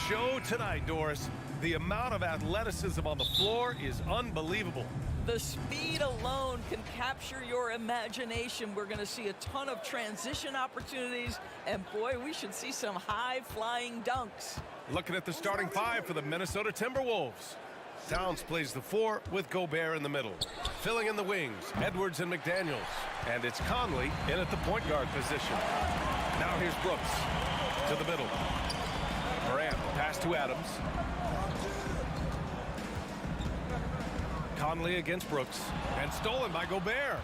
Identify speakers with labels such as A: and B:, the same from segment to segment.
A: show tonight, Doris. The amount of athleticism on the floor is unbelievable.
B: The speed alone can capture your imagination. We're going to see a ton of transition opportunities, and boy, we should see some high-flying dunks.
A: Looking at the starting five for the Minnesota Timberwolves. Towns plays the 4 with Gobert in the middle. Filling in the wings, Edwards and McDaniels. And it's Conley in at the point guard position. Now here's Brooks to the middle. Morant, pass to Adams. Conley against Brooks, and stolen by Gobert.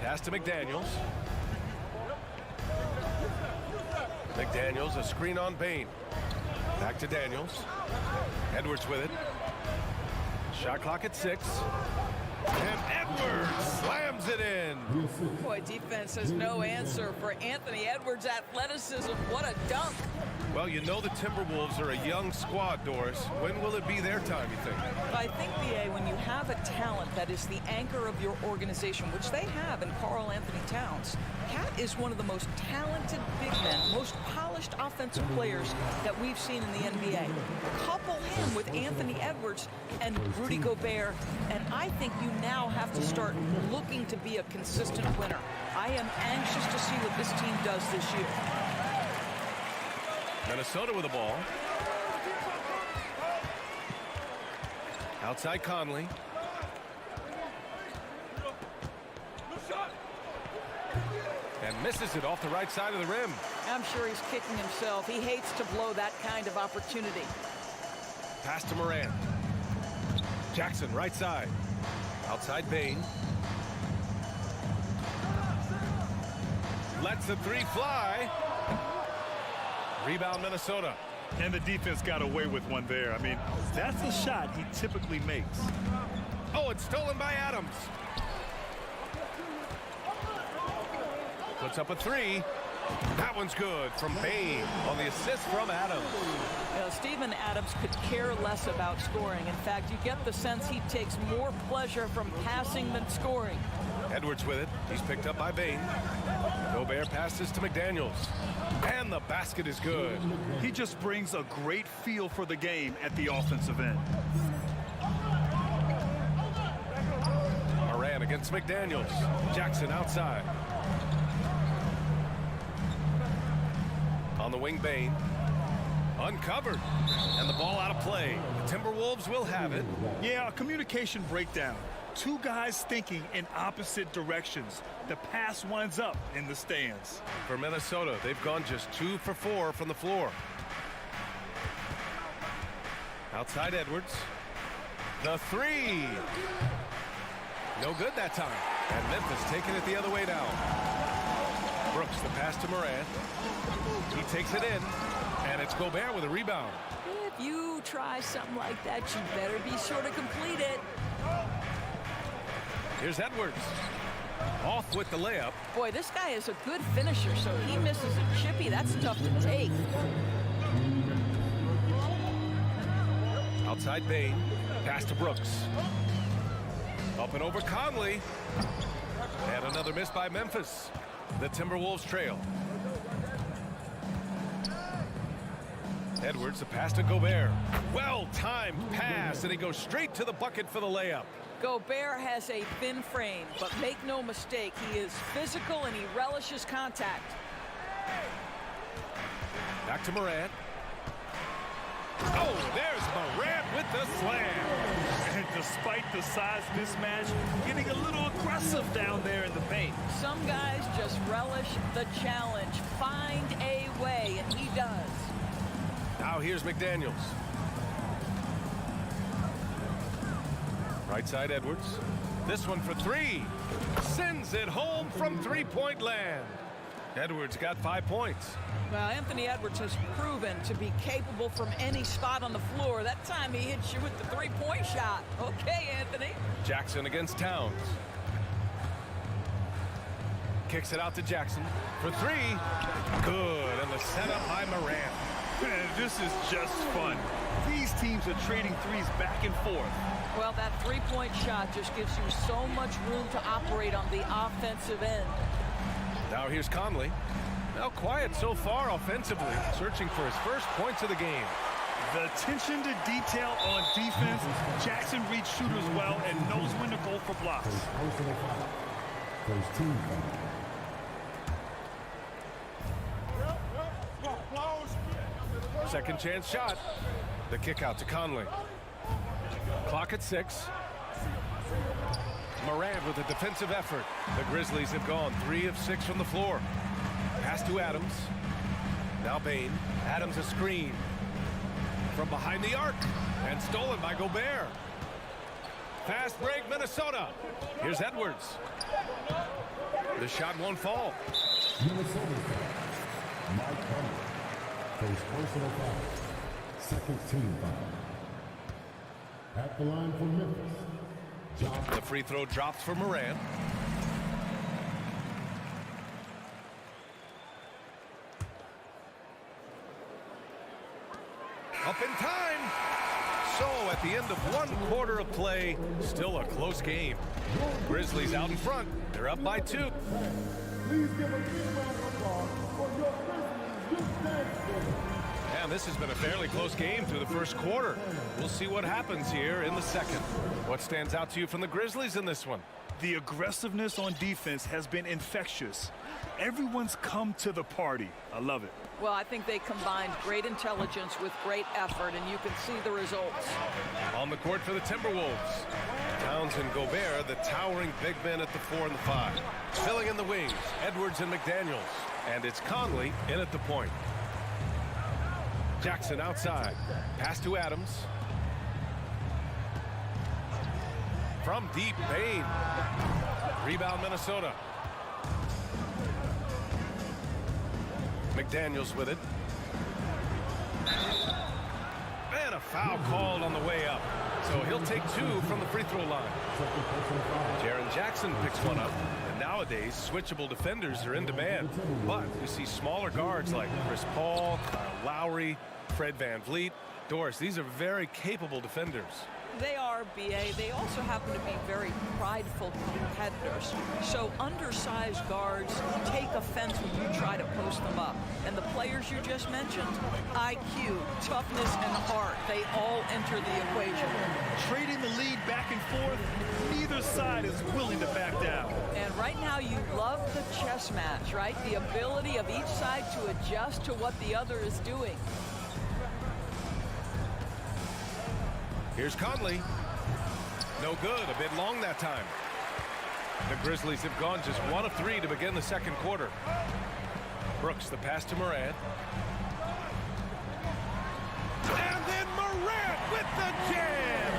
A: Pass to McDaniels. McDaniels, a screen on Bane. Back to Daniels. Edwards with it. Shot clock at 6. And Edwards slams it in.
B: Boy, defense has no answer for Anthony Edwards' athleticism. What a dunk.
A: Well, you know the Timberwolves are a young squad, Doris. When will it be their time, you think?
B: I think, B.A., when you have a talent that is the anchor of your organization, which they have in Karl Anthony Towns, Cat is one of the most talented big men, most polished offensive players that we've seen in the NBA. Couple him with Anthony Edwards and Rudy Gobert, and I think you now have to start looking to be a consistent winner. I am anxious to see what this team does this year.
A: Minnesota with the ball. Outside Conley. And misses it off the right side of the rim.
B: I'm sure he's kicking himself. He hates to blow that kind of opportunity.
A: Pass to Morant. Jackson, right side. Outside Bane. Lets the 3 fly. Rebound Minnesota.
C: And the defense got away with one there. I mean, that's a shot he typically makes.
A: Oh, it's stolen by Adams. Puts up a 3. That one's good from Bane on the assist from Adams.
B: Well, Steven Adams could care less about scoring. In fact, you get the sense he takes more pleasure from passing than scoring.
A: Edwards with it. He's picked up by Bane. Gobert passes to McDaniels. And the basket is good.
C: He just brings a great feel for the game at the offensive end.
A: Morant against McDaniels. Jackson outside. On the wing, Bane. Uncovered. And the ball out of play. The Timberwolves will have it.
C: Yeah, a communication breakdown. Two guys thinking in opposite directions. The pass winds up in the stands.
A: For Minnesota, they've gone just 2 for 4 from the floor. Outside Edwards. The 3. No good that time. And Memphis taking it the other way down. Brooks, the pass to Morant. He takes it in. And it's Gobert with a rebound.
B: If you try something like that, you better be sure to complete it.
A: Here's Edwards. Off with the layup.
B: Boy, this guy is a good finisher, so he misses a chippy. That's tough to take.
A: Outside Bane. Pass to Brooks. Up and over Conley. And another miss by Memphis. The Timberwolves trail. Edwards, the pass to Gobert. Well-timed pass, and he goes straight to the bucket for the layup.
B: Gobert has a thin frame, but make no mistake, he is physical and he relishes contact.
A: Back to Morant. Oh, there's Morant with the slam.
C: And despite the size mismatch, getting a little aggressive down there in the paint.
B: Some guys just relish the challenge. Find a way, and he does.
A: Now here's McDaniels. Right side Edwards. This one for 3. Sends it home from 3-point land. Edwards got 5 points.
B: Well, Anthony Edwards has proven to be capable from any spot on the floor. That time he hits you with the 3-point shot. Okay, Anthony.
A: Jackson against Towns. Kicks it out to Jackson for 3. Good, and the setup by Morant.
C: Man, this is just fun. These teams are trading threes back and forth.
B: Well, that three-point shot just gives you so much room to operate on the offensive end.
A: Now here's Conley. Now quiet so far offensively, searching for his first points of the game.
C: The attention to detail on defense. Jackson reads shooters well and knows when to go for blocks.
D: First team foul.
A: Second chance shot. The kick out to Conley. Clock at 6. Morant with a defensive effort. The Grizzlies have gone 3 of 6 from the floor. Pass to Adams. Now Bain. Adams a screen. From behind the arc. And stolen by Gobert. Fast break, Minnesota. Here's Edwards. The shot won't fall.
D: Minnesota foul. Mike Conley. First personal foul. Second team foul. At the line for Memphis.
A: The free throw drops for Morant. Up in time. So at the end of one quarter of play, still a close game. Grizzlies out in front. They're up by 2.
D: Please give a big round of applause for your Grizzlies.
A: And this has been a fairly close game through the first quarter. We'll see what happens here in the second. What stands out to you from the Grizzlies in this one?
C: The aggressiveness on defense has been infectious. Everyone's come to the party. I love it.
B: Well, I think they combined great intelligence with great effort, and you can see the results.
A: On the court for the Timberwolves. Towns and Gobert, the towering big men at the 4 and the 5. Filling in the wings, Edwards and McDaniels. And it's Conley in at the point. Jackson outside. Pass to Adams. From deep, Bain. Rebound, Minnesota. McDaniels with it. And a foul called on the way up. So he'll take 2 from the free throw line. Jaren Jackson picks one up. And nowadays, switchable defenders are in demand. But we see smaller guards like Chris Paul, Kyle Lowry, Fred VanVleet. Doris, these are very capable defenders.
B: They are, B.A. They also happen to be very prideful competitors. So undersized guards take offense when you try to post them up. And the players you just mentioned, IQ, toughness, and heart, they all enter the equation.
C: Trading the lead back and forth, neither side is willing to back down.
B: And right now you love the chess match, right? The ability of each side to adjust to what the other is doing.
A: Here's Conley. No good, a bit long that time. The Grizzlies have gone just 1 of 3 to begin the second quarter. Brooks, the pass to Morant. And then Morant with the jam!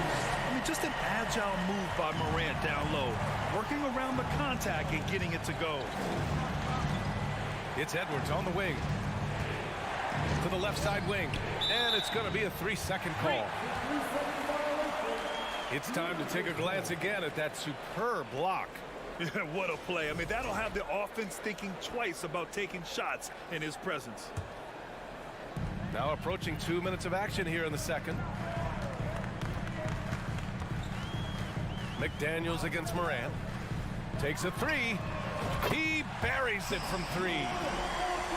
C: I mean, just an agile move by Morant down low, working around the contact and getting it to go.
A: It's Edwards on the wing. To the left side wing. And it's going to be a 3-second call. It's time to take a glance again at that superb block.
C: What a play. I mean, that'll have the offense thinking twice about taking shots in his presence.
A: Now approaching 2 minutes of action here in the second. McDaniels against Morant. Takes a 3. He buries it from 3.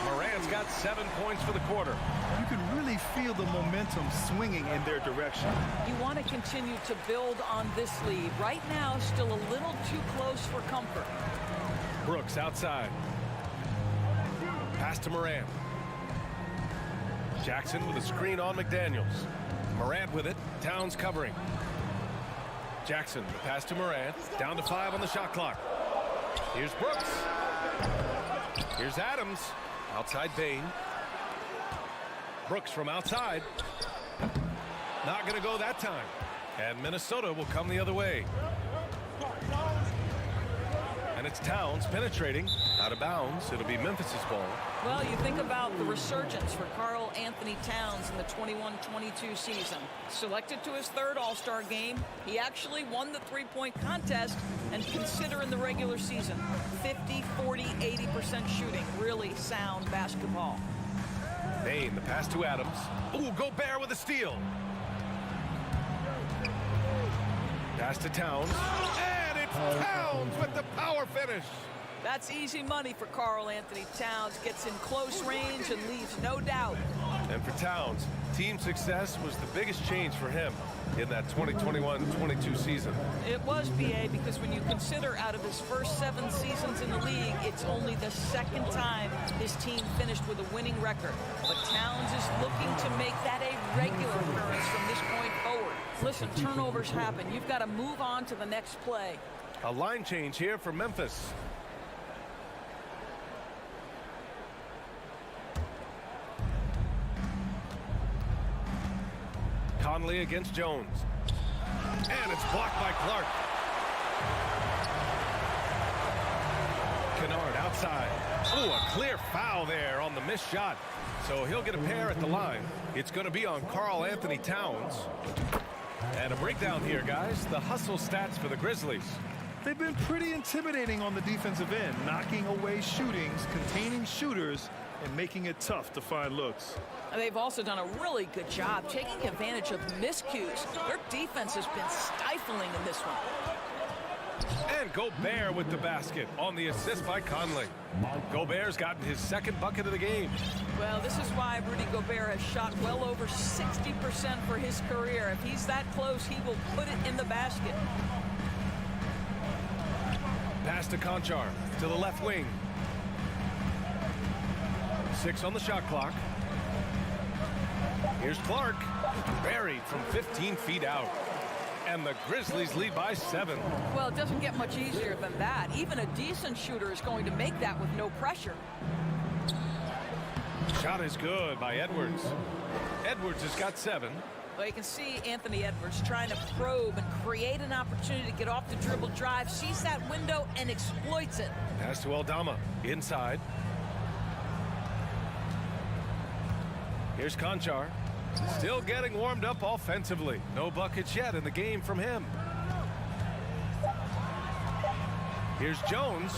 A: Morant's got 7 points for the quarter.
C: You can really feel the momentum swinging in their direction.
B: You want to continue to build on this lead. Right now, still a little too close for comfort.
A: Brooks outside. Pass to Morant. Jackson with a screen on McDaniels. Morant with it. Towns covering. Jackson, the pass to Morant. Down to 5 on the shot clock. Here's Brooks. Here's Adams. Outside Bain. Brooks from outside. Not going to go that time. And Minnesota will come the other way. And it's Towns penetrating. Out of bounds. It'll be Memphis's ball.
B: Well, you think about the resurgence for Karl Anthony Towns in the 21-22 season. Selected to his 3rd All-Star game, he actually won the three-point contest, and consider in the regular season, 50, 40, 80% shooting. Really sound basketball.
A: Bain, the pass to Adams. Ooh, Gobert with a steal. Pass to Towns. And it's Towns with the power finish.
B: That's easy money for Karl Anthony Towns. Gets in close range and leaves no doubt.
A: And for Towns, team success was the biggest change for him in that 2021-22 season.
B: It was, BA, because when you consider out of his first 7 seasons in the league, it's only the second time his team finished with a winning record. But Towns is looking to make that a regular occurrence from this point forward. Listen, turnovers happen. You've got to move on to the next play.
A: A line change here for Memphis. Conley against Jones. And it's blocked by Clark. Kennard outside. Ooh, a clear foul there on the missed shot. So he'll get a pair at the line. It's going to be on Karl Anthony Towns. And a breakdown here, guys. The hustle stats for the Grizzlies.
C: They've been pretty intimidating on the defensive end, knocking away shootings, containing shooters, and making it tough to find looks.
B: They've also done a really good job taking advantage of miscues. Their defense has been stifling in this one.
A: And Gobert with the basket on the assist by Conley. Gobert's gotten his second bucket of the game.
B: Well, this is why Rudy Gobert has shot well over 60% for his career. If he's that close, he will put it in the basket.
A: Pass to Conchar to the left wing. 6 on the shot clock. Here's Clark. Buried from 15 feet out. And the Grizzlies lead by 7.
B: Well, it doesn't get much easier than that. Even a decent shooter is going to make that with no pressure.
A: Shot is good by Edwards. Edwards has got 7.
B: Well, you can see Anthony Edwards trying to probe and create an opportunity to get off the dribble drive, sees that window and exploits it.
A: Pass to Aldama inside. Here's Conchar. Still getting warmed up offensively. No buckets yet in the game from him. Here's Jones.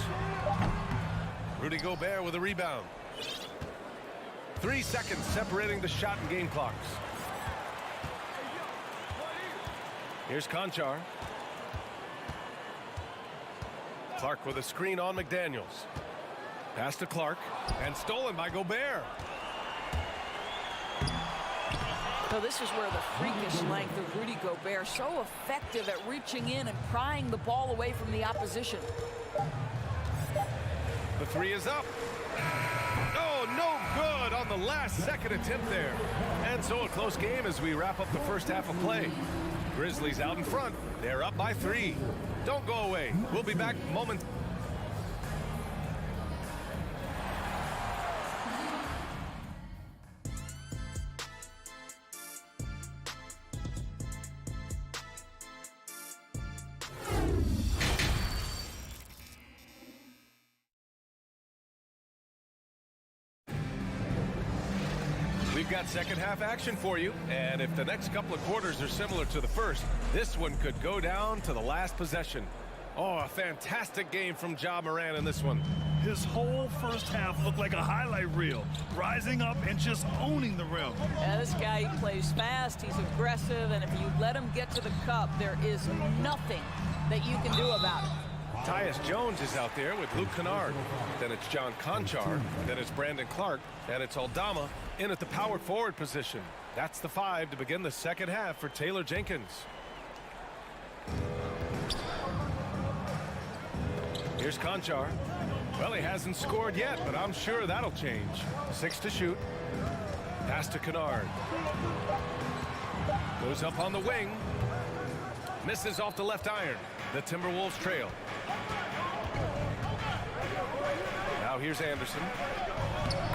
A: Rudy Gobert with a rebound. 3 seconds separating the shot and game clocks. Here's Conchar. Clark with a screen on McDaniels. Pass to Clark and stolen by Gobert.
B: So this is where the freakish length of Rudy Gobert, so effective at reaching in and prying the ball away from the opposition.
A: The 3 is up. Oh, no good on the last second attempt there. And so a close game as we wrap up the first half of play. Grizzlies out in front. They're up by 3. Don't go away. We'll be back momentarily. We've got second half action for you, and if the next couple of quarters are similar to the first, this one could go down to the last possession. Oh, a fantastic game from Ja Morant in this one.
C: His whole first half looked like a highlight reel, rising up and just owning the rim.
B: Yeah, this guy, he plays fast, he's aggressive, and if you let him get to the cup, there is nothing that you can do about it.
A: Tyus Jones is out there with Luke Kennard. Then it's John Conchar. Then it's Brandon Clark. And it's Aldama in at the power forward position. That's the 5 to begin the second half for Taylor Jenkins. Here's Conchar. Well, he hasn't scored yet, but I'm sure that'll change. 6 to shoot. Pass to Kennard. Goes up on the wing. Misses off the left iron. The Timberwolves trail. Now here's Anderson.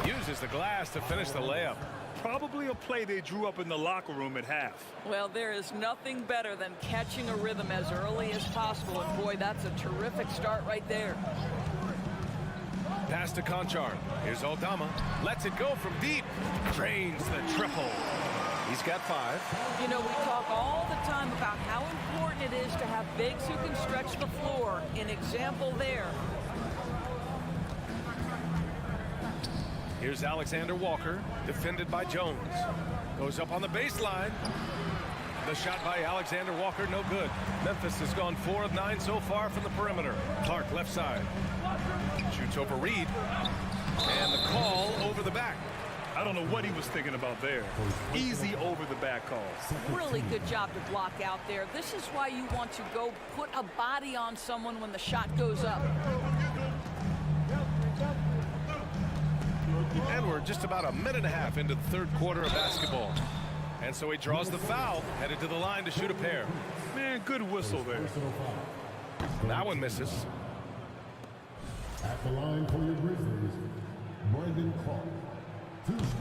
A: Uses the glass to finish the layup.
C: Probably a play they drew up in the locker room at half.
B: Well, there is nothing better than catching a rhythm as early as possible, and boy, that's a terrific start right there.
A: Pass to Conchar. Here's Aldama. Lets it go from deep. Drains the triple. He's got 5.
B: You know, we talk all the time about how important it is to have bigs who can stretch the floor. An example there.
A: Here's Alexander Walker, defended by Jones. Goes up on the baseline. The shot by Alexander Walker, no good. Memphis has gone 4 of 9 so far from the perimeter. Clark, left side. Shoots over Reed. And the call over the back.
C: I don't know what he was thinking about there. Easy over the back call.
B: Really good job to block out there. This is why you want to go put a body on someone when the shot goes up.
A: And we're just about a minute and a half into the third quarter of basketball. And so he draws the foul, headed to the line to shoot a pair.
C: Man, good whistle there.
A: That one misses.
D: At the line for your Grizzlies, Brandon Clark.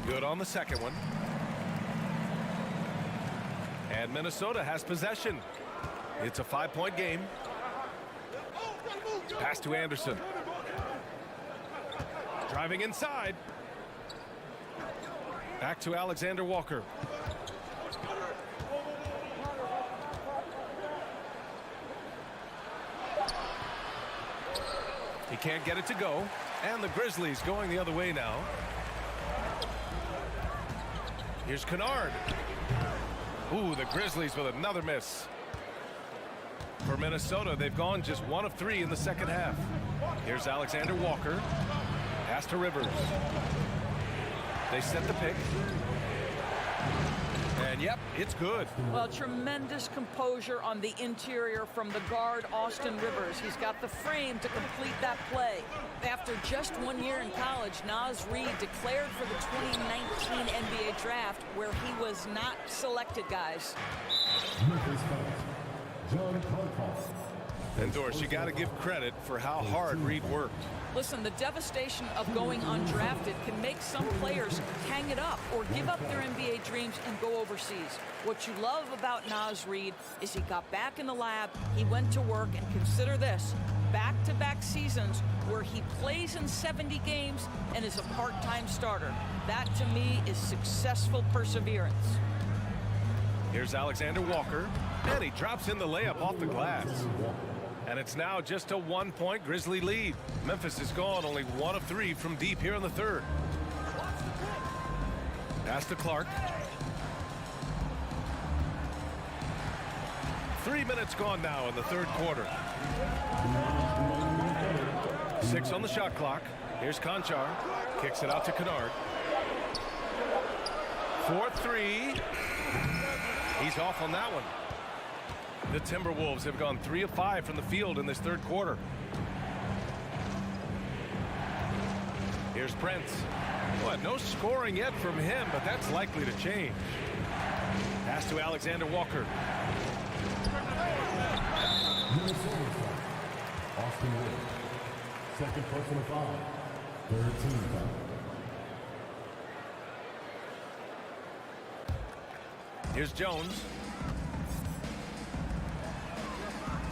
A: Good on the second one. And Minnesota has possession. It's a 5-point game. Pass to Anderson. Driving inside. Back to Alexander Walker. He can't get it to go. And the Grizzlies going the other way now. Here's Kennard. Ooh, the Grizzlies with another miss. For Minnesota, they've gone just 1 of 3 in the second half. Here's Alexander Walker. Pass to Rivers. They set the pick. And yep, it's good.
B: Well, tremendous composure on the interior from the guard, Austin Rivers. He's got the frame to complete that play. After just 1 year in college, Naz Reid declared for the 2019 NBA draft, where he was not selected, guys.
D: Memphis John Clark.
A: And Doris, you got to give credit for how hard Reid worked.
B: Listen, the devastation of going undrafted can make some players hang it up or give up their NBA dreams and go overseas. What you love about Naz Reid is he got back in the lab, he went to work, and consider this, back-to-back seasons where he plays in 70 games and is a part-time starter. That, to me, is successful perseverance.
A: Here's Alexander Walker, and he drops in the layup off the glass. And it's now just a 1-point Grizzly lead. Memphis has gone only 1 of 3 from deep here in the third. Pass to Clark. 3 minutes gone now in the third quarter. 6 on the shot clock. Here's Conchar. Kicks it out to Kennard. 4-3. He's off on that one. The Timberwolves have gone 3 of 5 from the field in this third quarter. Here's Prince. Well, no scoring yet from him, but that's likely to change. Pass to Alexander Walker.
D: Austin Wood. Second personal foul. Third team foul.
A: Here's Jones.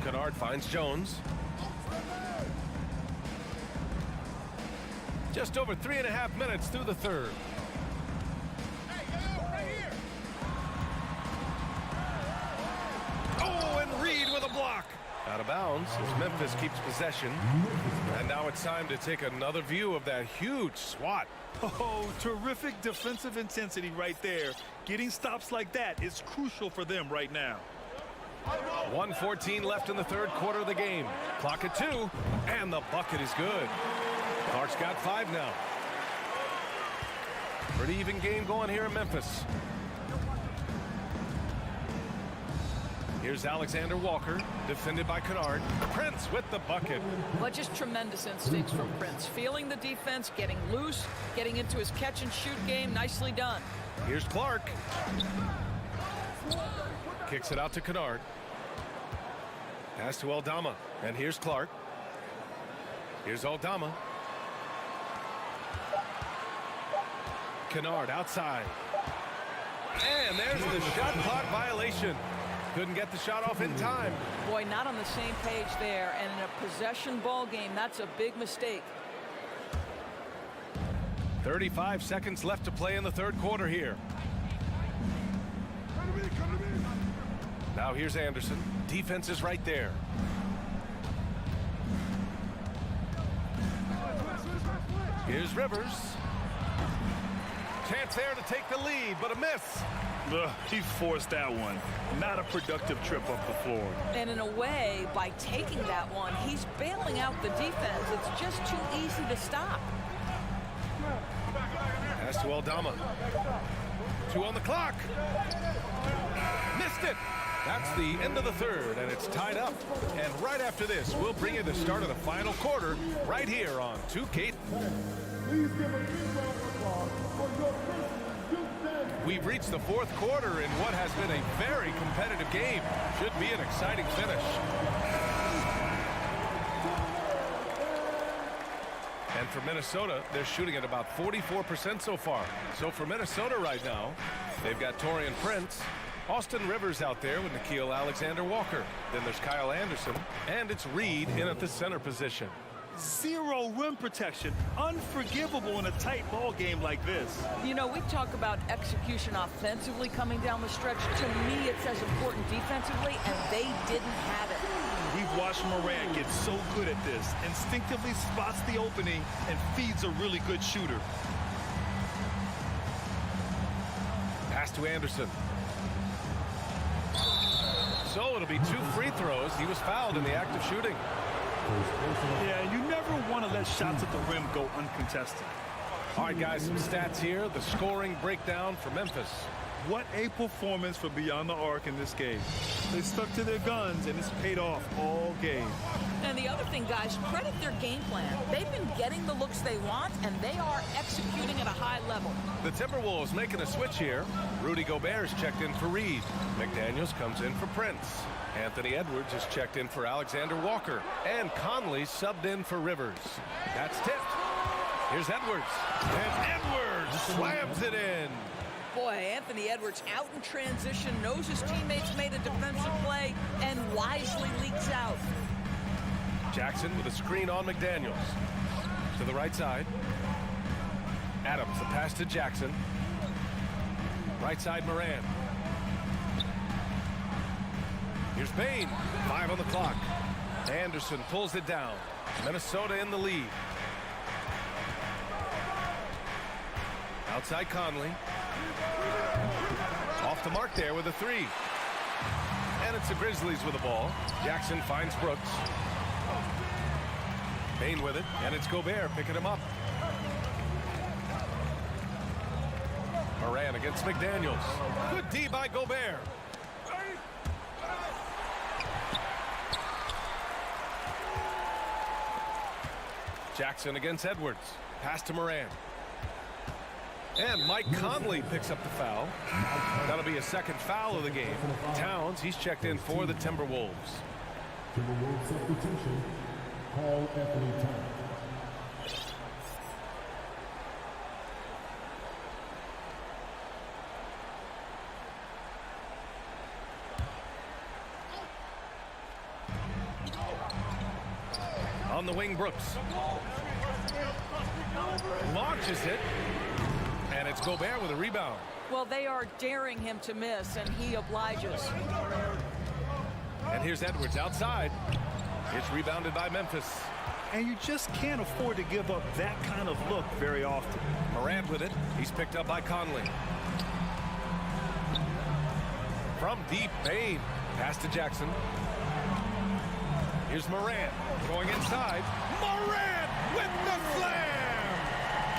A: Kennard finds Jones. Just over 3.5 minutes through the third. Oh, and Reed with a block. Out of bounds as Memphis keeps possession. And now it's time to take another view of that huge swat.
C: Oh, terrific defensive intensity right there. Getting stops like that is crucial for them right now.
A: 1:14 left in the third quarter of the game. Clock at 2, and the bucket is good. Clark's got 5 now. Pretty even game going here in Memphis. Here's Alexander Walker, defended by Kennard. Prince with the bucket.
B: But just tremendous instincts from Prince. Feeling the defense, getting loose, getting into his catch-and-shoot game. Nicely done.
A: Here's Clark. Kicks it out to Kennard. Pass to Aldama. And here's Clark. Here's Aldama. Kennard outside. And there's the shot clock violation. Couldn't get the shot off in time.
B: Boy, not on the same page there. And in a possession ball game, that's a big mistake.
A: 35 seconds left to play in the third quarter here. Now here's Anderson. Defense is right there. Here's Rivers. Chance there to take the lead, but a miss.
C: Ugh, he forced that one. Not a productive trip up the floor.
B: And in a way, by taking that one, he's bailing out the defense. It's just too easy to stop.
A: Pass to Aldama. 2 on the clock. Missed it. That's the end of the third, and it's tied up. And right after this, we'll bring you the start of the final quarter right here on 2K.
D: Please give a big round of applause for your Grizzlies.
A: We've reached the fourth quarter in what has been a very competitive game. Should be an exciting finish. And for Minnesota, they're shooting at about 44% so far. So for Minnesota right now, they've got Taurean Prince, Austin Rivers out there with Nickeil Alexander-Walker. Then there's Kyle Anderson, and it's Reed in at the center position.
C: Zero rim protection. Unforgivable in a tight ball game like this.
B: You know, we talk about execution offensively coming down the stretch. To me, it's as important defensively, and they didn't have it.
C: We've watched Morant get so good at this. Instinctively spots the opening and feeds a really good shooter.
A: Pass to Anderson. So it'll be 2 free throws. He was fouled in the act of shooting.
C: Yeah, you never want to let shots at the rim go uncontested.
A: All right, guys, some stats here. The scoring breakdown for Memphis.
C: What a performance for Beyond the Arc in this game. They stuck to their guns, and it's paid off all game.
B: And the other thing, guys, credit their game plan. They've been getting the looks they want, and they are executing at a high level.
A: The Timberwolves making a switch here. Rudy Gobert is checked in for Reed. McDaniels comes in for Prince. Anthony Edwards is checked in for Alexander-Walker. And Conley subbed in for Rivers. That's tipped. Here's Edwards. And Edwards slams it in.
B: Boy, Anthony Edwards out in transition, knows his teammates made a defensive play, and wisely leaks out.
A: Jackson with a screen on McDaniels. To the right side. Adams, the pass to Jackson. Right side, Moran. Here's Bain. 5 on the clock. Anderson pulls it down. Minnesota in the lead. Outside Conley. Off the mark there with a 3. And it's the Grizzlies with the ball. Jackson finds Brooks. Bain with it, and it's Gobert picking him up. Moran against McDaniels. Good D by Gobert. Jackson against Edwards. Pass to Moran. And Mike Conley picks up the foul. That'll be a second foul of the game. Towns, he's checked in for the Timberwolves.
D: Timberwolves substitution. Call Anthony Towns.
A: On the wing, Brooks. Launches it. And it's Gobert with a rebound.
B: Well, they are daring him to miss, and he obliges.
A: And here's Edwards outside. It's rebounded by Memphis.
C: And you just can't afford to give up that kind of look very often.
A: Morant with it. He's picked up by Conley. From deep, Bain. Pass to Jackson. Here's Morant going inside. Morant with the slam!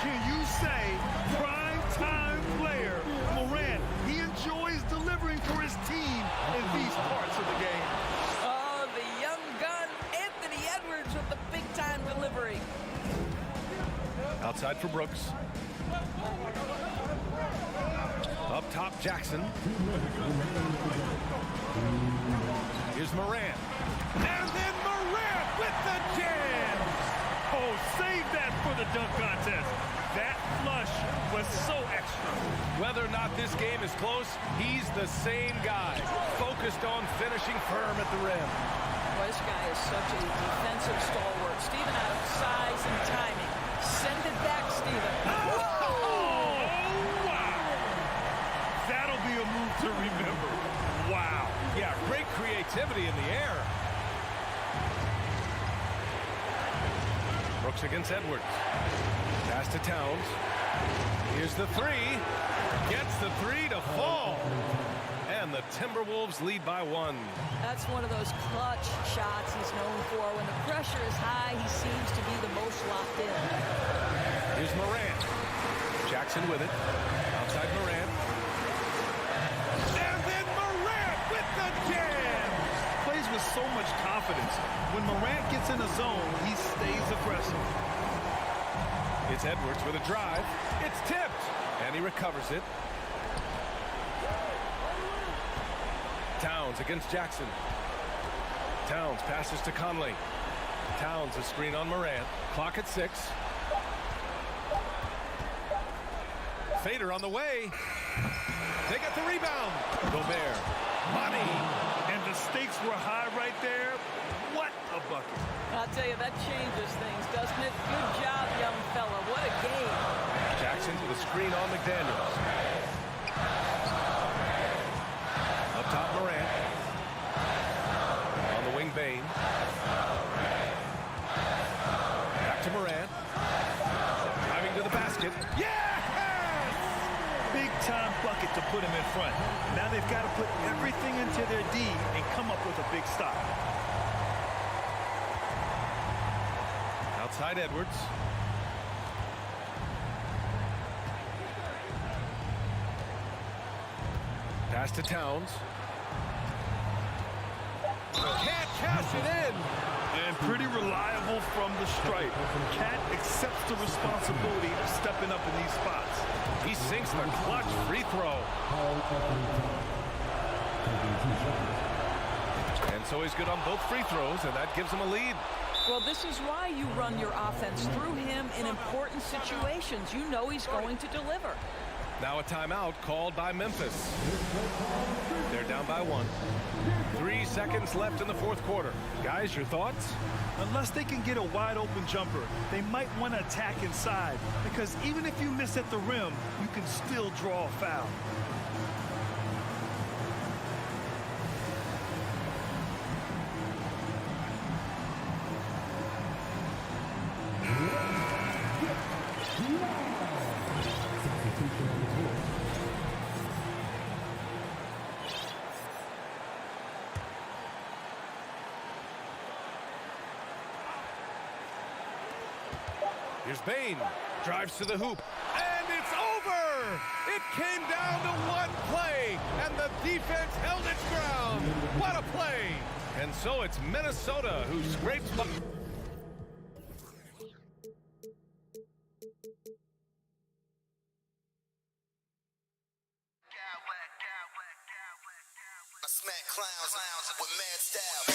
C: Can you say prime-time player Morant? He enjoys delivering for his team in these parts of the game.
B: Oh, the young gun, Anthony Edwards with the big-time delivery.
A: Outside for Brooks. Up top, Jackson. Here's Morant. And then Morant with the jam!
C: Oh, save that for the dunk contest. That flush was so extra.
A: Whether or not this game is close, he's the same guy, focused on finishing firm at the rim.
B: Well, this guy is such a defensive stalwart. Steven Adams, size and timing. Send it back, Steven.
C: Oh, wow. That'll be a move to remember. Wow.
A: Yeah, great creativity in the air. Brooks against Edwards. Pass to Towns. Here's the three. Gets the three to fall. And the Timberwolves lead by 1.
B: That's one of those clutch shots he's known for. When the pressure is high, he seems to be the most locked in.
A: Here's Morant. Jackson with it. Outside Morant. And then Morant with the jam.
C: Plays with so much confidence. When Morant gets in a zone, he stays aggressive.
A: It's Edwards with a drive. It's tipped. And he recovers it. Towns against Jackson. Towns passes to Conley. Towns a screen on Morant. Clock at 6. Fader on the way. They get the rebound. Gobert. Money.
C: And the stakes were high right there. What a bucket.
B: I'll tell you, that changes things, doesn't it? Good job, young fella. What a game.
A: Jackson with a screen on McDaniels. Up top, Morant. On the wing, Bane. Back to Morant. Driving to the basket. Yes!
C: Big time bucket to put him in front. Now they've got to put everything into their D and come up with a big stop.
A: Outside Edwards. Pass to Towns. Can't cash it in.
C: And pretty reliable from the stripe. Cat accepts the responsibility of stepping up in these spots.
A: He sinks the clutch free throw. And so he's good on both free throws, and that gives him a lead.
B: Well, this is why you run your offense through him in important situations. You know he's going to deliver.
A: Now a timeout called by Memphis. They're down by 1. 3 seconds left in the fourth quarter. Guys, your thoughts?
C: Unless they can get a wide open jumper, they might want to attack inside, because even if you miss at the rim, you can still draw a foul.
A: Here's Bane. Drives to the hoop. And it's over! It came down to one play, and the defense held its ground. What a play! And so it's Minnesota who scrapes by.
E: I smack clowns with mad style.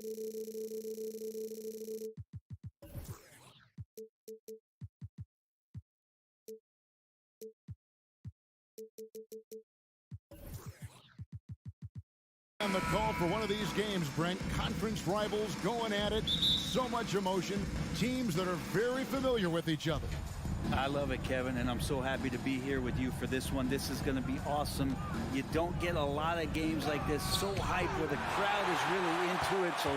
F: And the call for one of these games, Brent. Conference rivals going at it. So much emotion. Teams that are very familiar with each other.
G: I love it, Kevin, and I'm so happy to be here with you for this one. This is going to be awesome. You don't get a lot of games like this, so hyped, where the crowd is really into it. So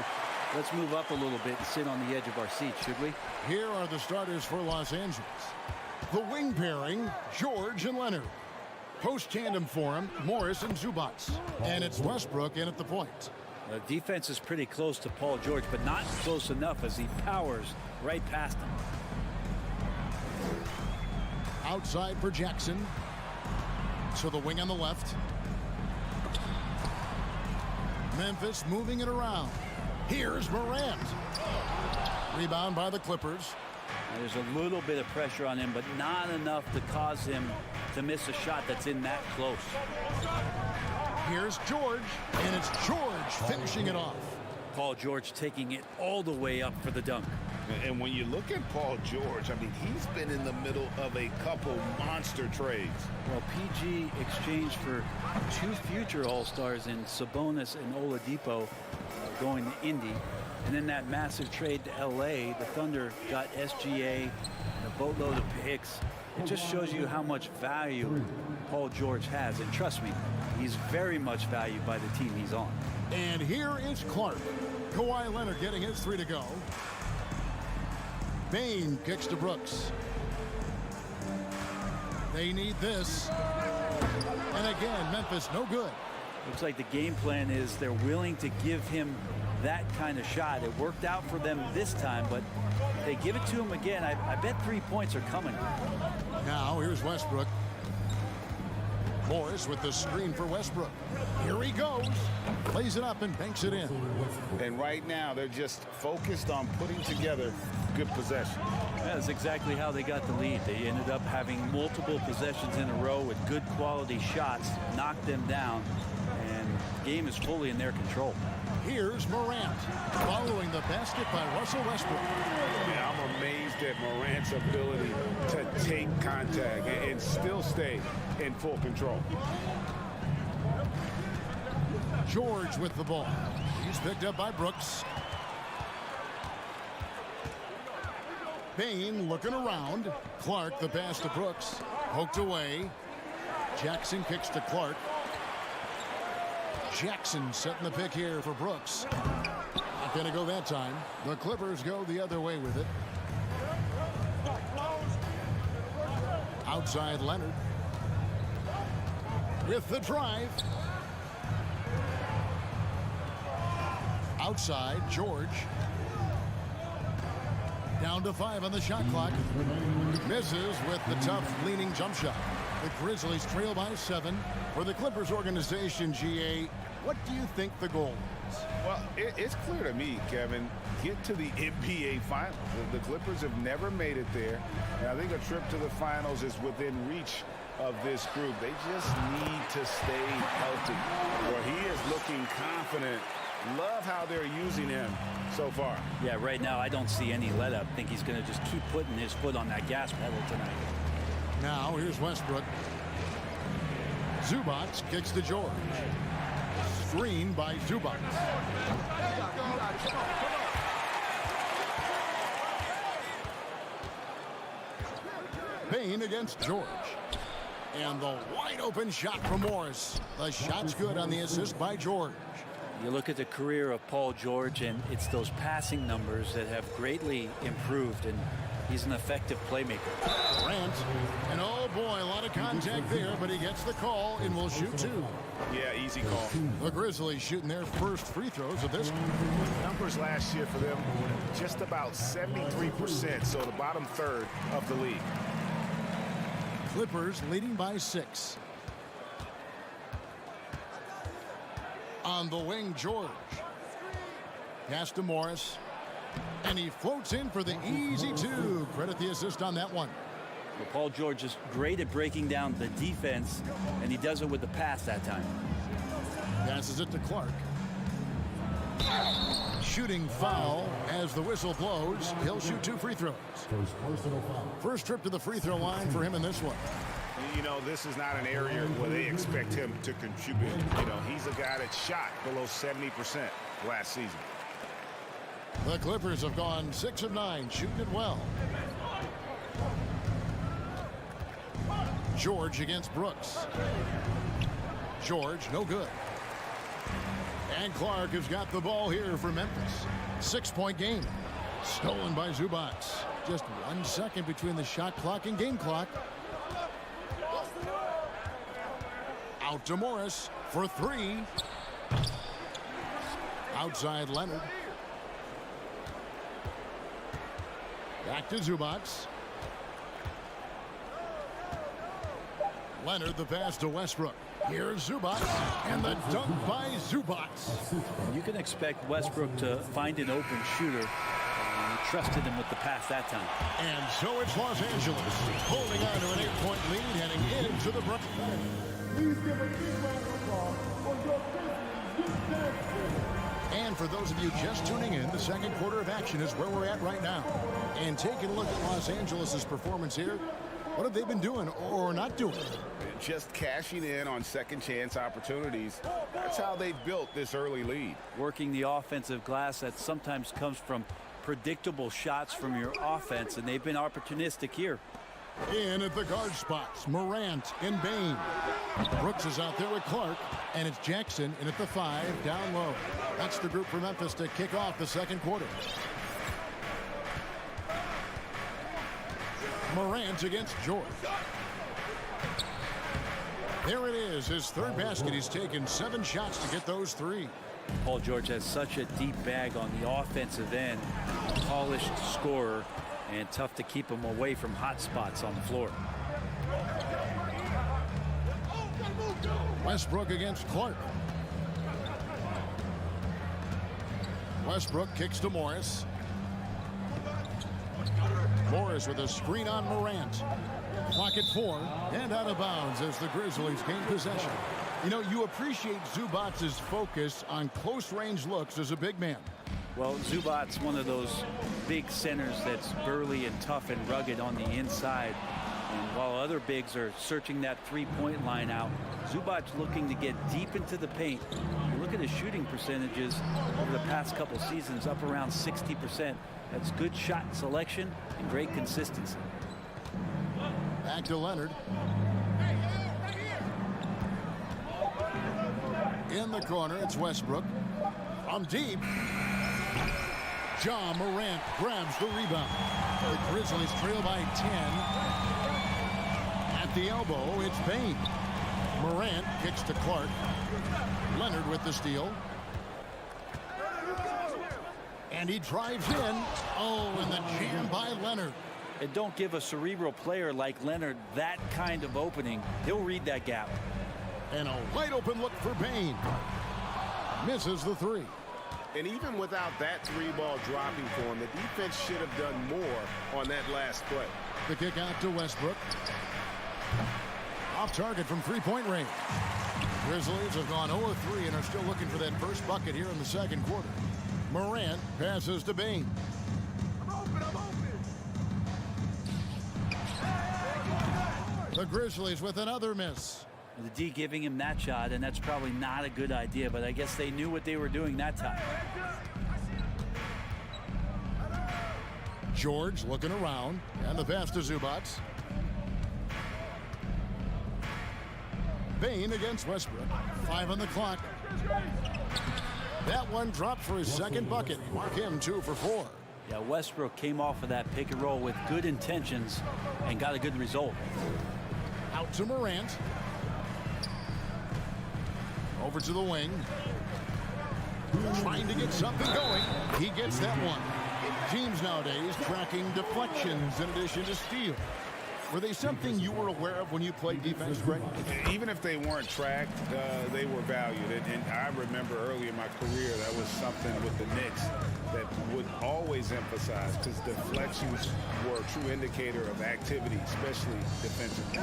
G: let's move up a little bit and sit on the edge of our seats, should we?
F: Here are the starters for Los Angeles. The wing pairing, George and Leonard. Post-tandem for him, Morris and Zubac. And it's Westbrook in at the point.
G: The defense is pretty close to Paul George, but not close enough as he powers right past him.
F: Outside for Jackson. To the wing on the left. Memphis moving it around. Here's Morant. Rebound by the Clippers.
G: There's a little bit of pressure on him, but not enough to cause him to miss a shot that's in that close.
F: Here's George, and it's George finishing it off.
G: Paul George taking it all the way up for the dunk.
C: And when you look at Paul George, I mean, he's been in the middle of a couple monster trades.
G: Well, PG exchanged for two future All-Stars in Sabonis and Oladipo going to Indy. And then that massive trade to LA, the Thunder got SGA and a boatload of picks. It just shows you how much value Paul George has. And trust me, he's very much valued by the team he's on.
F: And here is Clark. Kawhi Leonard getting his three to go. Bane kicks to Brooks. They need this. And again, Memphis no good.
G: Looks like the game plan is they're willing to give him that kind of shot. It worked out for them this time, but if they give it to him again, I bet 3 points are coming.
F: Now here's Westbrook. Morris with the screen for Westbrook. Here he goes. Plays it up and banks it in.
C: And right now, they're just focused on putting together good possession.
G: That's exactly how they got the lead. They ended up having multiple possessions in a row with good quality shots, knocked them down, and the game is fully in their control.
F: Here's Morant, following the basket by Russell Westbrook.
C: Yeah, I'm amazed at Morant's ability to take contact and still stay in full control.
F: George with the ball. He's picked up by Brooks. Bane looking around. Clark, the pass to Brooks. Poked away. Jackson kicks to Clark. Jackson setting the pick here for Brooks. Not going to go that time. The Clippers go the other way with it. Outside Leonard. With the drive. Outside George. Down to 5 on the shot clock. Misses with the tough leaning jump shot. The Grizzlies trail by 7. For the Clippers organization, GA, what do you think the goal is?
C: Well, it's clear to me, Kevin, get to the NBA Finals. The Clippers have never made it there. And I think a trip to the Finals is within reach of this group. They just need to stay healthy. Where he is looking confident. Love how they're using him so far.
G: Yeah, right now I don't see any let up. I think he's going to just keep putting his foot on that gas pedal tonight.
F: Now here's Westbrook. Zubac kicks to George. Screen by Zubac. Bane against George. And the wide open shot from Morris. The shot's good on the assist by George.
G: You look at the career of Paul George, and it's those passing numbers that have greatly improved, and he's an effective playmaker.
F: Grant, and oh boy, a lot of contact there, but he gets the call and will shoot 2.
C: Yeah, easy call.
F: The Grizzlies shooting their first free throws of this game.
C: Numbers last year for them, just about 73%, so the bottom third of the league.
F: Clippers leading by 6. On the wing, George. Pass to Morris. And he floats in for the easy 2. Credit the assist on that one.
G: Well, Paul George is great at breaking down the defense, and he does it with the pass that time.
F: Passes it to Clark. shooting foul as the whistle blows. He'll shoot 2 free throws.
D: First personal foul.
F: First trip to the free throw line for him in this one.
C: You know, this is not an area where they expect him to contribute. You know, he's a guy that shot below 70% last season.
F: The Clippers have gone 6 of 9, shooting it well. George against Brooks. George, no good. And Clark has got the ball here for Memphis. 6-point game. Stolen by Zubac. Just 1 second between the shot clock and game clock. Out to Morris for 3. Outside Leonard. Back to Zubac. Leonard, the pass to Westbrook. Here's Zubac, and the dunk by Zubac.
G: You can expect Westbrook to find an open shooter. And he trusted him with the pass that time.
F: And so it's Los Angeles holding on to an 8-point lead heading into the Brooklyn.
D: Please give a big round of applause for your Grizzlies.
F: And for those of you just tuning in, the second quarter of action is where we're at right now. And taking a look at Los Angeles' performance here, what have they been doing or not doing?
C: Just cashing in on second chance opportunities. That's how they've built this early lead.
G: Working the offensive glass that sometimes comes from predictable shots from your offense, and they've been opportunistic here.
F: In at the guard spots, Morant and Bain. Brooks is out there with Clark, and it's Jackson in at the 5, down low. That's the group for Memphis to kick off the second quarter. Morant against George. There it is, his third basket. He's taken 7 shots to get those 3.
G: Paul George has such a deep bag on the offensive end, polished scorer, and tough to keep him away from hot spots on the floor.
F: Westbrook against Clark. Westbrook kicks to Morris. Morris with a screen on Morant. Clock at 4 and out of bounds as the Grizzlies gain possession. You know, you appreciate Zubac's focus on close-range looks as a big man.
G: Well, Zubac's one of those big centers that's burly and tough and rugged on the inside. And while other bigs are searching that three-point line out, Zubac's looking to get deep into the paint. You look at his shooting percentages over the past couple seasons, up around 60%. That's good shot selection and great consistency.
F: Back to Leonard. In the corner, it's Westbrook. From deep, Ja Morant grabs the rebound. The Grizzlies trail by 10. At the elbow, it's Bain. Morant kicks to Clark. Leonard with the steal. And he drives in. Oh, and the jam by Leonard.
G: And don't give a cerebral player like Leonard that kind of opening. He'll read that gap.
F: And a wide open look for Bain. Misses the 3.
C: And even without that 3-ball dropping for him, the defense should have done more on that last play.
F: The kick out to Westbrook. Off target from 3-point range. Grizzlies have gone 0-3 and are still looking for that first bucket here in the second quarter. Morant passes to Bain. The Grizzlies with another miss.
G: The D giving him that shot, and that's probably not a good idea, but I guess they knew what they were doing that time.
F: George looking around, and the pass to Zubac. Bain against Westbrook. 5 on the clock. That one dropped for his second bucket. Mark him 2 for 4.
G: Yeah, Westbrook came off of that pick and roll with good intentions and got a good result.
F: Out to Morant. Over to the wing. Trying to get something going. He gets that one. Teams nowadays tracking deflections in addition to steals. Were they something you were aware of when you played defense, Greg?
C: Even if they weren't tracked, they were valued. And I remember early in my career, that was something with the Knicks that would always emphasize, because deflections were a true indicator of activity, especially defensively.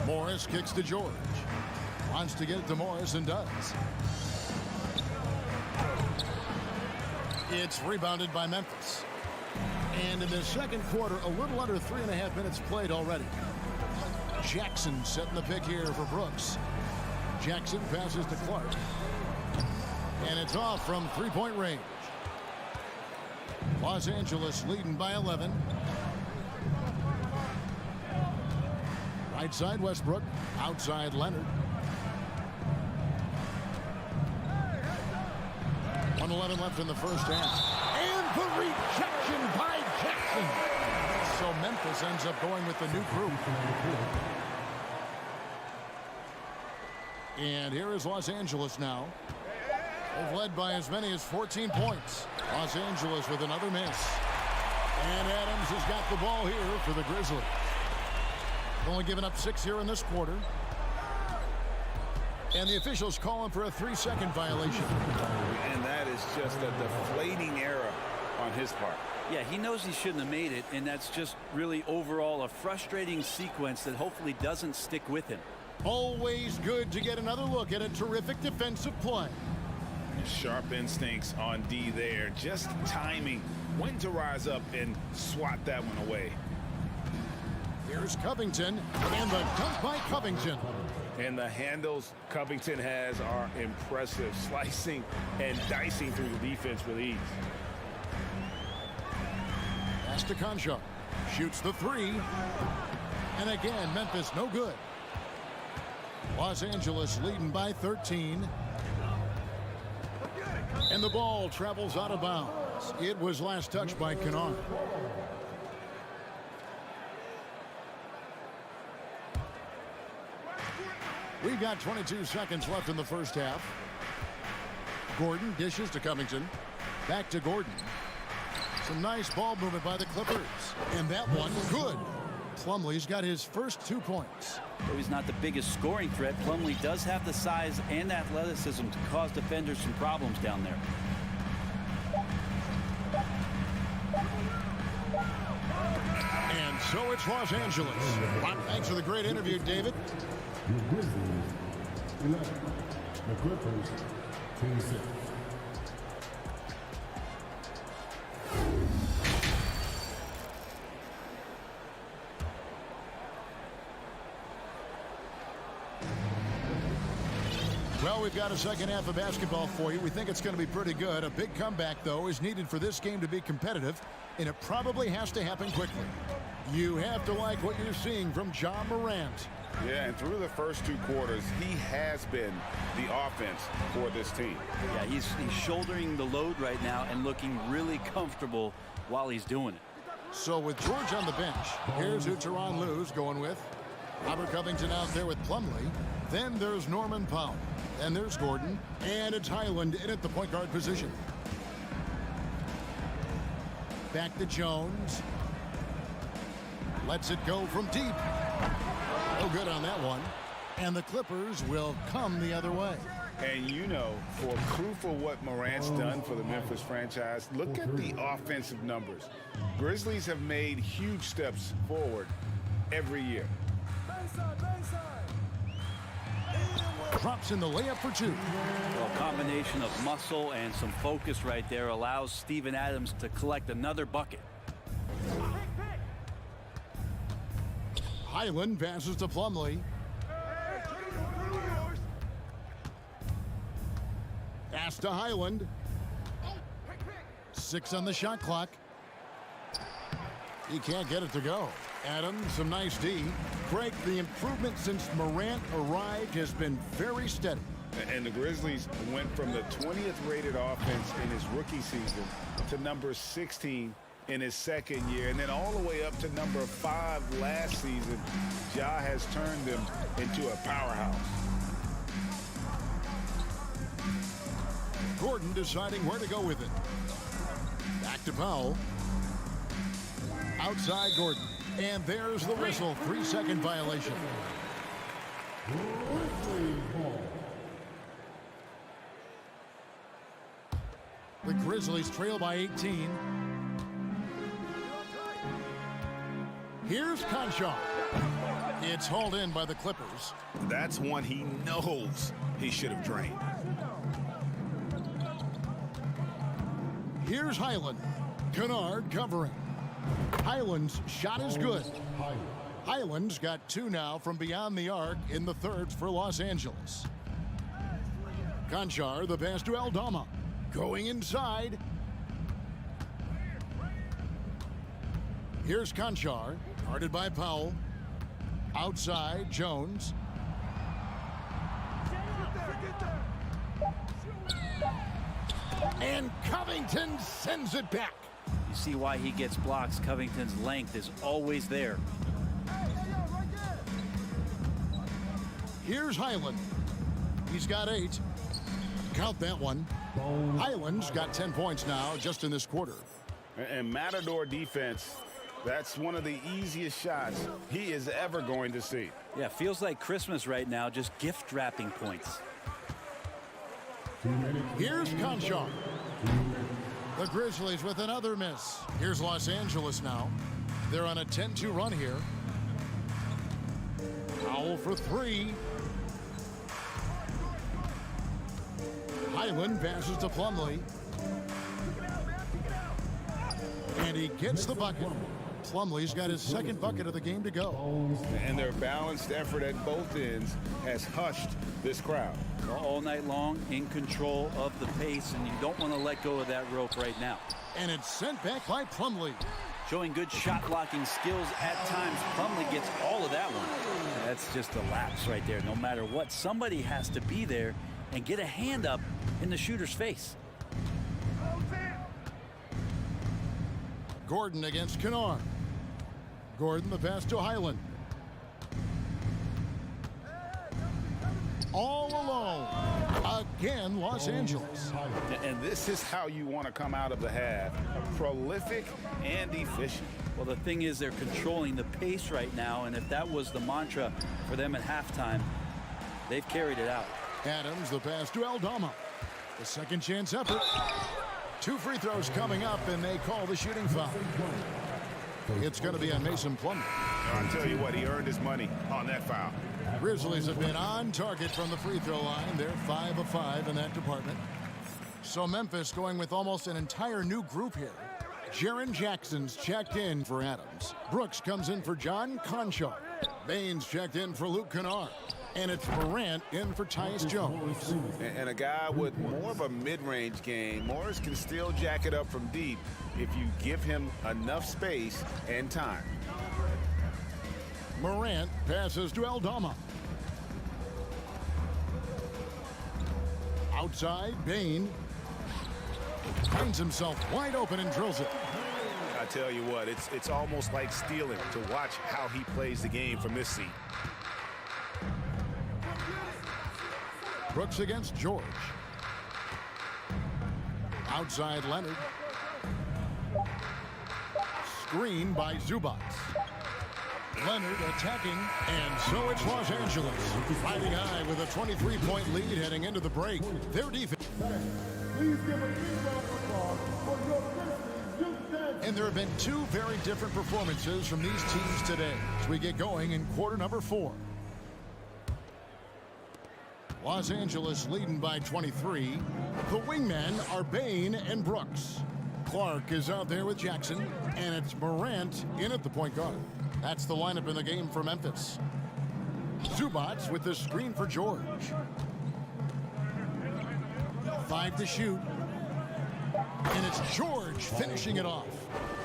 F: Morris kicks to George. Wants to get it to Morris and does. It's rebounded by Memphis. And in the second quarter, a little under 3.5 minutes played already. Jackson setting the pick here for Brooks. Jackson passes to Clark. And it's off from three-point range. Los Angeles leading by 11. Right side Westbrook. Outside Leonard. 1:11 left in the first half. And the rejection by Jackson. So Memphis ends up going with the new group. And here is Los Angeles now. They've led by as many as 14 points. Los Angeles with another miss. And Adams has got the ball here for the Grizzlies. Only given up 6 here in this quarter. And the officials calling for a 3-second violation.
C: And that is just a deflating error on his part.
G: Yeah, he knows he shouldn't have made it, and that's just really overall a frustrating sequence that hopefully doesn't stick with him.
F: Always good to get another look at a terrific defensive play.
C: Sharp instincts on D there. Just timing when to rise up and swat that one away.
F: Here's Covington, and the dunk by Covington.
C: And the handles Covington has are impressive, slicing and dicing through the defense with ease.
F: Pass to Concha. Shoots the three. And again, Memphis no good. Los Angeles leading by 13. And the ball travels out of bounds. It was last touched by Kennard. We've got 22 seconds left in the first half. Gordon dishes to Covington. Back to Gordon. Some nice ball movement by the Clippers. And that one, good. Plumlee's got his first 2 points.
G: Though he's not the biggest scoring threat, Plumlee does have the size and athleticism to cause defenders some problems down there.
F: And so it's Los Angeles. Thanks for the great interview, David.
D: The Grizzlies 11. The Clippers 26.
F: Well, we've got a second half of basketball for you. We think it's going to be pretty good. A big comeback, though, is needed for this game to be competitive, and it probably has to happen quickly. You have to like what you're seeing from Ja Morant.
C: Yeah, and through the first 2 quarters, he has been the offense for this team.
G: Yeah, he's shouldering the load right now and looking really comfortable while he's doing it.
F: So with George on the bench, here's who Tyronn Lue's going with. Robert Covington out there with Plumlee. Then there's Norman Powell. And there's Gordon. And it's Highland in at the point guard position. Back to Jones. Lets it go from deep. No good on that one. And the Clippers will come the other way.
C: And you know, for proof of what Morant's done for the Memphis franchise, look at the offensive numbers. Grizzlies have made huge steps forward every year.
F: Drops in the layup for 2.
G: Well, a combination of muscle and some focus right there allows Steven Adams to collect another bucket.
F: Highland passes to Plumlee. Pass to Highland. 6 on the shot clock. He can't get it to go. Adams, some nice D. Craig, the improvement since Morant arrived has been very steady.
C: And the Grizzlies went from the 20th rated offense in his rookie season to number 16 in his second year, and then all the way up to number 5 last season. Ja has turned them into a powerhouse.
F: Gordon deciding where to go with it. Back to Powell. Outside Gordon. And there's the whistle. 3-second violation. The Grizzlies trail by 18. Here's Concha. It's hauled in by the Clippers.
C: That's one he knows he should have drained.
F: Here's Highland. Kennard covering. Highland's shot is good. Highland's got 2 now from beyond the arc in the thirds for Los Angeles. Conchar, the pass to Aldama. Going inside. Here's Conchar, guarded by Powell. Outside, Jones. And Covington sends it back.
G: You see why he gets blocks. Covington's length is always there.
F: Here's Highland. He's got 8. Count that one. Highland's got 10 points now just in this quarter.
C: And Matador defense, that's one of the easiest shots he is ever going to see.
G: Yeah, feels like Christmas right now, just gift wrapping points.
F: Here's Conchar. The Grizzlies with another miss. Here's Los Angeles now. They're on a 10-2 run here. Powell for 3. Highland passes to Plumlee. And he gets the bucket. Plumlee's got his second bucket of the game to go.
C: And their balanced effort at both ends has hushed this crowd.
G: All night long, in control of the pace, and you don't want to let go of that rope right now.
F: And it's sent back by Plumlee.
G: Showing good shot blocking skills at times. Plumlee gets all of that one. That's just a lapse right there. No matter what, somebody has to be there and get a hand up in the shooter's face.
F: Gordon against Kennard. Gordon the pass to Highland. All alone. Again, Los Angeles.
C: And this is how you want to come out of the half. Prolific and efficient.
G: Well, the thing is they're controlling the pace right now, and if that was the mantra for them at halftime, they've carried it out.
F: Adams the pass to Aldama. The second chance effort. 2 free throws coming up, and they call the shooting foul. It's going to be on Mason Plumlee.
C: I'll tell you what, he earned his money on that foul.
F: Grizzlies have been on target from the free throw line. They're 5 of 5 in that department. So Memphis going with almost an entire new group here. Jaren Jackson's checked in for Adams. Brooks comes in for John Conchar. Baines checked in for Luke Kennard. And it's Morant in for Tyus Jones.
C: And a guy with more of a mid-range game. Morris can still jack it up from deep if you give him enough space and time.
F: Morant passes to Aldama. Outside, Bane finds himself wide open and drills it.
C: I tell you what, it's almost like stealing to watch how he plays the game from this seat.
F: Brooks against George. Outside Leonard. Screen by Zubats. Leonard attacking, and so it's Los Angeles riding high with a 23-point lead heading into the break. Their defense.
D: Please give a big round of applause for your Grizzlies youth dance.
F: And there have been 2 very different performances from these teams today as we get going in quarter number 4. Los Angeles leading by 23. The wingmen are Bane and Brooks. Clark is out there with Jackson, and it's Morant in at the point guard. That's the lineup in the game for Memphis. Zubats with the screen for George. 5 to shoot. And it's George finishing it off.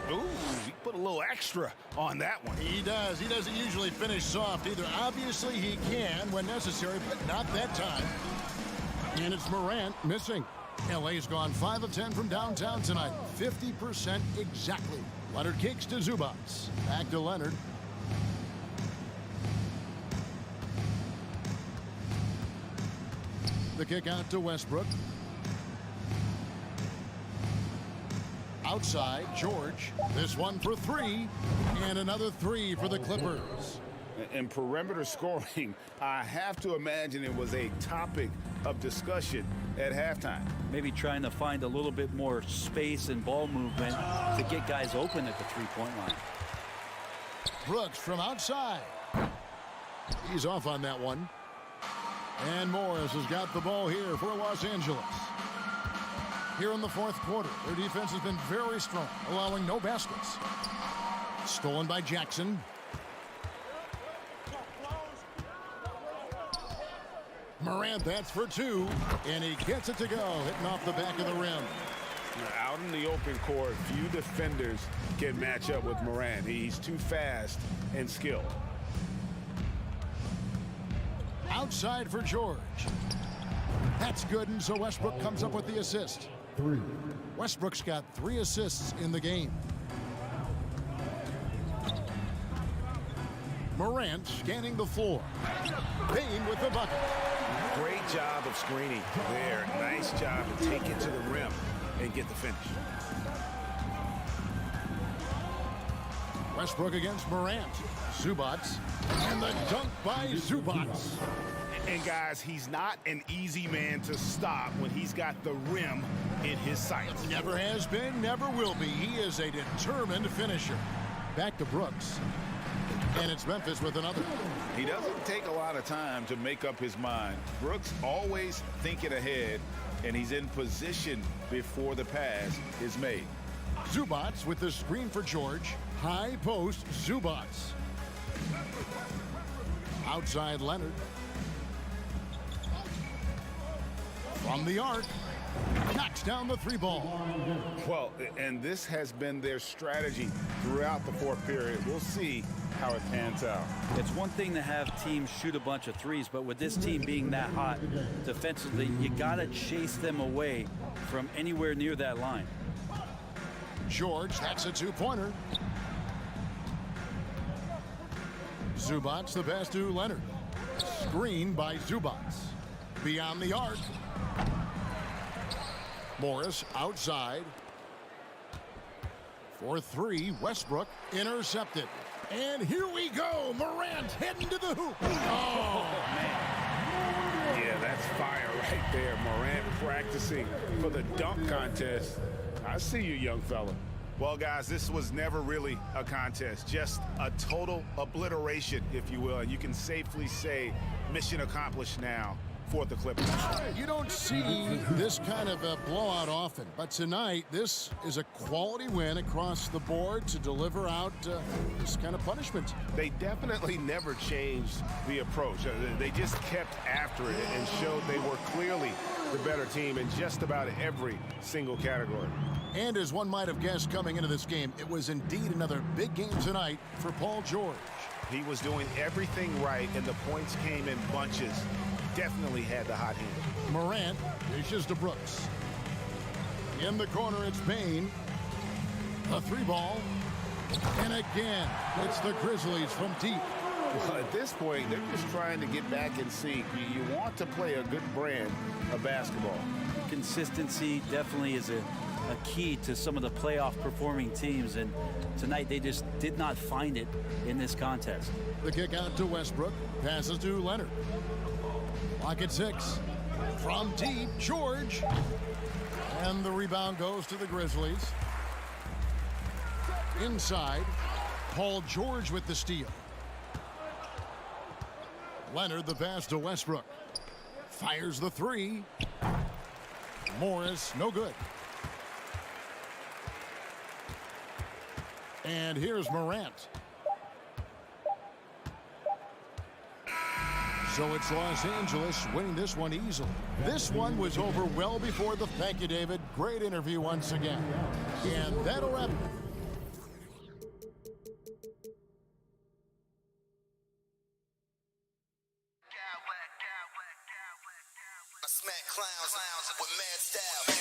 C: Ooh, he put a little extra on that one.
F: He does. He doesn't usually finish soft either. Obviously, he can when necessary, but not that time. And it's Morant missing. LA's gone 5 of 10 from downtown tonight. 50% exactly. Leonard kicks to Zubats. Back to Leonard. The kick out to Westbrook. Outside, George. This one for 3. And another 3 for the Clippers.
C: In perimeter scoring, I have to imagine it was a topic of discussion at halftime.
G: Maybe trying to find a little bit more space and ball movement to get guys open at the three-point line.
F: Brooks from outside. He's off on that one. And Morris has got the ball here for Los Angeles. here in the fourth quarter. Their defense has been very strong, allowing no baskets. Stolen by Jackson. Morant, that's for two, and he gets it to go, hitting off the back of the rim.
C: Out in the open court, few defenders can match up with Morant. He's too fast and skilled.
F: Outside for George. That's good, and so Westbrook comes up with the assist.
D: 3.
F: Westbrook's got 3 assists in the game. Morant scanning the floor. Payne with the bucket.
C: Great job of screening there. Nice job to take it to the rim and get the finish.
F: Westbrook against Morant. Zubats. And the dunk by Zubats.
C: And guys, he's not an easy man to stop when he's got the rim in his sights.
F: Never has been, never will be. He is a determined finisher. Back to Brooks. And it's Memphis with another.
C: He doesn't take a lot of time to make up his mind. Brooks always thinking ahead, and he's in position before the pass is made.
F: Zubats with the screen for George. High post, Zubats. Outside Leonard. From the arc. Knocks down the 3 ball.
C: Well, and this has been their strategy throughout the fourth period. We'll see how it pans out.
G: It's one thing to have teams shoot a bunch of threes, but with this team being that hot defensively, you got to chase them away from anywhere near that line.
F: George, that's a 2-pointer. Zubats the pass to Leonard. Screen by Zubats. Beyond the arc. Morris outside. For 3, Westbrook intercepted. And here we go. Morant heading to the hoop. Oh,
C: man. Yeah, that's fire right there. Morant practicing for the dunk contest. I see you, young fella. Well, guys, this was never really a contest, just a total obliteration, if you will. And you can safely say mission accomplished now for the Clippers.
F: You don't see this kind of a blowout often, but tonight this is a quality win across the board to deliver out this kind of punishment.
C: They definitely never changed the approach. They just kept after it and showed they were clearly the better team in just about every single category.
F: And as one might have guessed coming into this game, it was indeed another big game tonight for Paul George.
C: He was doing everything right, and the points came in bunches. Definitely had the hot hand.
F: Morant dishes to Brooks. In the corner, it's Payne. A 3-ball. And again, it's the Grizzlies from deep.
C: Well, at this point, they're just trying to get back in sync. You want to play a good brand of basketball.
G: Consistency definitely is a key to some of the playoff performing teams, and tonight they just did not find it in this contest.
F: The kick out to Westbrook. Passes to Leonard. Clock at 6. From deep, George. And the rebound goes to the Grizzlies. Inside, Paul George with the steal. Leonard the pass to Westbrook. Fires the 3. Morris, no good. And here's Morant. So it's Los Angeles winning this one easily. This one was over well before the... Thank you, David. Great interview once again. And that'll wrap it.
E: I smack clowns with mad style.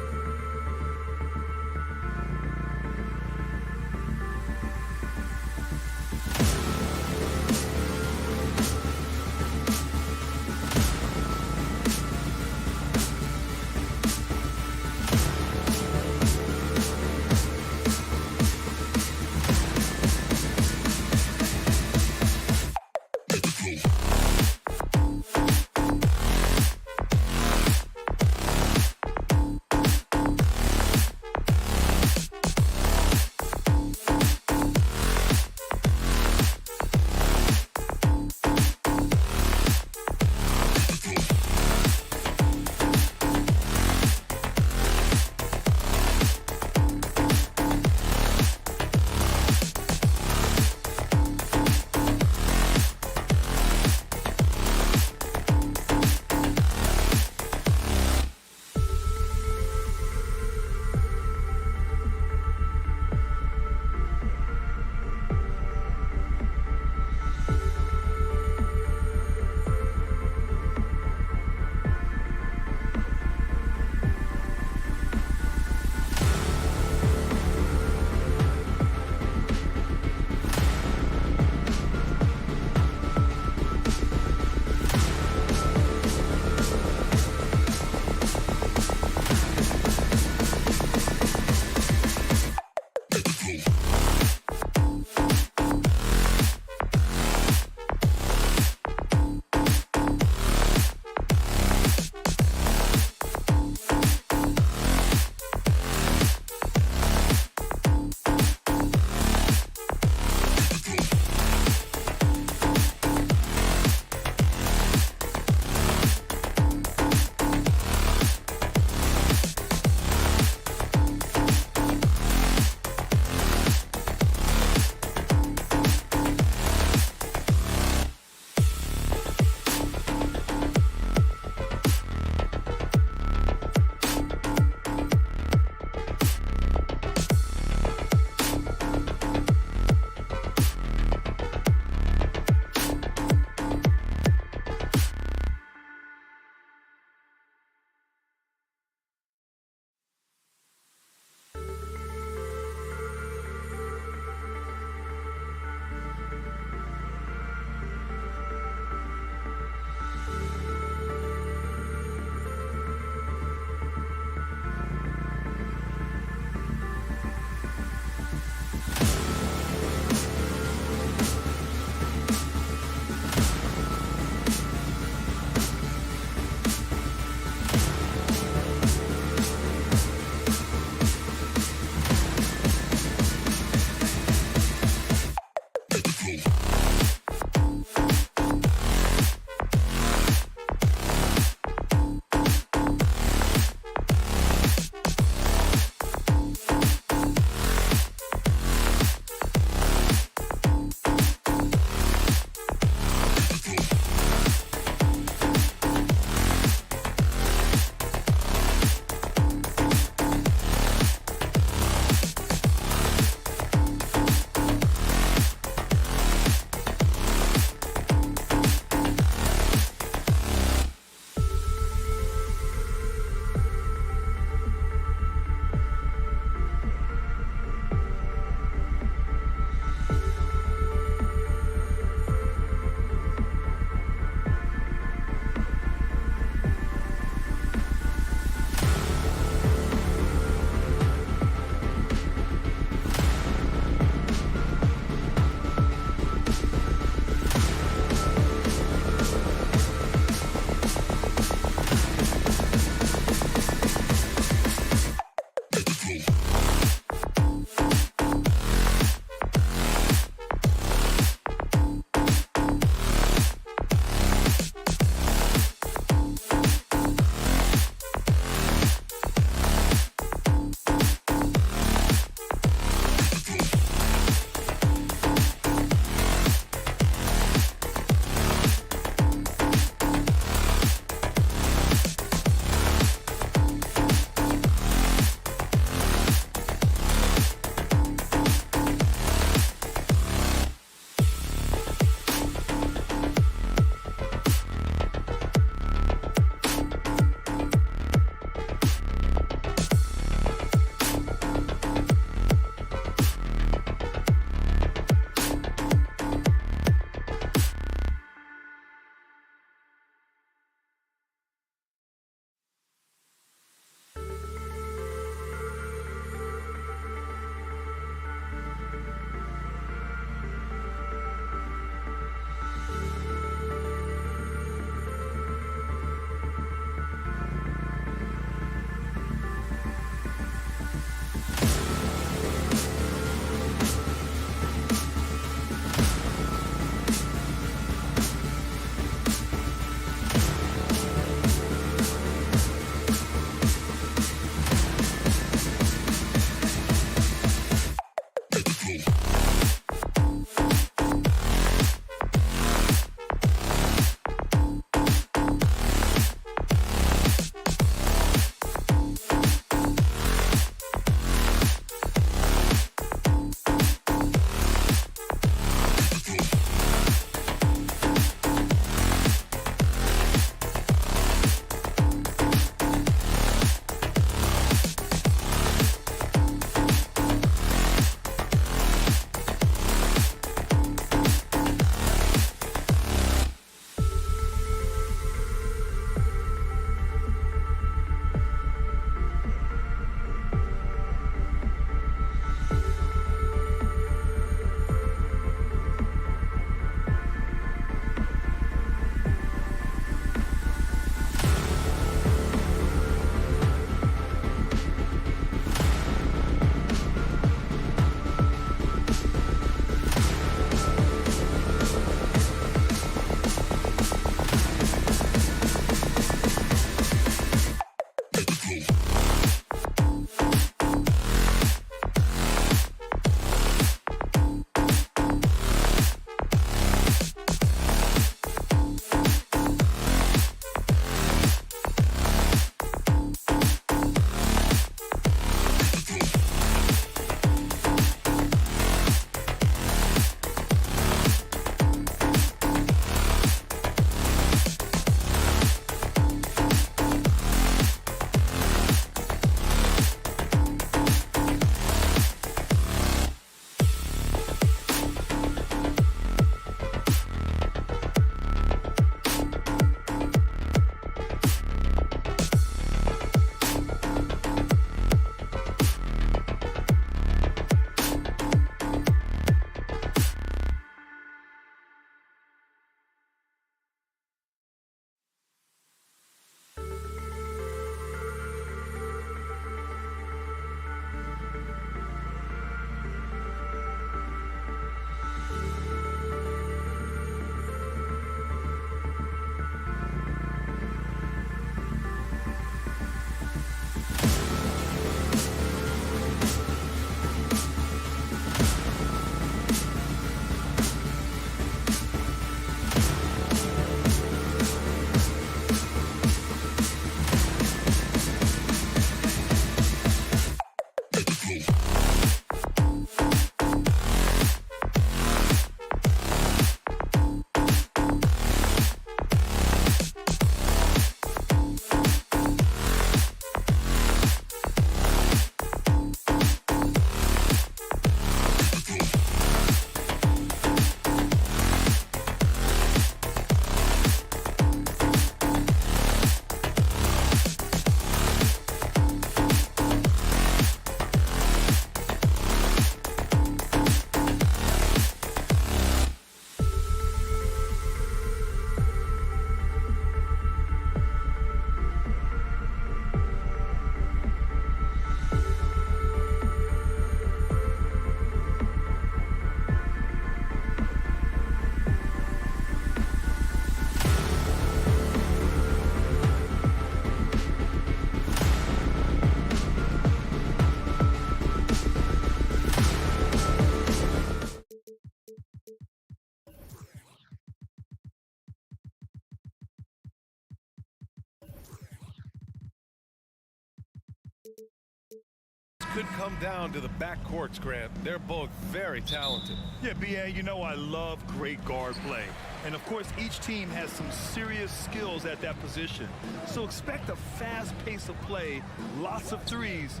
A: Could come down to the backcourts, Grant. They're both very talented.
H: Yeah, B.A., you know I love great guard play. And, of course, each team has some serious skills at that position. So expect a fast pace of play, lots of threes.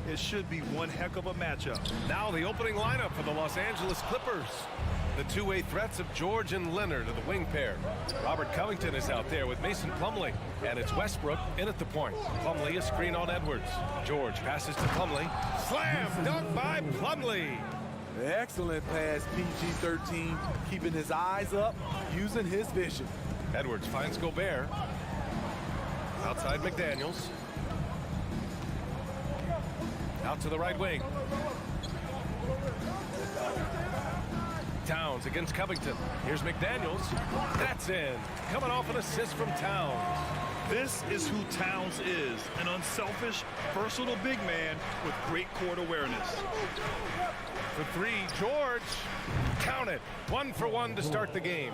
H: It should be one heck of a matchup.
A: Now the opening lineup for the Los Angeles Clippers. The two-way threats of George and Leonard are the wing pair. Robert Covington is out there with Mason Plumlee. And it's Westbrook in at the point. Plumlee a screen on Edwards. George passes to Plumlee. Slam dunk by Plumlee.
I: Excellent pass, PG-13, keeping his eyes up, using his vision.
A: Edwards finds Gobert. Outside McDaniels. Out to the right wing. Towns against Covington. Here's McDaniels. That's in. Coming off an assist from Towns.
H: This is who Towns is, an unselfish, versatile big man with great court awareness.
A: For three, George. Count it. 1 for 1 to start the game.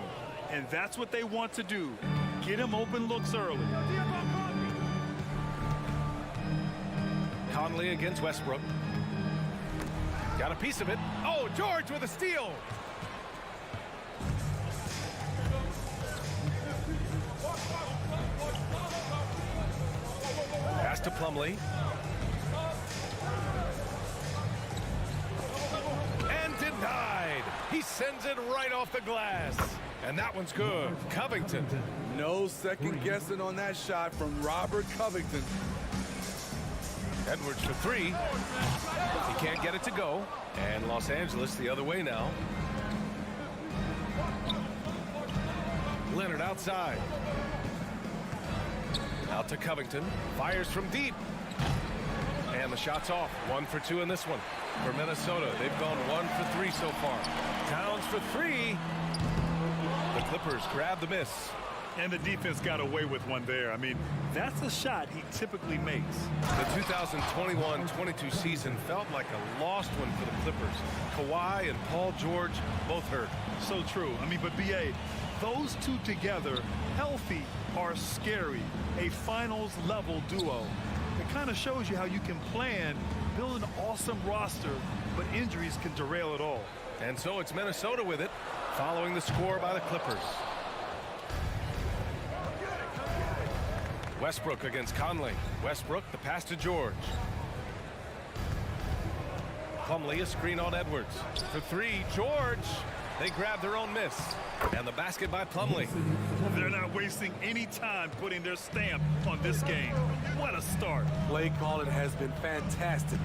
H: And that's what they want to do. Get him open looks early.
A: Conley against Westbrook. Got a piece of it. Oh, George with a steal. Pass to Plumlee. And denied. He sends it right off the glass. And that one's good. Covington.
I: No second guessing on that shot from Robert Covington.
A: Edwards for three. He can't get it to go. And Los Angeles the other way now. Leonard outside. Out to Covington. Fires from deep. And the shot's off. 1 for 2 in this one. For Minnesota, they've gone 1 for 3 so far. Towns for 3. The Clippers grab the miss.
H: And the defense got away with one there. I mean, that's a shot he typically makes.
A: The 2021-22 season felt like a lost one for the Clippers. Kawhi and Paul George both hurt.
H: So true. I mean, but B.A., those two together, healthy, are scary. A finals-level duo. It kind of shows you how you can plan, build an awesome roster, but injuries can derail it all.
A: And so it's Minnesota with it, following the score by the Clippers. Westbrook against Conley. Westbrook, the pass to George. Plumlee, a screen on Edwards. For three, George. They grab their own miss. And the basket by Plumlee.
H: They're not wasting any time putting their stamp on this game. What a start.
I: Play calling has been fantastic.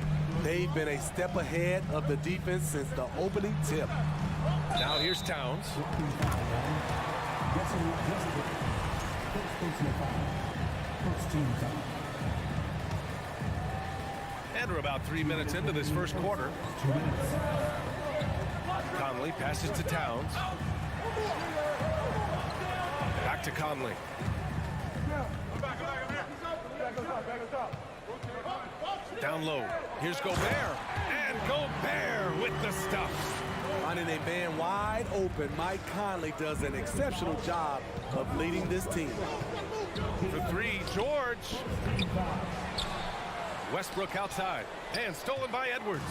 I: They've been a step ahead of the defense since the opening tip.
A: Now here's Towns. And we're about 3 minutes into this first quarter. Conley passes to Towns. Back to Conley. Down low. Here's Gobert. And Gobert with the stuff.
I: Finding a man wide open, Mike Conley does an exceptional job of leading this team.
A: For three, George. Westbrook outside. And stolen by Edwards.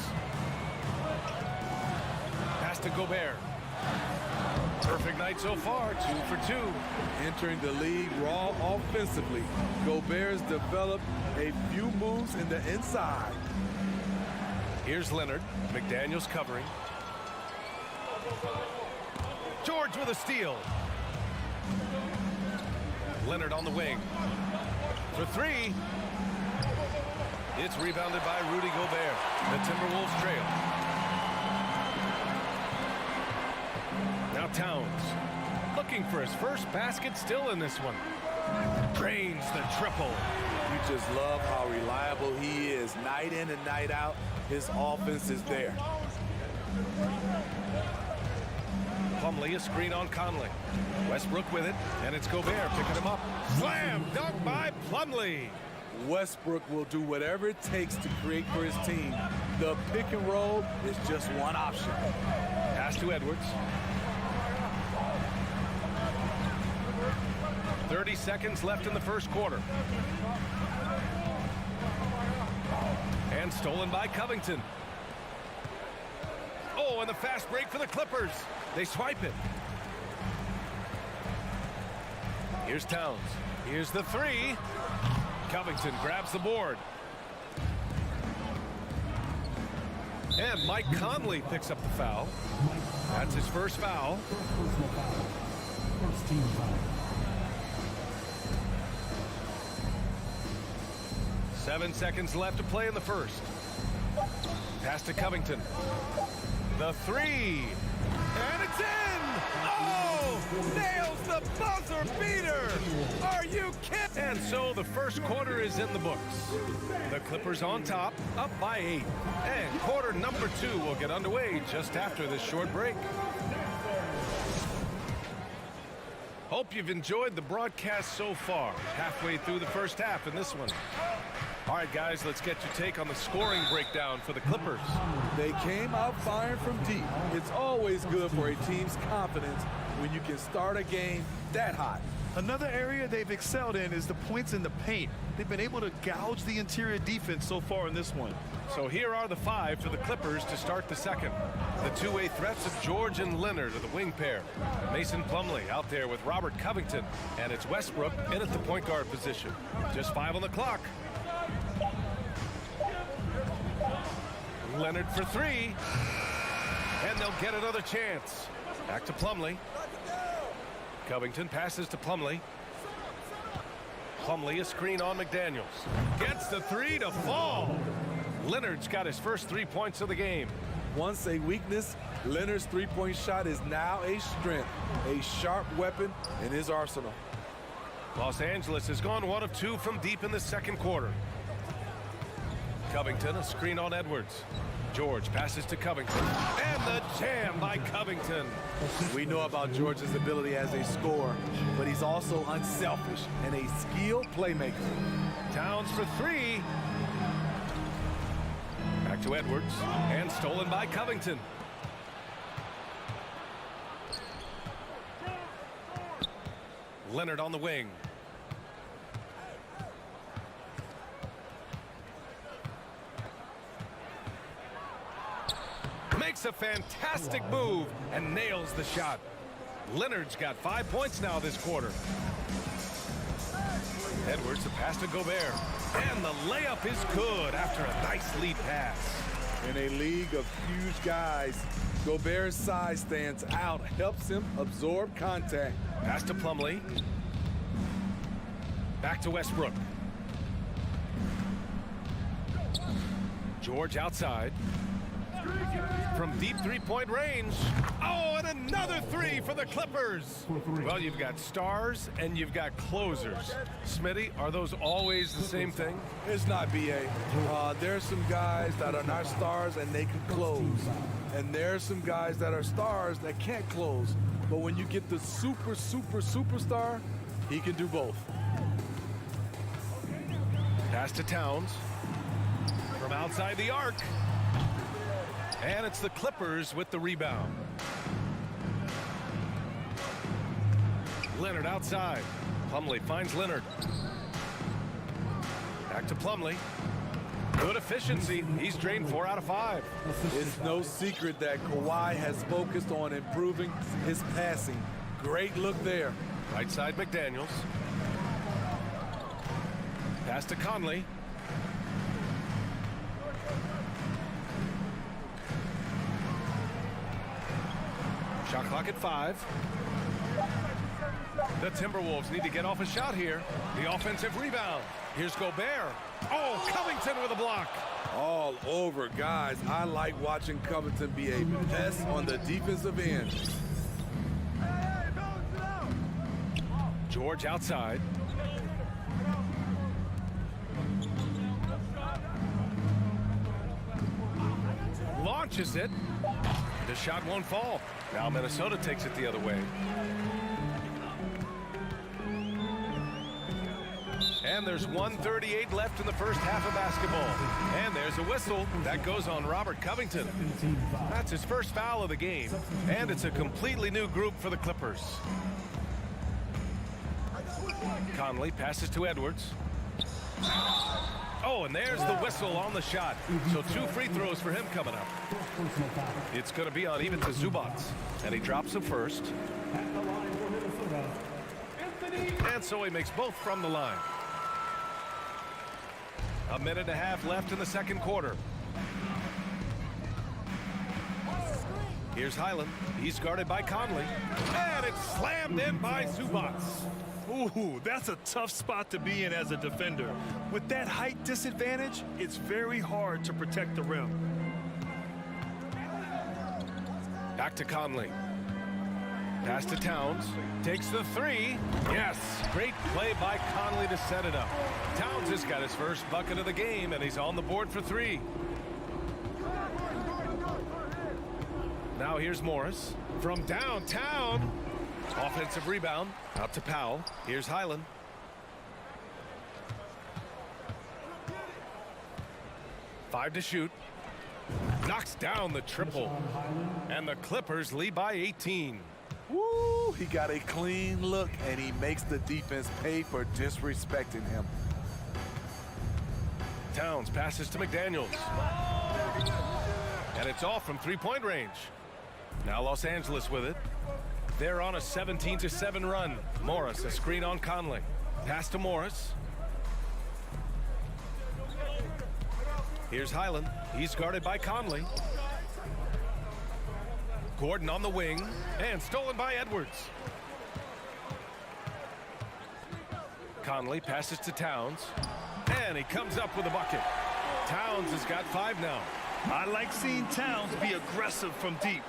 A: Pass to Gobert. Perfect night so far, 2 for 2.
I: Entering the league raw offensively, Gobert's developed a few moves in the inside.
A: Here's Leonard. McDaniels covering. George with a steal. Leonard on the wing. For three. It's rebounded by Rudy Gobert. The Timberwolves trail. Now Towns. Looking for his first basket still in this one. Drains the triple.
I: You just love how reliable he is. Night in and night out, his offense is there.
A: Plumlee, a screen on Conley. Westbrook with it, and it's Gobert picking him up. Slam dunk by Plumlee.
I: Westbrook will do whatever it takes to create for his team. The pick and roll is just one option.
A: Pass to Edwards. 30 seconds left in the first quarter. And stolen by Covington. Oh, and the fast break for the Clippers. They swipe it. Here's Towns. Here's the three. Covington grabs the board. And Mike Conley picks up the foul. That's his first foul.
D: First team foul.
A: 7 seconds left to play in the first. Pass to Covington. The three. And it's in! Oh! Nails the buzzer beater! Are you kidding? And so the first quarter is in the books. The Clippers on top, up by 8. And quarter number 2 will get underway just after this short break. Hope you've enjoyed the broadcast so far. Halfway through the first half in this one. All right, guys, let's get your take on the scoring breakdown for the Clippers.
I: They came out firing from deep. It's always good for a team's confidence when you can start a game that hot.
H: Another area they've excelled in is the points in the paint. They've been able to gouge the interior defense so far in this one.
A: So here are the 5 for the Clippers to start the second. The two-way threats of George and Leonard are the wing pair. Mason Plumlee out there with Robert Covington. And it's Westbrook in at the point guard position. Just 5 on the clock. Leonard for 3. And they'll get another chance. Back to Plumlee. Covington passes to Plumlee. Plumlee a screen on McDaniels. Gets the 3 to fall. Leonard's got his first 3 points of the game.
I: Once a weakness, Leonard's three-point shot is now a strength, a sharp weapon in his arsenal.
A: Los Angeles has gone 1 of 2 from deep in the second quarter. Covington a screen on Edwards. George passes to Covington. And the jam by Covington.
I: We know about George's ability as a scorer, but he's also unselfish and a skilled playmaker.
A: Towns for 3. Back to Edwards. And stolen by Covington. Leonard on the wing. Makes a fantastic move and nails the shot. Leonard's got 5 points now this quarter. Edwards the pass to Gobert. And the layup is good after a nice lead pass.
I: In a league of huge guys, Gobert's size stands out, helps him absorb contact.
A: Pass to Plumlee. Back to Westbrook. George outside. From deep three-point range. Oh, and another 3 for the Clippers. Well, you've got stars and you've got closers. Smitty, are those always the same thing?
I: It's not, B.A. There's some guys that are not stars and they can close. And there's some guys that are stars that can't close. But when you get the superstar, he can do both.
A: Pass to Towns. From outside the arc. And it's the Clippers with the rebound. Leonard outside. Plumlee finds Leonard. Back to Plumlee. Good efficiency. He's drained 4 out of 5.
I: It's no secret that Kawhi has focused on improving his passing. Great look there.
A: Right side McDaniels. Pass to Conley. Shot clock at 5. The Timberwolves need to get off a shot here. The offensive rebound. Here's Gobert. Oh, Covington with a block.
I: All over, guys. I like watching Covington be a pest on the defensive end.
A: George outside. Launches it. The shot won't fall. Now Minnesota takes it the other way. And there's 1:38 left in the first half of basketball. And there's a whistle. That goes on Robert Covington. That's his first foul of the game. And it's a completely new group for the Clippers. Conley passes to Edwards. Oh, and there's the whistle on the shot. So 2 free throws for him coming up. It's going to be on even to Zubats. And he drops the first. And so he makes both from the line. 1.5 minutes left in the second quarter. Here's Highland. He's guarded by Conley. And it's slammed in by Zubats.
H: Ooh, that's a tough spot to be in as a defender. With that height disadvantage, it's very hard to protect the rim.
A: Back to Conley. Pass to Towns. Takes the 3. Yes, great play by Conley to set it up. Towns has got his first bucket of the game, and he's on the board for 3. Now here's Morris from downtown. Offensive rebound out to Powell. Here's Highland. Five to shoot. Knocks down the triple. And the Clippers lead by 18.
I: Woo! He got a clean look, and he makes the defense pay for disrespecting him.
A: Towns passes to McDaniels. And it's off from three-point range. Now Los Angeles with it. They're on a 17-7 run. Morris, a screen on Conley. Pass to Morris. Here's Highland. He's guarded by Conley. Gordon on the wing. And stolen by Edwards. Conley passes to Towns. And he comes up with a bucket. Towns has got 5 now.
H: I like seeing Towns be aggressive from deep.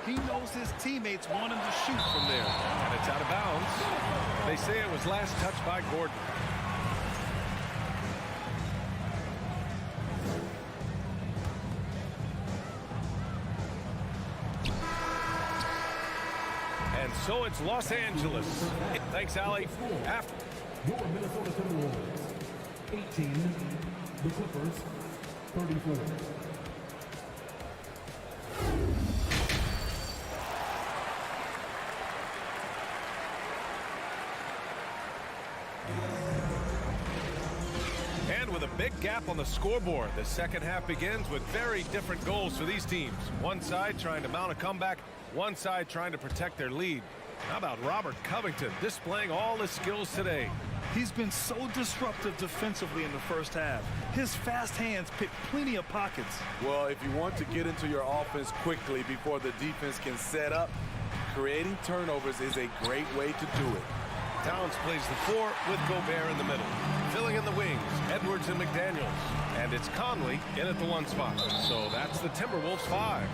H: He knows his teammates want him to shoot from there.
A: And it's out of bounds. They say it was last touched by Gordon. And so it's Los Angeles. Thanks, Allie. After
D: Your Minnesota Timberwolves, 18. The Clippers, 34.
A: And with a big gap on the scoreboard, the second half begins with very different goals for these teams. One side trying to mount a comeback, one side trying to protect their lead. How about Robert Covington displaying all his skills today?
H: He's been so disruptive defensively in the first half. His fast hands pick plenty of pockets.
I: Well, if you want to get into your offense quickly before the defense can set up, creating turnovers is a great way to do it.
A: Towns plays the 4 with Gobert in the middle. Filling in the wings, Edwards and McDaniels. And it's Conley in at the 1 spot. So that's the Timberwolves 5.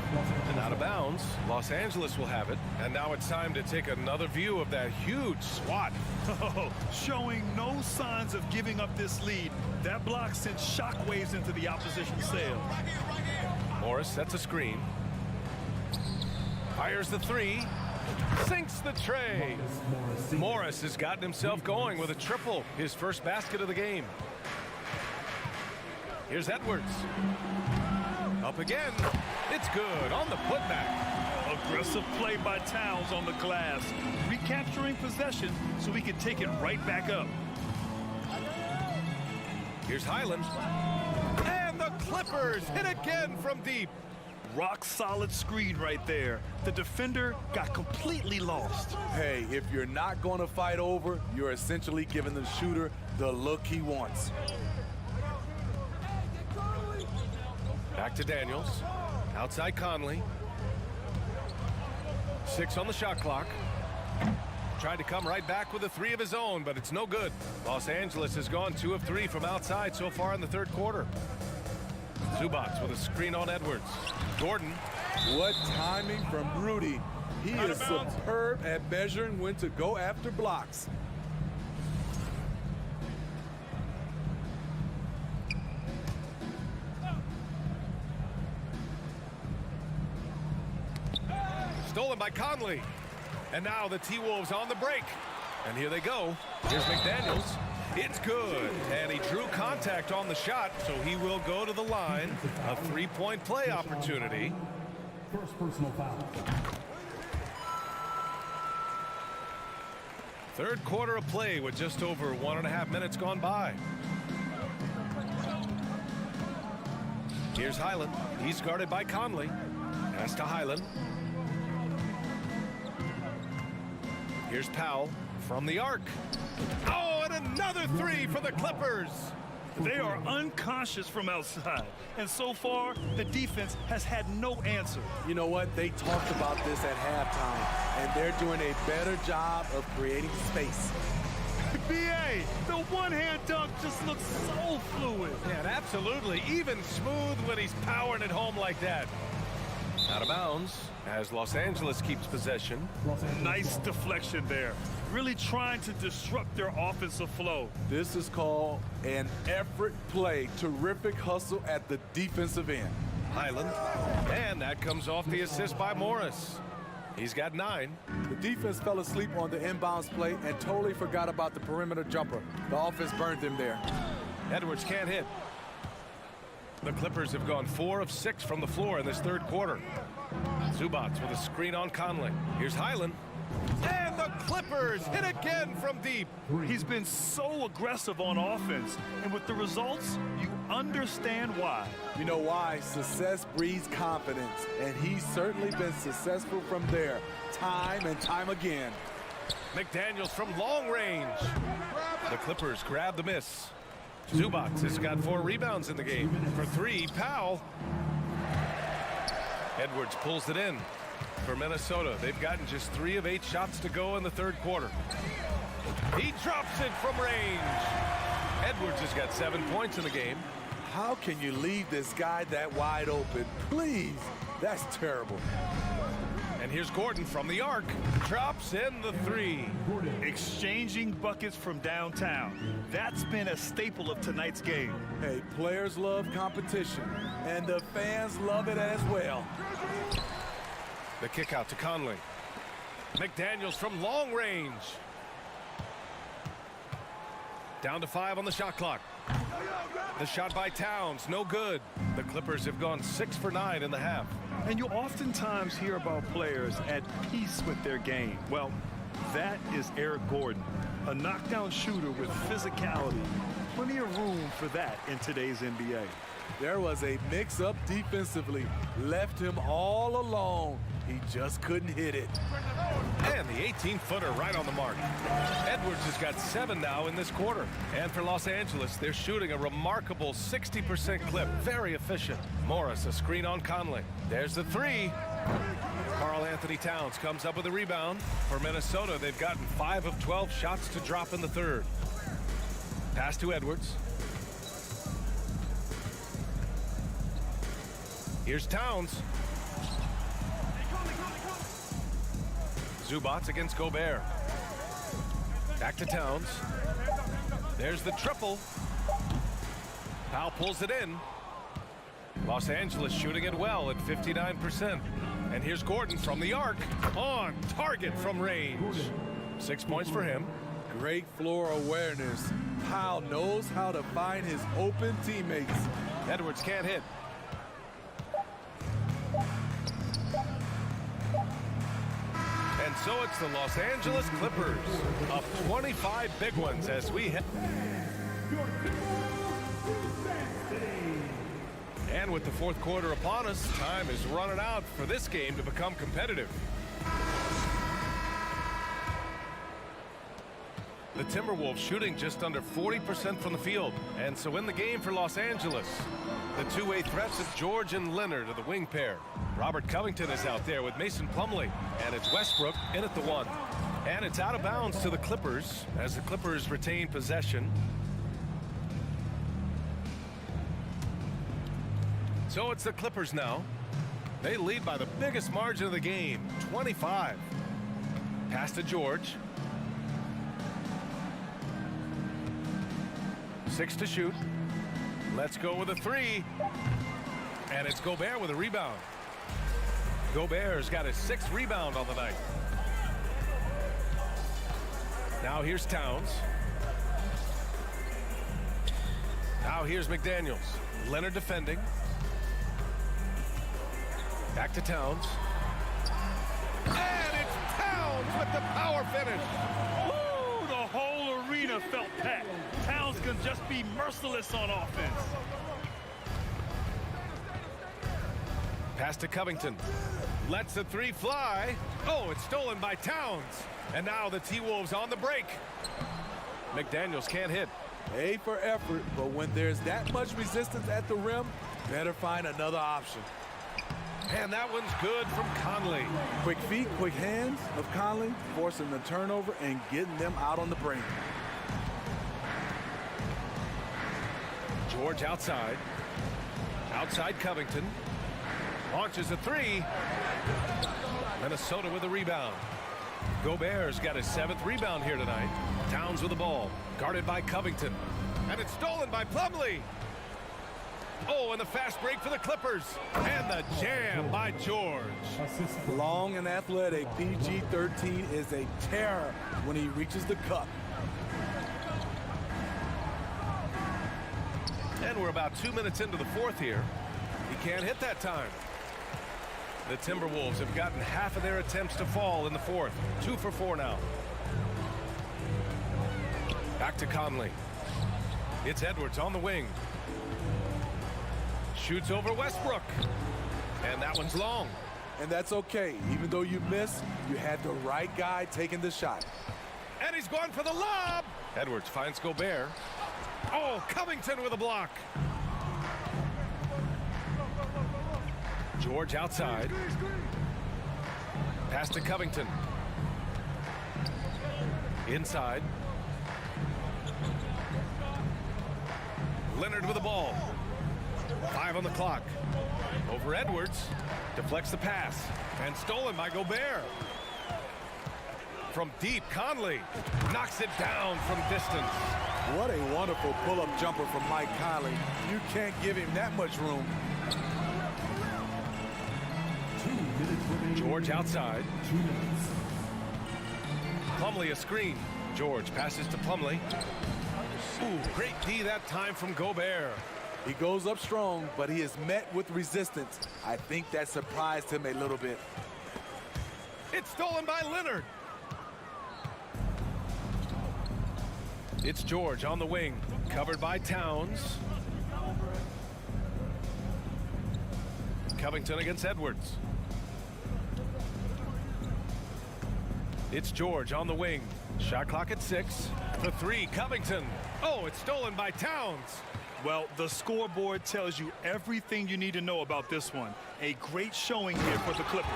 A: And out of bounds, Los Angeles will have it. And now it's time to take another view of that huge swat.
H: Oh, showing no signs of giving up this lead. That block sent shockwaves into the opposition sail.
A: Morris sets a screen. Fires the 3. Sinks the tray. Morris has gotten himself going with a triple, his first basket of the game. Here's Edwards. Up again. It's good on the putback.
H: Aggressive play by Towns on the glass, recapturing possession so he can take it right back up.
A: Here's Highland. And the Clippers hit again from deep.
H: Rock solid screen right there. The defender got completely lost.
I: Hey, if you're not going to fight over, you're essentially giving the shooter the look he wants.
A: Back to Daniels. Outside Conley. 6 on the shot clock. Tried to come right back with a 3 of his own, but it's no good. Los Angeles has gone 2 of 3 from outside so far in the third quarter. Zubats with a screen on Edwards. Gordon.
I: What timing from Rudy. He is superb at measuring when to go after blocks.
A: Stolen by Conley. And now the T-Wolves on the break. And here they go. Here's McDaniels. It's good. And he drew contact on the shot, so he will go to the line. A 3-point play opportunity.
D: First personal foul.
A: Third quarter of play with just over 1.5 minutes gone by. Here's Highland. He's guarded by Conley. Pass to Highland. Here's Powell from the arc. Oh, and another three for the Clippers.
H: They are unconscious from outside, and so far, the defense has had no answer.
I: You know what? They talked about this at halftime, and they're doing a better job of creating space.
H: BA, the one-hand dunk just looks so fluid.
A: Yeah, and absolutely even smooth when he's powering it home like that. Out of bounds as Los Angeles keeps possession.
H: Nice deflection there. Really trying to disrupt their offensive flow.
I: This is called an effort play. Terrific hustle at the defensive end.
A: Highland. And that comes off the assist by Morris. He's got 9.
I: The defense fell asleep on the inbounds play and totally forgot about the perimeter jumper. The offense burned them there.
A: Edwards can't hit. The Clippers have gone 4 of 6 from the floor in this third quarter. Zubac with a screen on Conley. Here's Highland. And the Clippers hit again from deep.
H: He's been so aggressive on offense, and with the results, you understand why.
I: You know why? Success breeds confidence, and he's certainly been successful from there, time and time again.
A: McDaniels from long range. The Clippers grab the miss. Zubac has got 4 rebounds in the game. For 3, Powell. Edwards pulls it in. For Minnesota, they've gotten just 3 of 8 shots to go in the third quarter. He drops it from range. Edwards has got 7 points in the game.
I: How can you leave this guy that wide open? Please, that's terrible.
A: And here's Gordon from the arc. Drops in the 3.
H: Exchanging buckets from downtown. That's been a staple of tonight's game.
I: Hey, players love competition, and the fans love it as well.
A: The kick out to Conley. McDaniels from long range. Down to 5 on the shot clock. The shot by Towns, no good. The Clippers have gone 6 for 9 in the half.
H: And you oftentimes hear about players at peace with their game. Well, that is Eric Gordon, a knockdown shooter with physicality. Plenty of room for that in today's NBA.
I: There was a mix-up defensively. Left him all alone. He just couldn't hit it.
A: And the 18-footer right on the mark. Edwards has got 7 now in this quarter. And for Los Angeles, they're shooting a remarkable 60% clip. Very efficient. Morris, a screen on Conley. There's the 3. Karl Anthony Towns comes up with a rebound. For Minnesota, they've gotten 5 of 12 shots to drop in the third. Pass to Edwards. Here's Towns. Zubac against Gobert. Back to Towns. There's the triple. Powell pulls it in. Los Angeles shooting it well at 59%. And here's Gordon from the arc. On target from range. 6 points for him.
I: Great floor awareness. Powell knows how to find his open teammates.
A: Edwards can't hit. And so it's the Los Angeles Clippers up 25 big ones as we head. And with the fourth quarter upon us, time is running out for this game to become competitive. The Timberwolves shooting just under 40% from the field. And so in the game for Los Angeles, the two-way threats of George and Leonard are the wing pair. Robert Covington is out there with Mason Plumlee. And it's Westbrook in at the 1. And it's out of bounds to the Clippers as the Clippers retain possession. So it's the Clippers now. They lead by the biggest margin of the game, 25. Pass to George. 6 to shoot. Let's go with a 3. And it's Gobert with a rebound. Gobert's got his 6th rebound on the night. Now here's Towns. Now here's McDaniels. Leonard defending. Back to Towns. And it's Towns with the power finish.
H: Woo! The whole arena felt packed. Towns can just be merciless on offense.
A: Pass to Covington. Lets the three fly. Oh, it's stolen by Towns. And now the T-Wolves on the break. McDaniels can't hit.
I: A for effort, but when there's that much resistance at the rim, better find another option.
A: And that one's good from Conley.
I: Quick feet, quick hands of Conley, forcing the turnover and getting them out on the break.
A: George outside. Outside Covington. Launches a three. Minnesota with a rebound. Gobert's got his 7th rebound here tonight. Towns with the ball. Guarded by Covington. And it's stolen by Plumlee. Oh, and the fast break for the Clippers. And the jam by George.
I: Long and athletic, PG-13 is a terror when he reaches the cup.
A: And we're about 2 minutes into the 4th here. He can't hit that time. The Timberwolves have gotten half of their attempts to fall in the 4th. 2 for 4 now. Back to Conley. It's Edwards on the wing. Shoots over Westbrook. And that one's long.
I: And that's okay. Even though you miss, you had the right guy taking the shot.
A: And he's going for the lob. Edwards finds Gobert. Oh, Covington with a block. George outside. Pass to Covington. Inside. Leonard with the ball. 5 on the clock. Over Edwards. Deflects the pass. And stolen by Gobert. From deep, Conley knocks it down from distance.
I: What a wonderful pull-up jumper from Mike Conley. You can't give him that much room.
A: George outside. Plumlee a screen. George passes to Plumlee. Ooh, great D that time from Gobert.
I: He goes up strong, but he is met with resistance. I think that surprised him a little bit.
A: It's stolen by Leonard. It's George on the wing, covered by Towns. Covington against Edwards. It's George on the wing. Shot clock at 6. The 3, Covington. Oh, it's stolen by Towns.
H: Well, the scoreboard tells you everything you need to know about this one. A great showing here for the Clippers.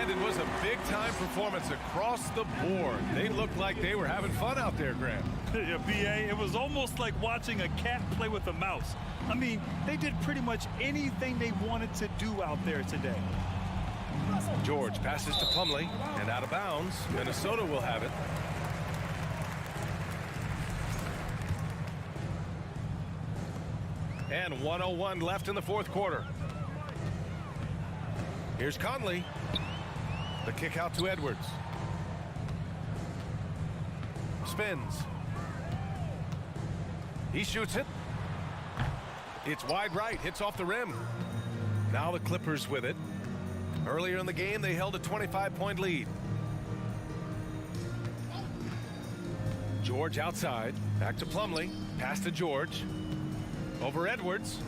A: And it was a big-time performance across the board. They looked like they were having fun out there, Grant.
H: Yeah, B.A., it was almost like watching a cat play with a mouse. I mean, they did pretty much anything they wanted to do out there today.
A: George passes to Plumlee, and out of bounds. Minnesota will have it. And 1:01 left in the 4th quarter. Here's Conley. The kick out to Edwards. Spins. He shoots it. It's wide right, hits off the rim. Now the Clippers with it. Earlier in the game, they held a 25-point lead. George outside. Back to Plumlee. Pass to George. Over Edwards.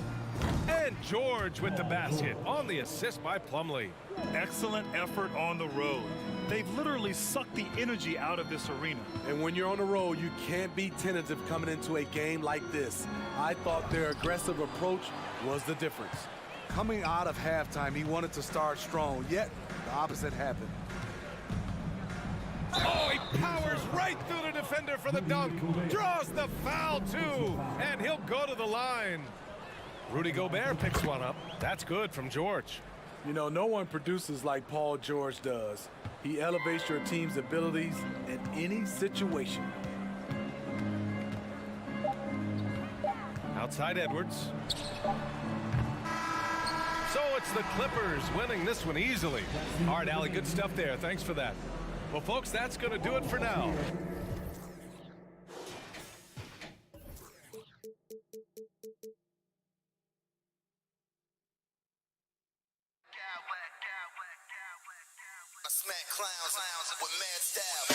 A: And George with the basket on the assist by Plumlee.
H: Excellent effort on the road. They've literally sucked the energy out of this arena.
I: And when you're on the road, you can't be tentative coming into a game like this. I thought their aggressive approach was the difference. Coming out of halftime, he wanted to start strong, yet the opposite happened.
A: Oh, he powers right through the defender for the dunk. Draws the foul, too. And he'll go to the line. Rudy Gobert picks one up. That's good from George.
I: You know, no one produces like Paul George does. He elevates your team's abilities in any situation.
A: Outside Edwards. So it's the Clippers winning this one easily. All right, Allie, good stuff there. Thanks for that. Well, folks, that's going to do it for now.
E: I smack clowns with mad style.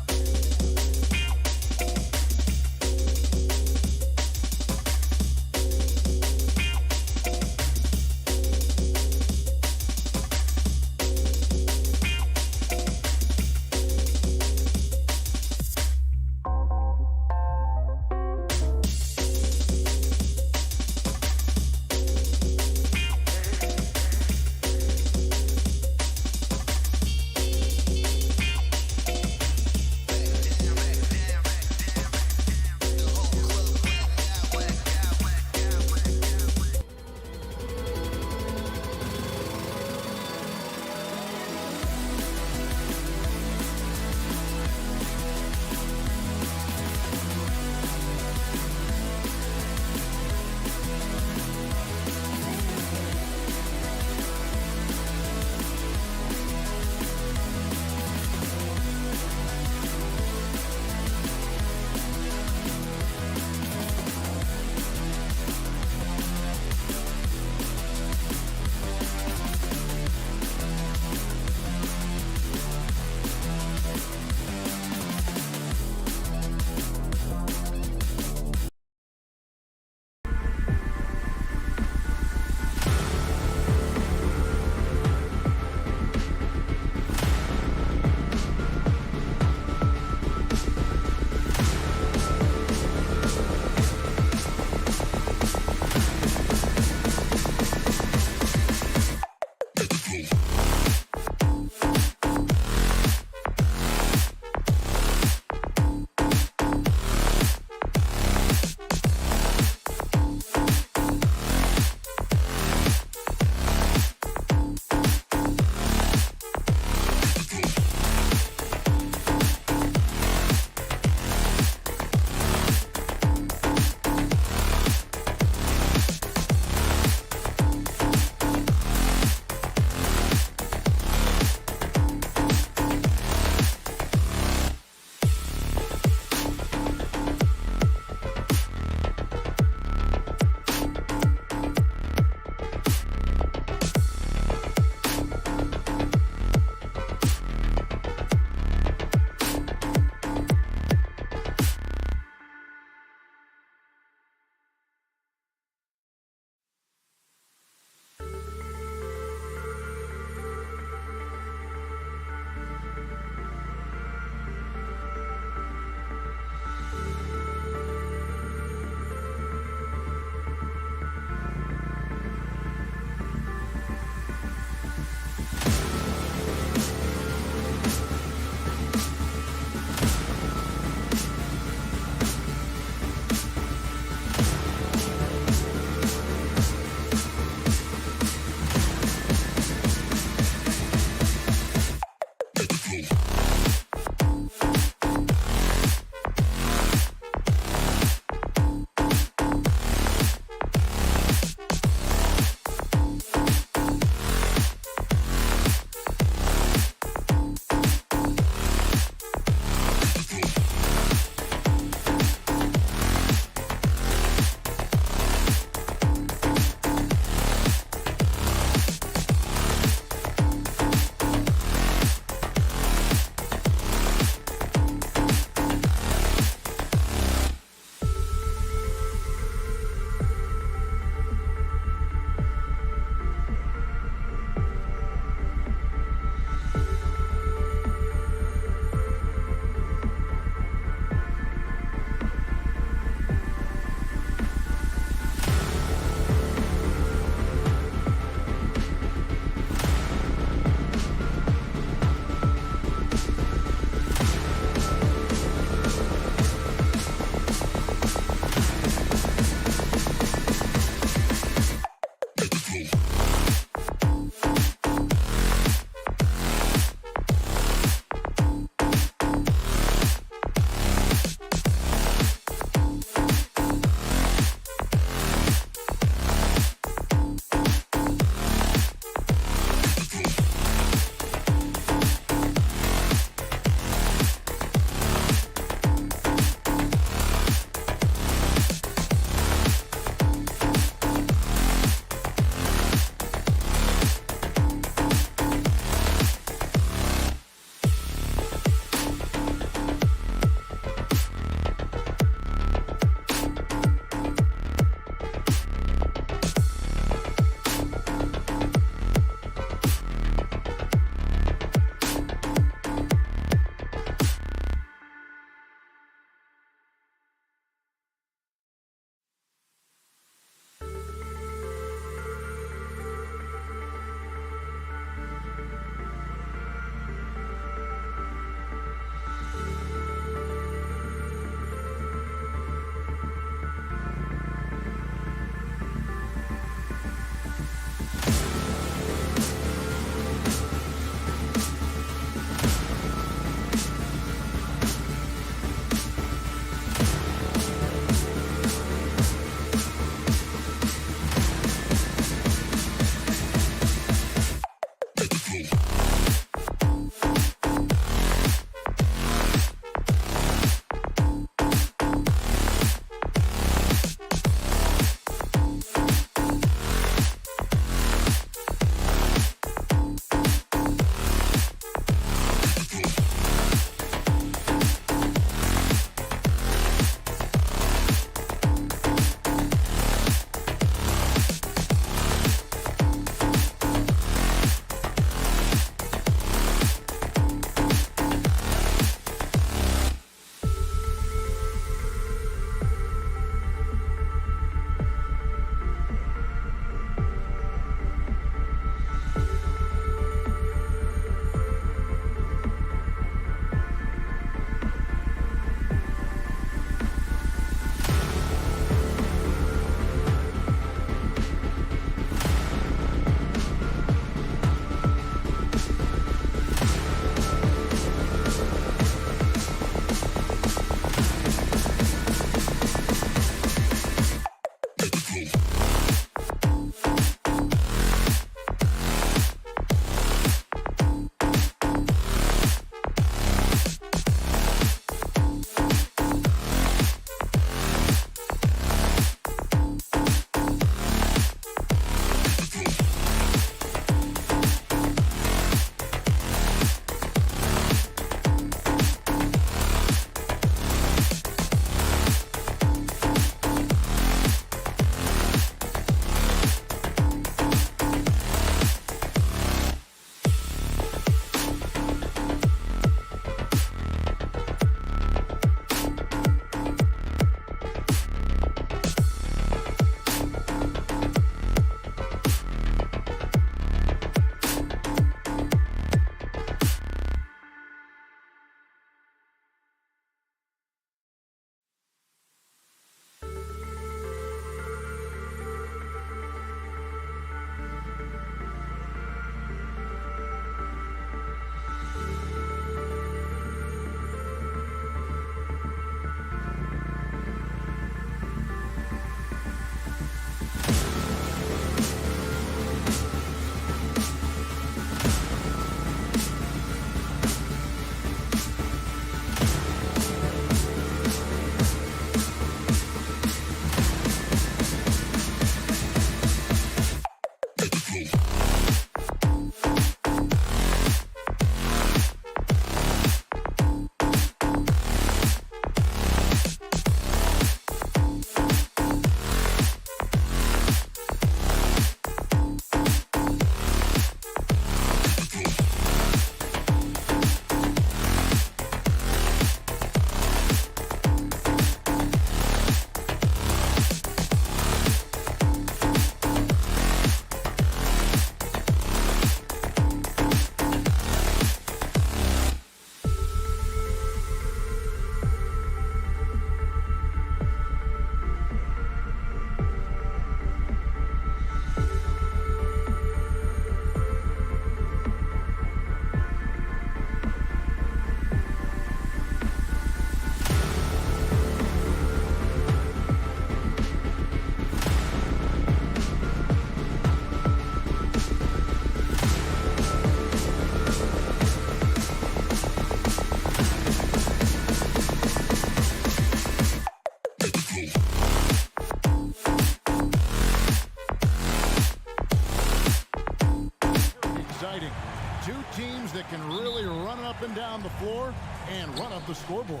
F: up and down the floor and run up the scoreboard.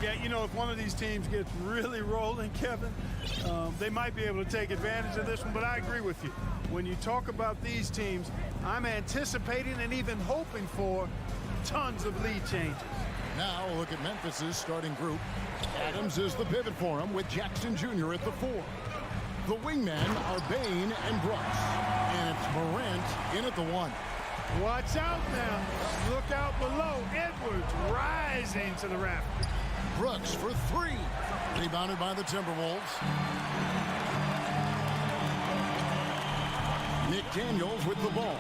J: Yeah, you know, if one of these teams gets really rolling, Kevin, they might be able to take advantage of this one, but I agree with you. When you talk about these teams, I'm anticipating and even hoping for tons of lead changes.
F: Now we'll look at Memphis's starting group. Adams is the pivot for him with Jackson Jr. at the 4. The wingmen are Bain and Brooks, and it's Morant in at the 1.
J: Watch out now. Look out below. Edwards rising to the rafters.
F: Brooks for 3. Rebounded by the Timberwolves. McDaniels with the ball.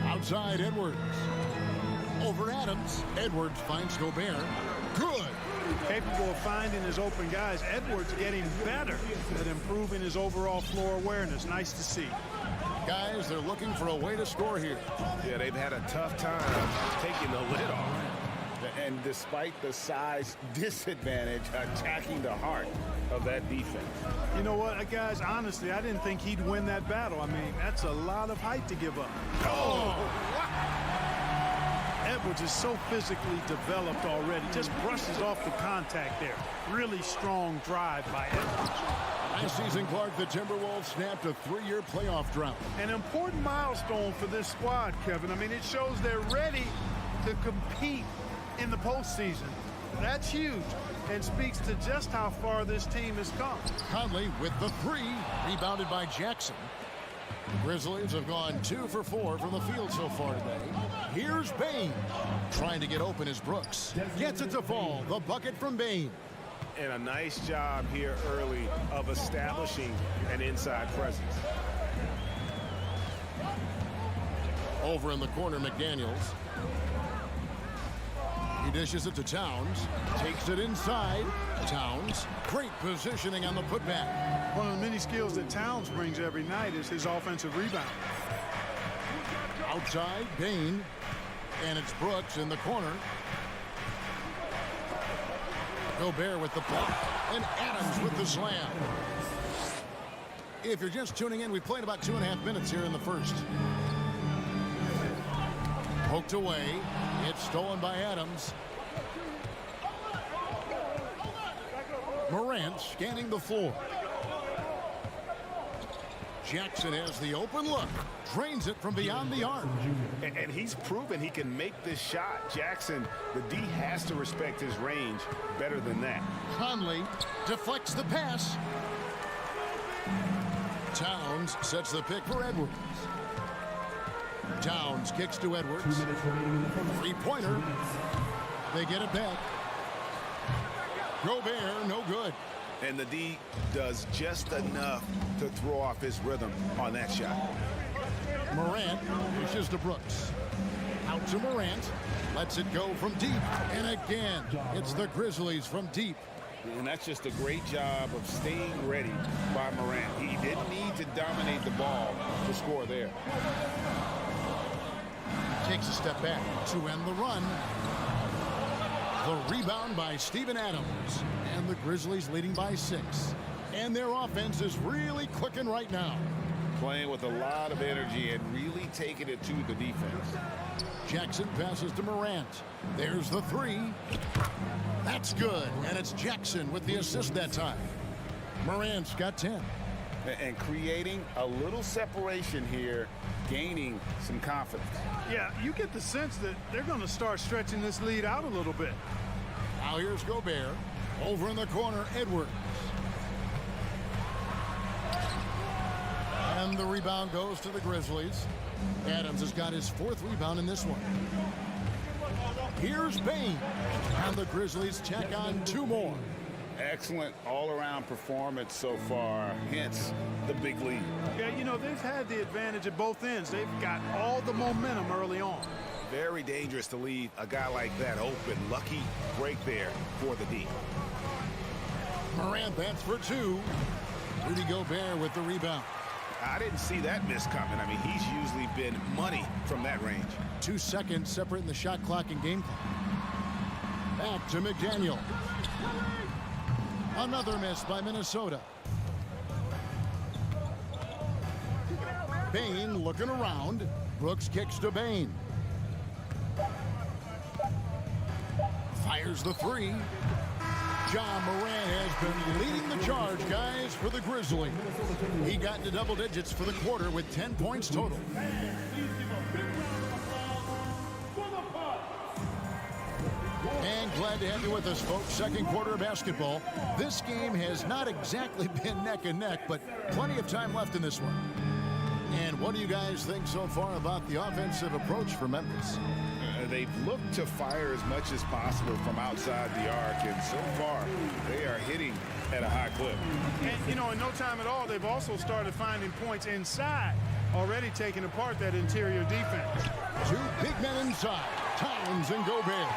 F: Outside Edwards. Over Adams. Edwards finds Gobert. Good.
J: Capable of finding his open guys. Edwards getting better at improving his overall floor awareness. Nice to see.
F: Guys, they're looking for a way to score here.
C: Yeah, they've had a tough time taking the lid off. And despite the size disadvantage, attacking the heart of that defense.
J: You know what, guys, honestly, I didn't think he'd win that battle. I mean, that's a lot of height to give up.
C: Oh!
J: Edwards is so physically developed already. Just brushes off the contact there. Really strong drive by Edwards.
F: Last season, Clark, the Timberwolves snapped a 3-year playoff drought.
J: An important milestone for this squad, Kevin. I mean, it shows they're ready to compete in the postseason. That's huge and speaks to just how far this team has come.
F: Conley with the 3, rebounded by Jackson. The Grizzlies have gone 2 for 4 from the field so far today. Here's Bain. Trying to get open is Brooks. Gets it to fall. The bucket from Bain.
C: And a nice job here early of establishing an inside presence.
F: Over in the corner, McDaniels. He dishes it to Towns. Takes it inside. Towns. Great positioning on the putback.
J: One of the many skills that Towns brings every night is his offensive rebound.
F: Outside, Bain. And it's Brooks in the corner. Gobert with the block. And Adams with the slam. If you're just tuning in, we've played about 2.5 minutes here in the first. Poked away. It's stolen by Adams. Morant scanning the floor. Jackson has the open look. Drains it from beyond the arc.
C: And he's proven he can make this shot. Jackson, the D has to respect his range better than that.
F: Conley deflects the pass. Towns sets the pick for Edwards. Towns kicks to Edwards. 3-pointer. They get it back. Gobert, no good.
C: And the D does just enough to throw off his rhythm on that shot.
F: Morant dishes to Brooks. Out to Morant. Lets it go from deep. And again, it's the Grizzlies from deep.
C: And that's just a great job of staying ready by Morant. He didn't need to dominate the ball to score there.
F: Takes a step back to end the run. The rebound by Steven Adams. And the Grizzlies leading by 6. And their offense is really clicking right now.
C: Playing with a lot of energy and really taking it to the defense.
F: Jackson passes to Morant. There's the 3. That's good. And it's Jackson with the assist that time. Morant's got 10.
C: And creating a little separation here, gaining some confidence.
J: Yeah, you get the sense that they're going to start stretching this lead out a little bit.
F: Now here's Gobert. Over in the corner, Edwards. And the rebound goes to the Grizzlies. Adams has got his 4th rebound in this one. Here's Bain. And the Grizzlies check on 2 more.
C: Excellent all-around performance so far, hence the big lead.
J: Yeah, you know, they've had the advantage at both ends. They've got all the momentum early on.
C: Very dangerous to leave a guy like that open. Lucky break there for the D.
F: Morant bats for 2. Rudy Gobert with the rebound.
C: I didn't see that miss coming. I mean, he's usually been money from that range.
F: 2 seconds separating the shot clock and game clock. Back to McDaniel. Another miss by Minnesota. Bain looking around. Brooks kicks to Bain. Fires the three. Ja Morant has been leading the charge, guys, for the Grizzlies. He got into double digits for the quarter with 10 points total. And glad to have you with us, folks. Second quarter of basketball. This game has not exactly been neck and neck, but plenty of time left in this one. And what do you guys think so far about the offensive approach for Memphis?
C: They've looked to fire as much as possible from outside the arc, and so far they are hitting at a high clip.
J: And, you know, in no time at all, they've also started finding points inside, already taking apart that interior defense.
F: Two big men inside, Towns and Gobert.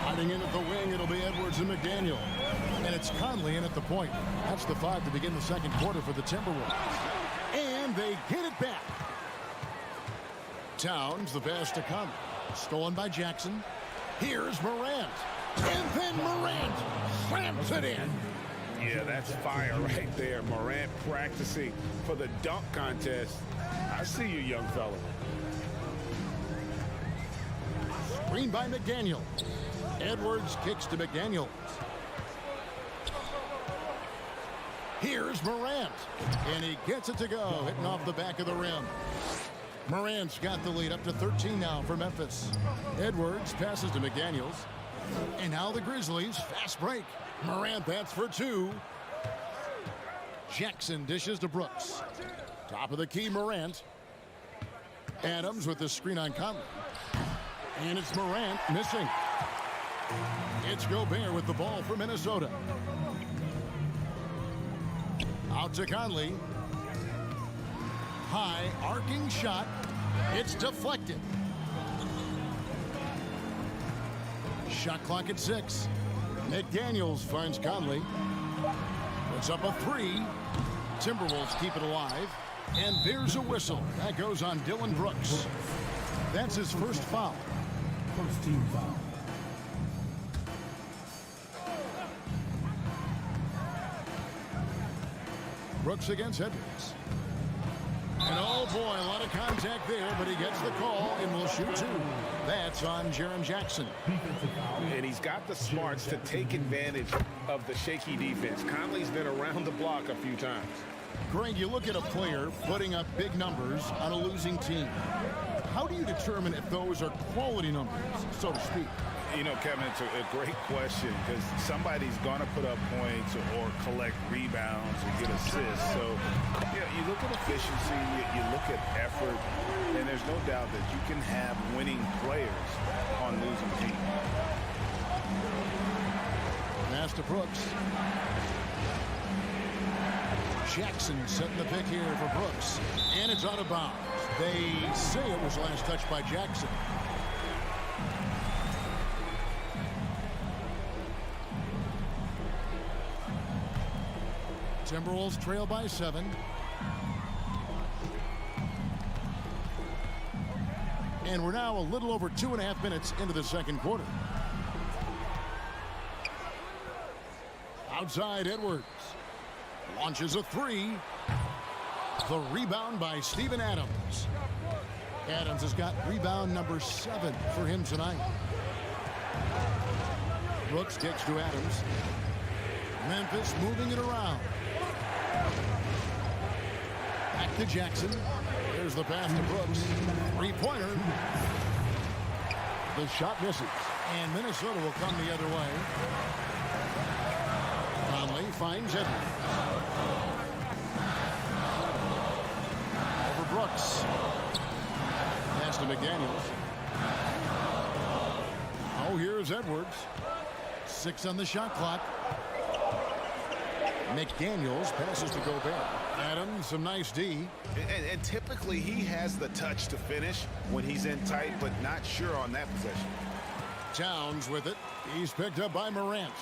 F: Hiding in at the wing, it'll be Edwards and McDaniel. And it's Conley in at the point. That's the 5 to begin the second quarter for the Timberwolves. And they get it back. Towns, the pass to Conley. Stolen by Jackson. Here's Morant. And then Morant slams it in.
C: Yeah, that's fire right there. Morant practicing for the dunk contest. I see you, young fella.
F: Screen by McDaniel. Edwards kicks to McDaniel. Here's Morant. And he gets it to go, hitting off the back of the rim. Morant's got the lead up to 13 now for Memphis. Edwards passes to McDaniels. And now the Grizzlies, fast break. Morant, that's for 2. Jackson dishes to Brooks. Top of the key, Morant. Adams with the screen on Conley. And it's Morant missing. It's Gobert with the ball for Minnesota. Out to Conley. High arcing shot. It's deflected. Shot clock at 6. McDaniels finds Conley. Puts up a 3. Timberwolves keep it alive. And there's a whistle. That goes on Dylan Brooks. That's his first foul.
D: First team foul.
F: Brooks against Edwards. And oh boy, a lot of contact there, but he gets the call and will shoot 2. That's on Jaren Jackson.
C: And he's got the smarts to take advantage of the shaky defense. Conley's been around the block a few times.
F: Greg, you look at a player putting up big numbers on a losing team. How do you determine if those are quality numbers, so to speak?
C: You know, Kevin, it's a great question because somebody's going to put up points or collect rebounds or get assists. So, you look at efficiency, you look at effort, and there's no doubt that you can have winning players on losing teams.
F: Pass to Brooks. Jackson setting the pick here for Brooks. And it's out of bounds. They say it was last touched by Jackson. Timberwolves trail by 7. And we're now a little over 2.5 minutes into the second quarter. Outside Edwards. Launches a 3. The rebound by Steven Adams. Adams has got rebound number 7 for him tonight. Brooks kicks to Adams. Memphis moving it around. Back to Jackson. There's the pass to Brooks. 3-pointer. The shot misses. And Minnesota will come the other way. Conley finds Edwards. Over Brooks. Pass to McDaniels. Oh, here's Edwards. 6 on the shot clock. McDaniels passes to Gobert. Adams, some nice D.
C: And typically he has the touch to finish when he's in tight, but not sure on that possession.
F: Towns with it. He's picked up by Morant.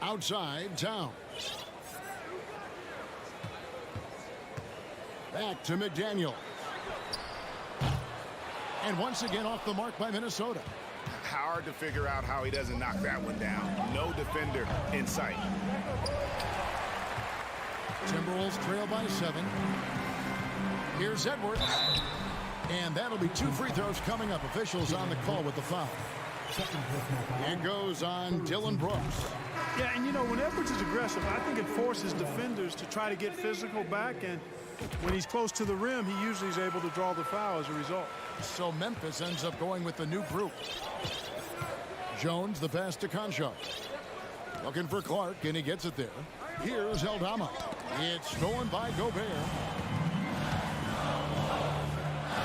F: Outside, Towns. Back to McDaniel. And once again off the mark by Minnesota.
C: Hard to figure out how he doesn't knock that one down. No defender in sight.
F: Timberwolves trail by 7. Here's Edwards. And that'll be 2 free throws coming up. Officials on the call with the foul. It goes on Dylan Brooks.
J: Yeah, and you know, when Edwards is aggressive, I think it forces defenders to try to get physical back, and when he's close to the rim, he usually is able to draw the foul as a result.
F: So Memphis ends up going with the new group. Jones, the pass to Conchar. Looking for Clark, and he gets it there. Here's Aldama. It's stolen by Gobert.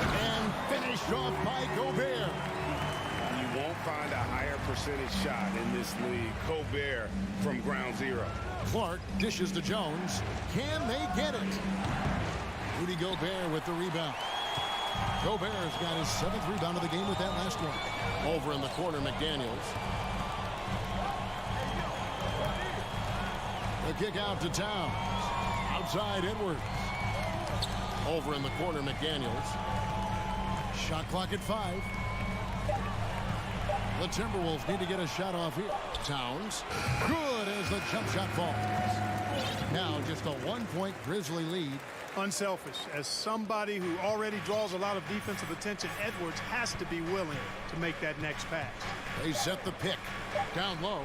F: And finished off by Gobert.
C: You won't find a higher percentage shot in this league. Gobert from ground zero.
F: Clark dishes to Jones. Can they get it? Rudy Gobert with the rebound. Gobert's got his 7th rebound of the game with that last one. Over in the corner, McDaniels. The kick out to Towns. Outside Edwards. Over in the corner, McDaniels. Shot clock at 5. The Timberwolves need to get a shot off here. Towns. Good as the jump shot falls. Now just a 1-point Grizzly lead.
J: Unselfish. As somebody who already draws a lot of defensive attention, Edwards has to be willing to make that next pass.
F: They set the pick. Down low.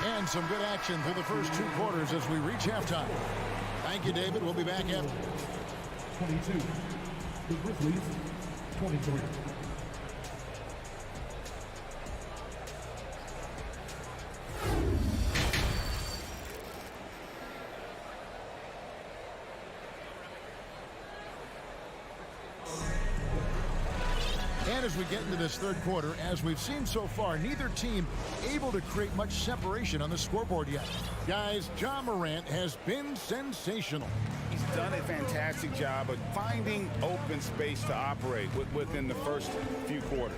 F: And some good action through the first 2 quarters as we reach halftime. Thank you, David. We'll be back after.
D: 22. The Grizzlies, 23.
F: And as we get into this third quarter, as we've seen so far, neither team able to create much separation on the scoreboard yet. Guys, Ja Morant has been sensational.
C: He's done a fantastic job of finding open space to operate within the first few quarters.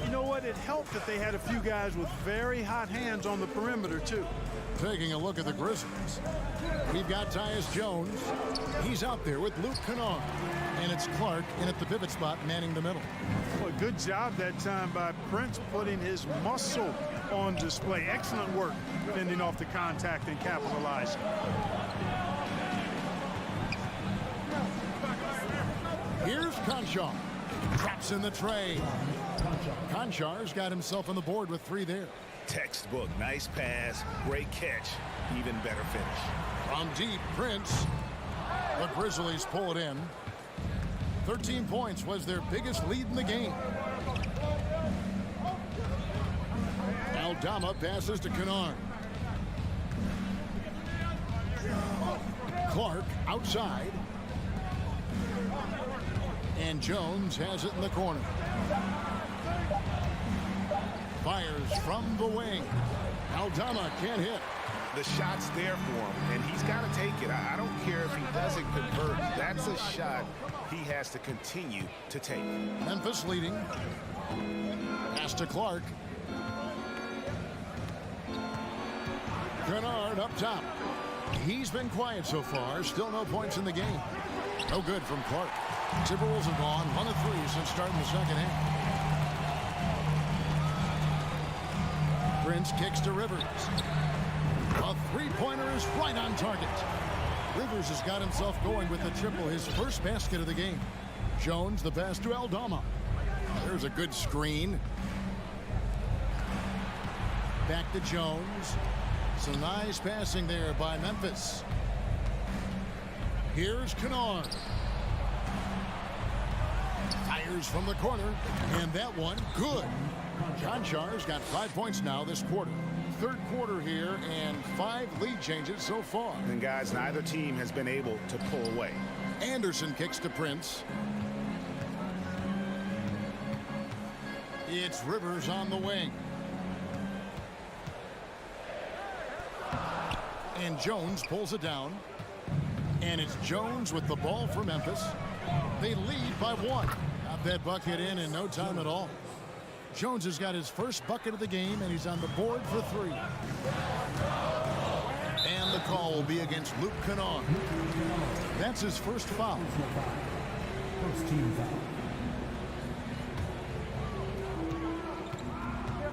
J: You know what? It helped that they had a few guys with very hot hands on the perimeter, too.
F: Taking a look at the Grizzlies. We've got Tyus Jones. He's out there with Luke Kennard. And it's Clark in at the pivot spot, manning the middle.
J: Well, good job that time by Prince putting his muscle on display. Excellent work fending off the contact and capitalizing.
F: Here's Conchar. Drops in the tray. Conchar's got himself on the board with 3 there.
C: Textbook. Nice pass. Great catch. Even better finish.
F: From deep, Prince. The Grizzlies pull it in. 13 points was their biggest lead in the game. Aldama passes to Kennard. Clark outside. And Jones has it in the corner. Fires from the wing. Aldama can't hit.
C: The shot's there for him, and he's got to take it. I don't care if he doesn't convert. That's a shot he has to continue to take.
F: Memphis leading. Pass to Clark. Kennard up top. He's been quiet so far. Still no points in the game. No good from Clark. Timberwolves have gone 1 of 3 since starting the second half. Prince kicks to Rivers. A 3-pointer is right on target. Rivers has got himself going with the triple, his first basket of the game. Jones, the pass to Aldama. There's a good screen. Back to Jones. Some nice passing there by Memphis. Here's Kennard. Fires from the corner, and that one good. Conchar's got 5 points now this quarter. Third quarter here, and 5 lead changes so far.
C: And guys, neither team has been able to pull away.
F: Anderson kicks to Prince. It's Rivers on the wing. And Jones pulls it down. And it's Jones with the ball for Memphis. They lead by 1. Got that bucket in no time at all. Jones has got his first bucket of the game, and he's on the board for 3. And the call will be against Luke Kennard. That's his first foul.
D: First team foul.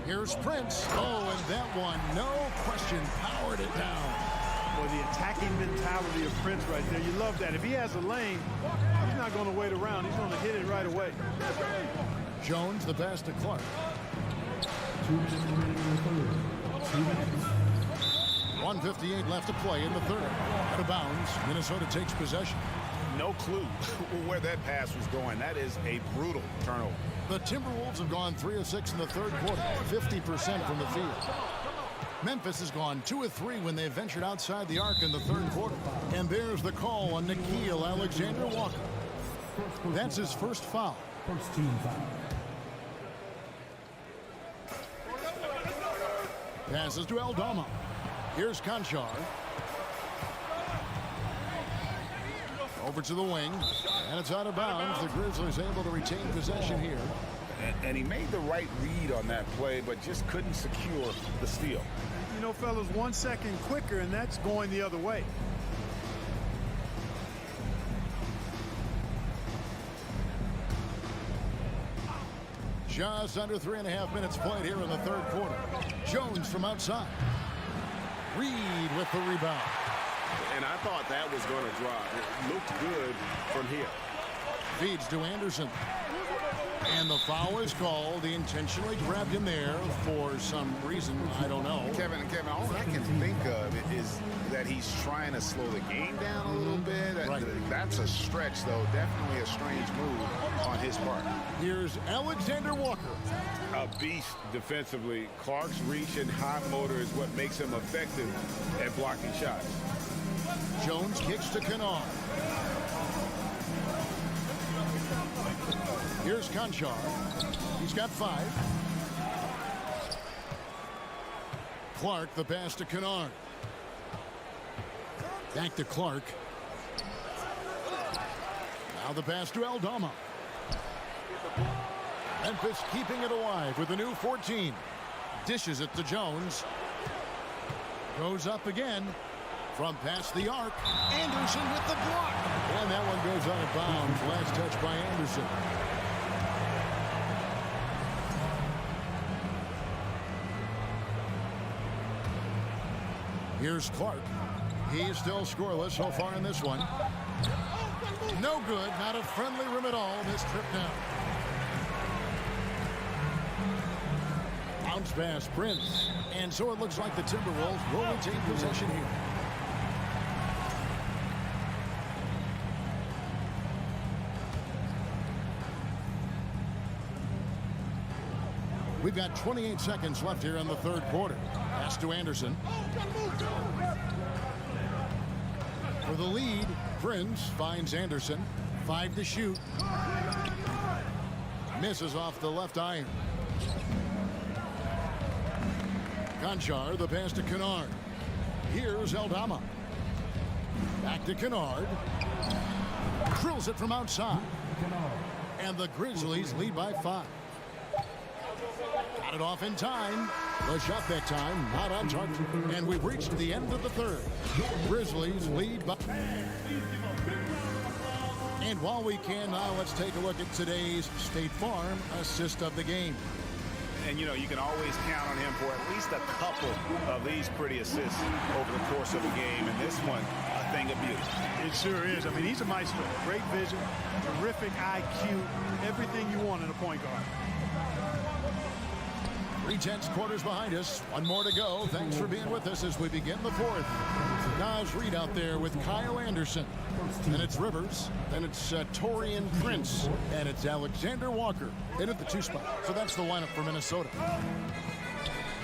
F: Here's Prince. Oh, and that one, no question, powered it down.
J: Boy, the attacking mentality of Prince right there. You love that. If he has a lane, he's not going to wait around. He's going to hit it right away.
F: Jones, the pass to Clark. 1:58 left to play in the third. Out of bounds. Minnesota takes possession.
C: No clue where that pass was going. That is a brutal turnover.
F: The Timberwolves have gone 3 of 6 in the third quarter, 50% from the field. Memphis has gone 2 of 3 when they ventured outside the arc in the third quarter. And there's the call on Nickeil Alexander-Walker. That's his first foul.
D: First team foul.
F: Passes to Aldama. Here's Conchar. Over to the wing, and it's out of bounds. The Grizzlies able to retain possession here.
C: And he made the right read on that play, but just couldn't secure the steal.
J: You know, fellas, 1 second quicker, and that's going the other way.
F: Just under 3.5 minutes played here in the third quarter. Jones from outside. Reed with the rebound.
C: And I thought that was going to drop. It looked good from here.
F: Feeds to Anderson. And the foul is called. He intentionally grabbed him there for some reason. I don't know.
C: Kevin, all I can think of is that he's trying to slow the game down a little bit.
F: Right.
C: That's a stretch, though. Definitely a strange move on his part.
F: Here's Alexander Walker.
C: A beast defensively. Clark's reach and high motor is what makes him effective at blocking shots.
F: Jones kicks to Kennard. Here's Conchar. He's got 5. Clark, the pass to Kennard. Back to Clark. Now the pass to Aldama. Memphis keeping it alive with a new 14. Dishes it to Jones. Goes up again. From past the arc. Anderson with the block. And that one goes out of bounds. Last touch by Anderson. Here's Clark. He's still scoreless so far in this one. No good. Not a friendly rim at all this trip down. Bounce pass, Prince. And so it looks like the Timberwolves will retain possession here. We've got 28 seconds left here in the third quarter. Pass to Anderson. For the lead, Prince finds Anderson. 5 to shoot. Misses off the left iron. Conchar, the pass to Kennard. Here's Aldama. Back to Kennard. Drills it from outside. And the Grizzlies lead by 5. Got it off in time. The shot that time not on target. And we've reached the end of the third. Grizzlies lead by... And while we can now, let's take a look at today's State Farm assist of the game.
C: And, you know, you can always count on him for at least a couple of these pretty assists over the course of a game. And this one, a thing of beauty.
J: It sure is. I mean, he's a maestro. Great vision, terrific IQ, everything you want in a point guard.
F: 3/10 quarters behind us. One more to go. Thanks for being with us as we begin the fourth. Naz Reid out there with Kyle Anderson. Then it's Rivers. Then it's Taurean Prince. And it's Alexander Walker in at the 2 spot. So that's the lineup for Minnesota.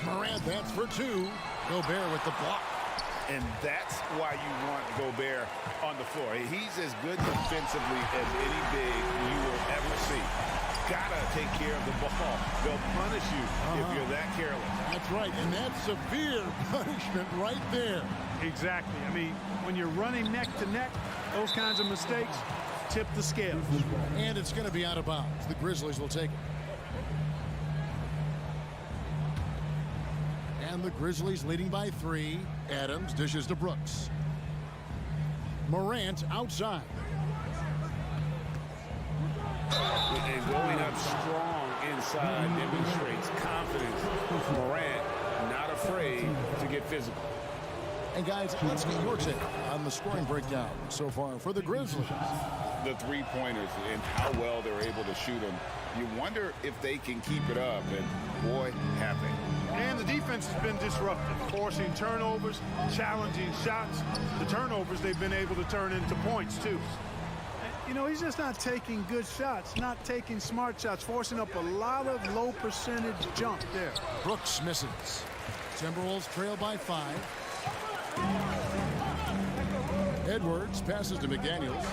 F: Morant, that's for 2. Gobert with the block.
C: And that's why you want Gobert on the floor. He's as good defensively as any big you will ever see. Gotta take care of the ball. They'll punish you if you're that careless.
F: That's right, and that's severe punishment right there.
J: Exactly. I mean, when you're running neck to neck, those kinds of mistakes tip the scales.
F: And it's going to be out of bounds. The Grizzlies will take it. And the Grizzlies leading by 3. Adams dishes to Brooks. Morant outside.
C: And going up strong inside demonstrates confidence. Morant not afraid to get physical.
F: And guys, let's get your take on the scoring breakdown so far for the Grizzlies.
C: The three-pointers and how well they're able to shoot them. You wonder if they can keep it up, and boy, have they.
J: And the defense has been disruptive, forcing turnovers, challenging shots. The turnovers they've been able to turn into points, too. You know, he's just not taking good shots, not taking smart shots, forcing up a lot of low percentage jump there.
F: Brooks misses. Timberwolves trail by 5. Edwards passes to McDaniels.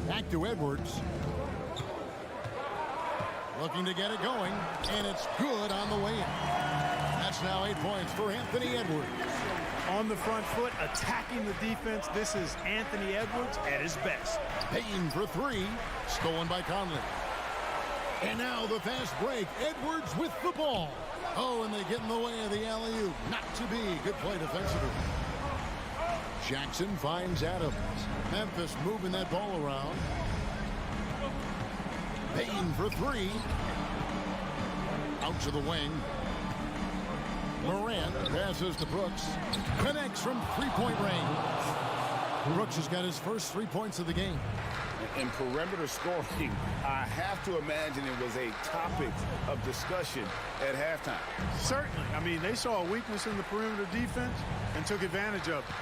F: Back to Edwards. Looking to get it going, and it's good on the way in. That's now 8 points for Anthony Edwards.
J: On the front foot, attacking the defense. This is Anthony Edwards at his best.
F: Payton for 3, stolen by Conley. And now the fast break. Edwards with the ball. Oh, and they get in the way of the alley-oop. Not to be. Good play defensively. Jackson finds Adams. Memphis moving that ball around. Payton for 3. Out to the wing. Morant passes to Brooks. Connects from three-point range. Brooks has got his first 3 points of the game.
C: In perimeter scoring, I have to imagine it was a topic of discussion at halftime.
J: Certainly. I mean, they saw a weakness in the perimeter defense and took advantage of it.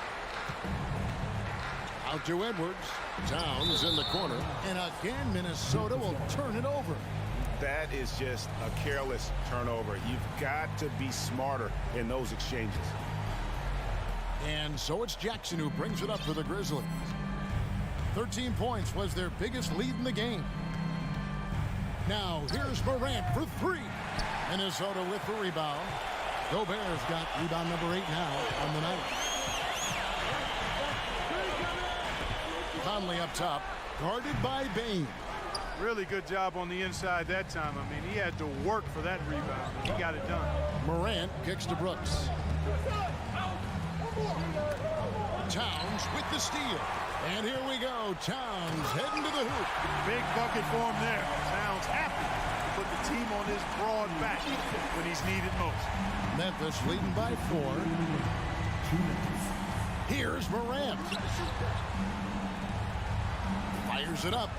F: Out to Edwards. Towns in the corner. And again, Minnesota will turn it over.
C: That is just a careless turnover. You've got to be smarter in those exchanges.
F: And so it's Jackson who brings it up for the Grizzlies. 13 points was their biggest lead in the game. Now here's Morant for 3. Minnesota with the rebound. Gobert's got rebound number 8 now on the night. Conley up top, guarded by Bain.
J: Really good job on the inside that time. I mean, he had to work for that rebound. He got it done.
F: Morant kicks to Brooks. Towns with the steal. And here we go. Towns heading to the hoop.
J: Big bucket for him there. Towns happy to put the team on his broad back when he's needed most.
F: Memphis leading by 4. Here's Morant. Fires it up.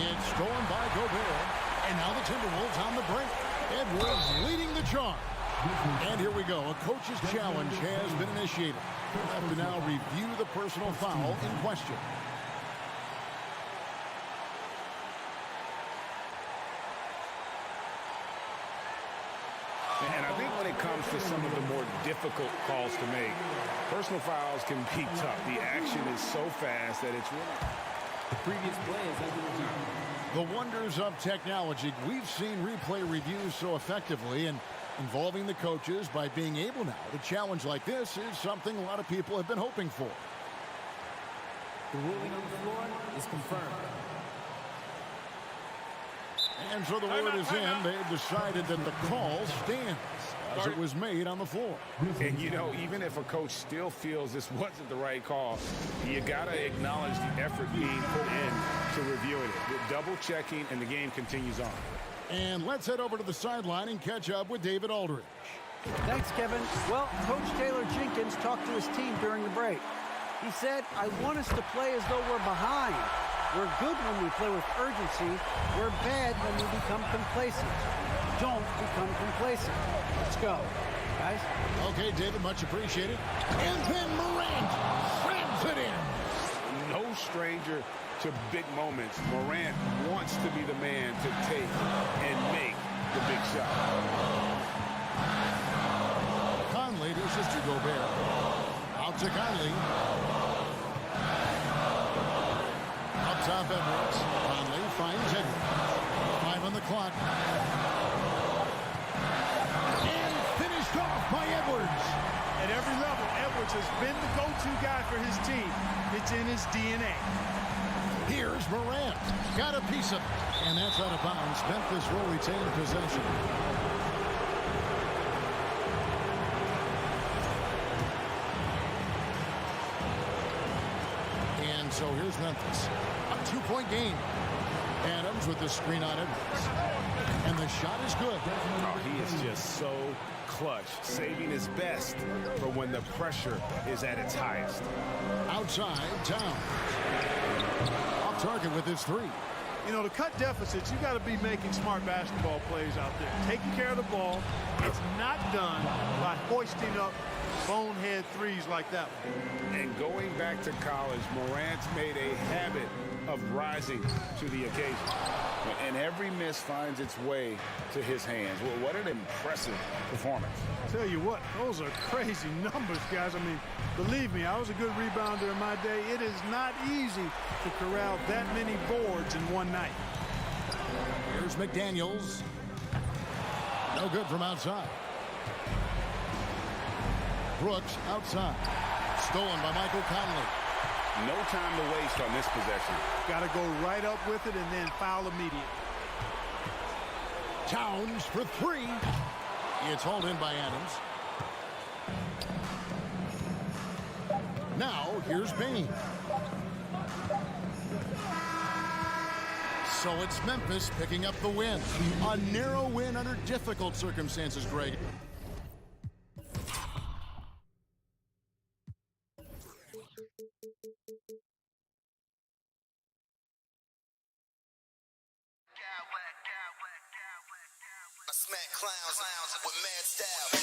F: It's stolen by Gobert. And now the Timberwolves on the break. Edwards leading the charge. And here we go. A coach's challenge has been initiated. We'll have to now review the personal foul in question.
C: And I think when it comes to some of the more difficult calls to make, personal fouls can be tough. The action is so fast that it's really...
K: The previous play is under review.
F: The wonders of technology. We've seen replay reviews so effectively, and involving the coaches by being able now to challenge like this is something a lot of people have been hoping for.
K: The ruling on the floor is confirmed.
F: And so the word is in. They've decided that the call stands as it was made on the floor.
C: And, you know, even if a coach still feels this wasn't the right call, you got to acknowledge the effort being put in to reviewing it. With double checking, and the game continues on.
F: And let's head over to the sideline and catch up with David Aldridge.
L: Thanks, Kevin. Well, Coach Taylor Jenkins talked to his team during the break. He said, I want us to play as though we're behind. We're good when we play with urgency. We're bad when we become complacent. Don't become complacent. Let's go, guys.
F: Okay, David, much appreciated. And then Morant slams it in.
C: No stranger to big moments. Morant wants to be the man to take and make the big shot.
F: Conley dishes to Gobert. Out to Conley. Up top Edwards. Conley finds Edwards. 5 on the clock. And finished off by Edwards.
J: At every level, Edwards has been the go-to guy for his team. It's in his DNA.
F: Here's Morant. Got a piece of it. And that's out of bounds. Memphis will retain possession. And so here's Memphis. A 2-point game. Adams with the screen on Edwards. And the shot is good.
C: Oh, he is just so clutch, saving his best for when the pressure is at its highest.
F: Outside, Towns. Off target with his three.
J: You know, to cut deficits, you got to be making smart basketball plays out there. Taking care of the ball. It's not done by hoisting up bonehead threes like that one.
C: And going back to college, Morant's made a habit of rising to the occasion. And every miss finds its way to his hands. Well, what an impressive performance.
J: Tell you what, those are crazy numbers, guys. I mean, believe me, I was a good rebounder in my day. It is not easy to corral that many boards in one night.
F: Here's McDaniels. No good from outside. Brooks outside. Stolen by Michael Conley.
C: No time to waste on this possession.
J: Got to go right up with it and then foul immediately.
F: Towns for three. It's hauled in by Adams. Now, here's Payne. So it's Memphis picking up the win. A narrow win under difficult circumstances, Greg.
E: I smack clowns with mad style.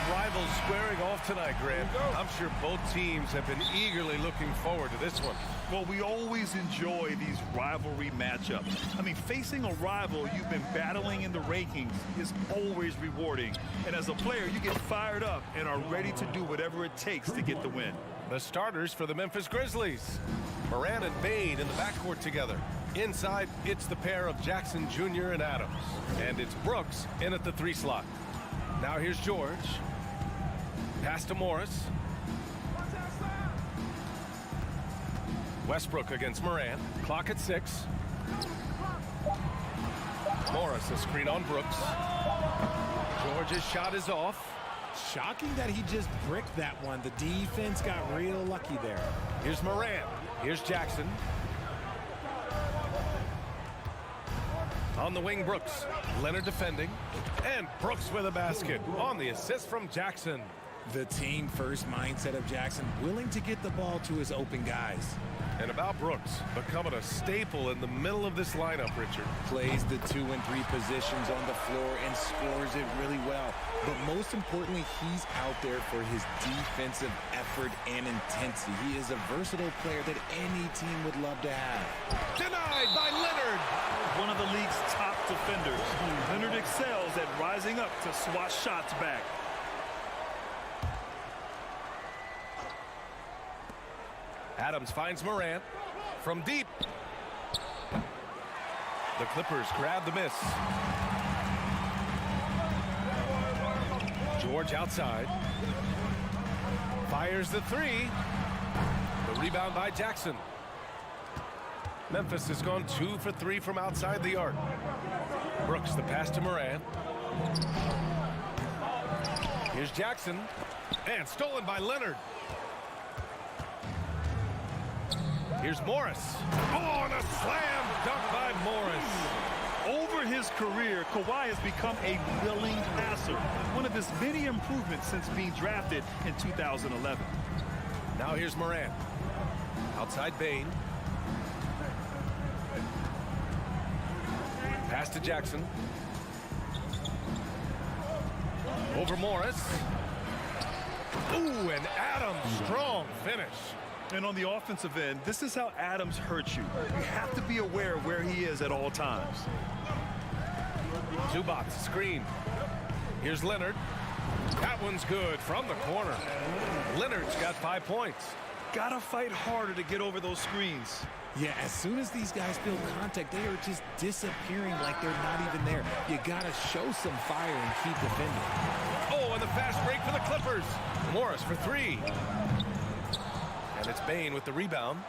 A: rivals squaring off tonight, Grant. I'm sure both teams have been eagerly looking forward to this one.
H: Well, we always enjoy these rivalry matchups. I mean, facing a rival you've been battling in the rankings is always rewarding. And as a player, you get fired up and are ready to do whatever it takes to get the win.
A: The starters for the Memphis Grizzlies. Moran and Bane in the backcourt together. Inside, it's the pair of Jackson Jr. and Adams. And it's Brooks in at the 3 slot. Now here's George. Pass to Morris. Westbrook against Moran. Clock at 6. Morris, a screen on Brooks. George's shot is off.
M: Shocking that he just bricked that one. The defense got real lucky there.
A: Here's Moran. Here's Jackson. On the wing, Brooks. Leonard defending. And Brooks with a basket on the assist from Jackson.
M: The team first mindset of Jackson, willing to get the ball to his open guys.
A: And about Brooks, becoming a staple in the middle of this lineup, Richard.
M: Plays the 2 and 3 positions on the floor and scores it really well. But most importantly, he's out there for his defensive effort and intensity. He is a versatile player that any team would love to have.
A: Denied by Leonard.
H: One of the league's top defenders. Leonard excels at rising up to swat shots back.
A: Adams finds Morant from deep. The Clippers grab the miss. George outside. Fires the 3. The rebound by Jackson. Memphis has gone 2 for 3 from outside the arc. Brooks, the pass to Morant. Here's Jackson. And stolen by Leonard. Here's Morris. Oh, and a slam dunk by Morris.
H: Over his career, Kawhi has become a willing passer. One of his many improvements since being drafted in 2011.
A: Now here's Morant. Outside Bane. Pass to Jackson. Over Morris. Ooh, and Adams, strong finish.
H: And on the offensive end, this is how Adams hurts you. You have to be aware of where he is at all times.
A: Zubac, screen. Here's Leonard. That one's good from the corner. Leonard's got 5 points.
H: Gotta fight harder to get over those screens.
M: Yeah, as soon as these guys feel contact, they are just disappearing like they're not even there. You gotta show some fire and keep defending.
A: Oh, and the fast break for the Clippers. Morris for 3. And it's Bane with the rebound.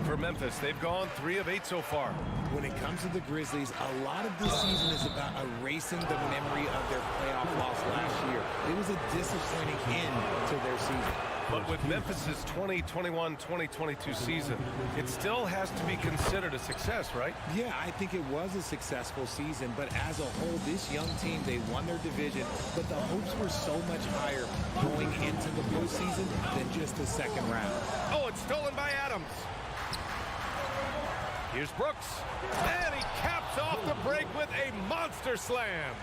A: For Memphis, they've gone 3 of 8 so far.
M: When it comes to the Grizzlies, a lot of this season is about erasing the memory of their playoff loss last year. It was a disappointing end to their season.
A: But with Memphis's 2021-2022 season, it still has to be considered a success, right?
M: Yeah, I think it was a successful season, but as a whole, this young team, they won their division, but the hopes were so much higher going into the postseason than just the second round.
A: Oh, it's stolen by Adams. Here's Brooks, and he caps off the break with a monster slam.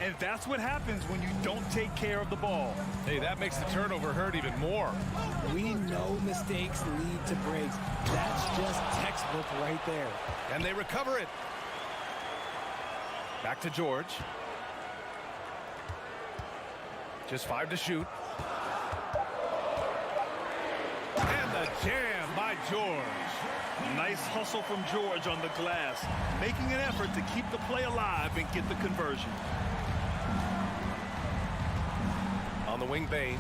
H: And that's what happens when you don't take care of the ball.
A: Hey, that makes the turnover hurt even more.
M: We know mistakes lead to breaks. That's just textbook right there.
A: And they recover it. Back to George. Just 5 to shoot. And the jam by George.
H: Nice hustle from George on the glass, making an effort to keep the play alive and get the conversion.
A: On the wing, Bane.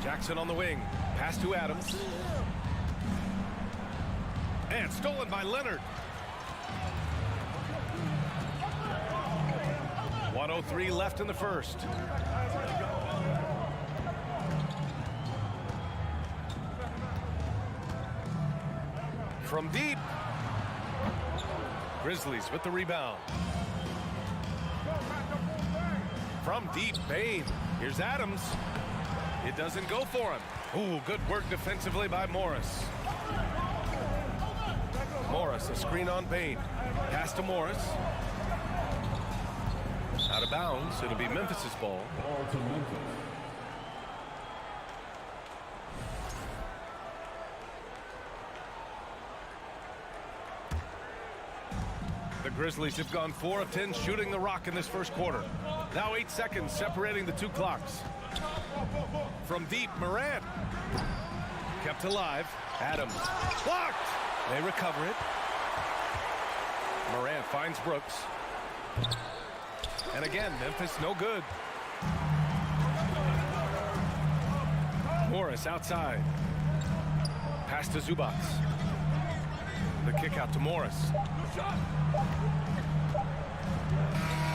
A: Jackson on the wing. Pass to Adams. And stolen by Leonard. 1:03 left in the first. From deep. Grizzlies with the rebound. From deep, Bane. Here's Adams. It doesn't go for him. Ooh, good work defensively by Morris. Morris, a screen on Bane. Pass to Morris. Out of bounds. It'll be Memphis's ball.
D: Ball to Memphis.
A: The Grizzlies have gone 4 of 10 shooting the rock in this first quarter. Now 8 seconds separating the two clocks. From deep, Morant. Kept alive. Adams. Blocked. They recover it. Morant finds Brooks. And again, Memphis no good. Morris outside. Pass to Zubac. The kick out to Morris.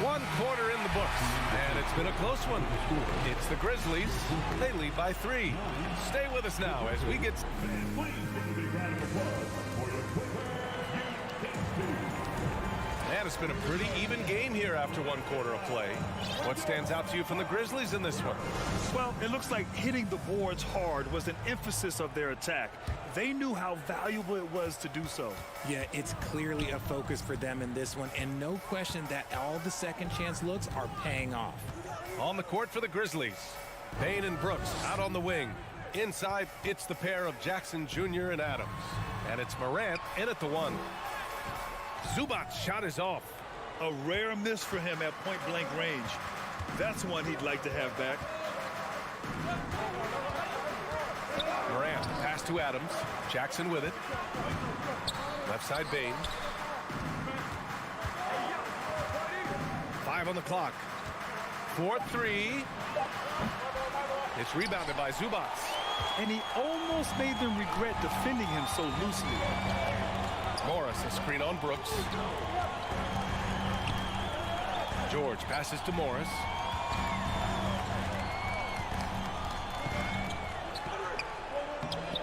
A: 1 quarter in the books, and it's been a close one. It's the Grizzlies. They lead by 3. Stay with us now as we get... And it's been a pretty even game here after 1 quarter of play. What stands out to you from the Grizzlies in this one?
H: Well, it looks like hitting the boards hard was an emphasis of their attack. They knew how valuable it was to do so.
M: Yeah, it's clearly a focus for them in this one, and no question that all the second chance looks are paying off.
A: On the court for the Grizzlies, Payne and Brooks out on the wing. Inside, it's the pair of Jackson Jr. and Adams. And it's Morant in at the 1. Zubac's shot is off.
H: A rare miss for him at point-blank range. That's one he'd like to have back.
A: Morant, pass to Adams. Jackson with it. Left side, Bane. 5 on the clock. 4-3. It's rebounded by Zubac.
H: And he almost made them regret defending him so loosely.
A: Morris, a screen on Brooks. George passes to Morris.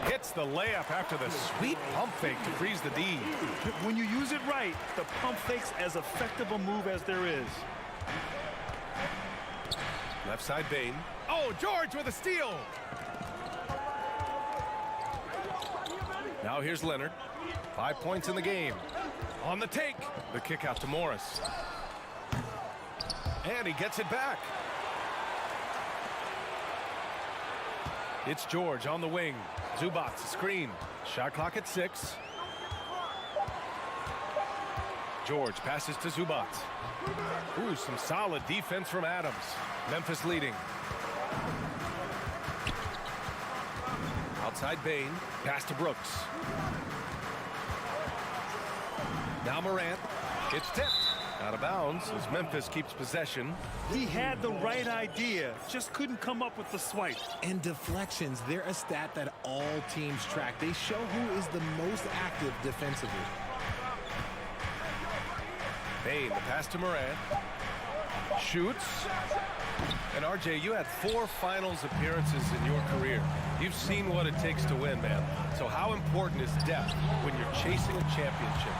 A: Hits the layup after the sweet pump fake to freeze the D.
H: When you use it right, the pump fake's as effective a move as there is.
A: Left side, Bane. Oh, George with a steal. Now here's Leonard. 5 points in the game. On the take. The kick out to Morris. And he gets it back. It's George on the wing. Zubac, screen. Shot clock at 6. George passes to Zubac. Ooh, some solid defense from Adams. Memphis leading. Outside Bane. Pass to Brooks. Now Morant. It's tipped. Out of bounds as Memphis keeps possession.
H: He had the right idea, just couldn't come up with the swipe.
M: And deflections, they're a stat that all teams track. They show who is the most active defensively.
A: Bane, the pass to Morant. Shoots. And RJ, you had 4 finals appearances in your career. You've seen what it takes to win, man. So how important is depth when you're chasing a championship?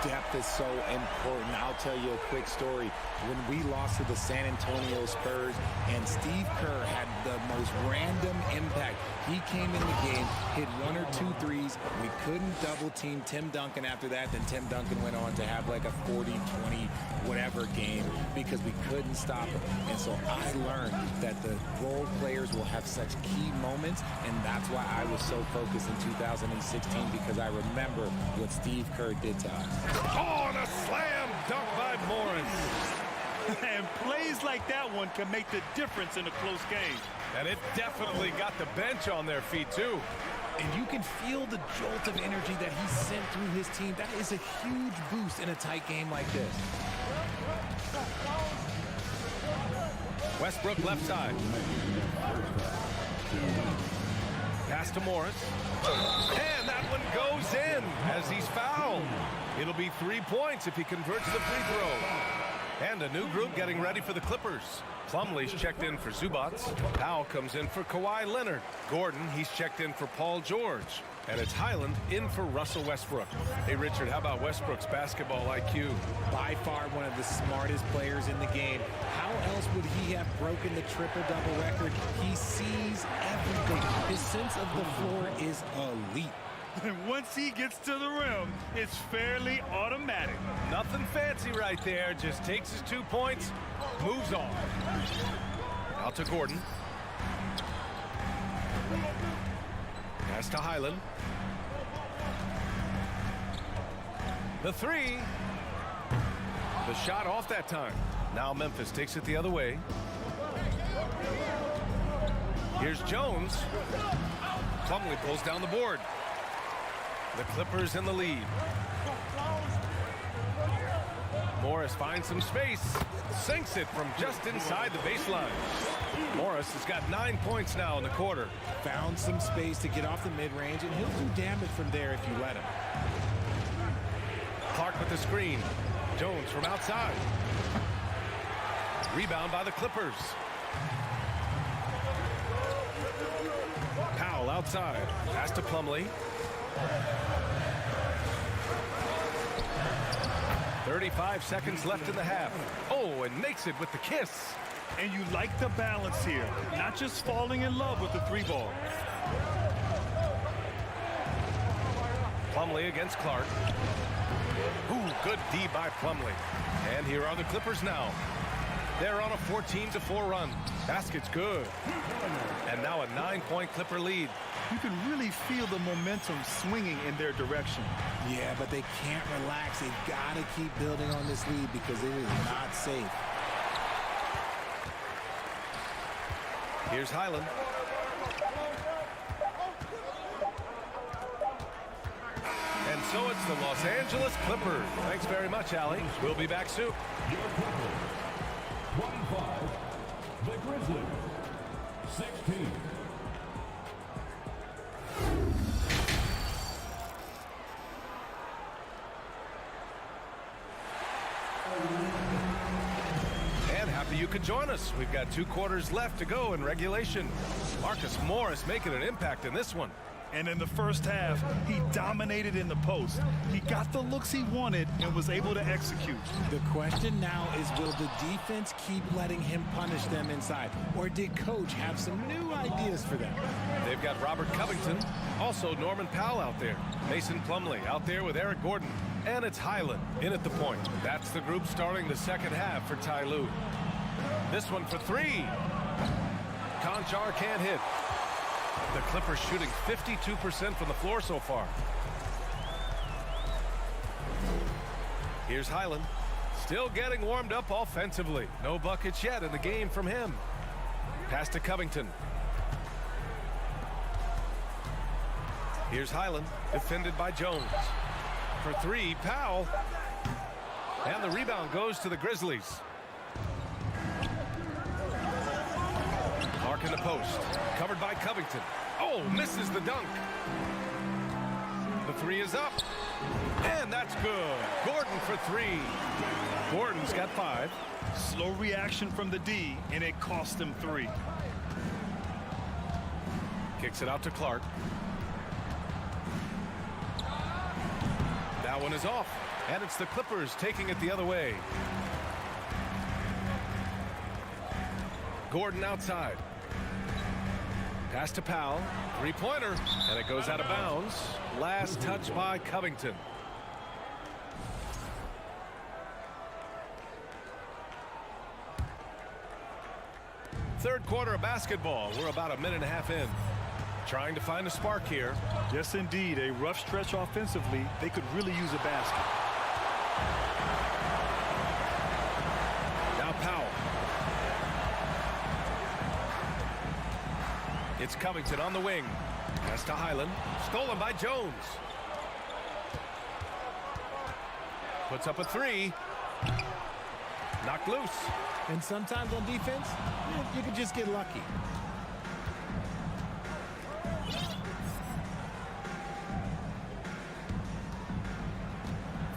M: Depth is so important. I'll tell you a quick story. When we lost to the San Antonio Spurs and Steve Kerr had the most random impact. He came in the game, hit 1 or 2 threes. We couldn't double team Tim Duncan after that. Then Tim Duncan went on to have like a 40-20 whatever game because we couldn't stop him. And so I learned that the role players will have such key moments, and that's why I was so focused in 2016 because I remember what Steve Kerr did to us.
A: Oh, and a slam dunk by Morris.
H: And plays like that one can make the difference in a close game.
A: And it definitely got the bench on their feet, too.
M: And you can feel the jolt of energy that he sent through his team. That is a huge boost in a tight game like this.
A: Westbrook left side. Pass to Morris. And that one goes in as he's fouled. It'll be 3 points if he converts the free throw. And a new group getting ready for the Clippers. Plumlee's checked in for Zubac. Powell comes in for Kawhi Leonard. Gordon, he's checked in for Paul George. And it's Highland in for Russell Westbrook. Hey, Richard, how about Westbrook's basketball IQ?
M: By far one of the smartest players in the game. How else would he have broken the triple-double record? He sees everything. His sense of the floor is elite.
H: And once he gets to the rim, it's fairly automatic.
A: Nothing fancy right there. Just takes his 2 points, moves on. Out to Gordon. Pass to Highland. The three. The shot off that time. Now Memphis takes it the other way. Here's Jones. Plumlee pulls down the board. The Clippers in the lead. Morris finds some space. Sinks it from just inside the baseline. Morris has got 9 points now in the quarter.
M: Found some space to get off the mid-range, and he'll do damage from there if you let him.
A: Clark with the screen. Jones from outside. Rebound by the Clippers. Powell outside. Pass to Plumlee. 35 seconds left in the half. Oh, and makes it with the kiss.
H: And you like the balance here. Not just falling in love with the three ball.
A: Plumlee against Clark. Ooh, good D by Plumlee. And here are the Clippers now. They're on a 14-4 run. Basket's good. And now a 9-point Clipper lead.
H: You can really feel the momentum swinging in their direction.
M: Yeah, but they can't relax. They've got to keep building on this lead because it is not safe.
A: Here's Highland. And so it's the Los Angeles Clippers. Thanks very much, Allie. We'll be back soon.
D: 25, the Grizzlies, 16.
A: And happy you could join us. We've got 2 quarters left to go in regulation. Marcus Morris making an impact in this one.
H: And in the first half, he dominated in the post. He got the looks he wanted and was able to execute.
M: The question now is, will the defense keep letting him punish them inside? Or did Coach have some new ideas for them?
A: They've got Robert Covington, also Norman Powell out there. Mason Plumlee out there with Eric Gordon. And it's Highland in at the point. That's the group starting the second half for Ty Lue. This one for 3. Conchar can't hit. The Clippers shooting 52% from the floor so far. Here's Highland. Still getting warmed up offensively. No buckets yet in the game from him. Pass to Covington. Here's Highland, defended by Jones. For 3, Powell. And the rebound goes to the Grizzlies. Clark in the post. Covered by Covington. Oh, misses the dunk. The 3 is up. And that's good. Gordon for 3. Gordon's got 5.
H: Slow reaction from the D, and it cost him 3.
A: Kicks it out to Clark. That one is off. And it's the Clippers taking it the other way. Gordon outside. Pass to Powell. 3-pointer. And it goes out of bounds. Last touch by Covington. Third quarter of basketball. We're about a minute and a half in. Trying to find a spark here.
H: Yes, indeed. A rough stretch offensively. They could really use a basket.
A: Now Powell. It's Covington on the wing. Pass to Highland. Stolen by Jones. Puts up a 3. Knocked loose.
M: And sometimes on defense, you can just get lucky.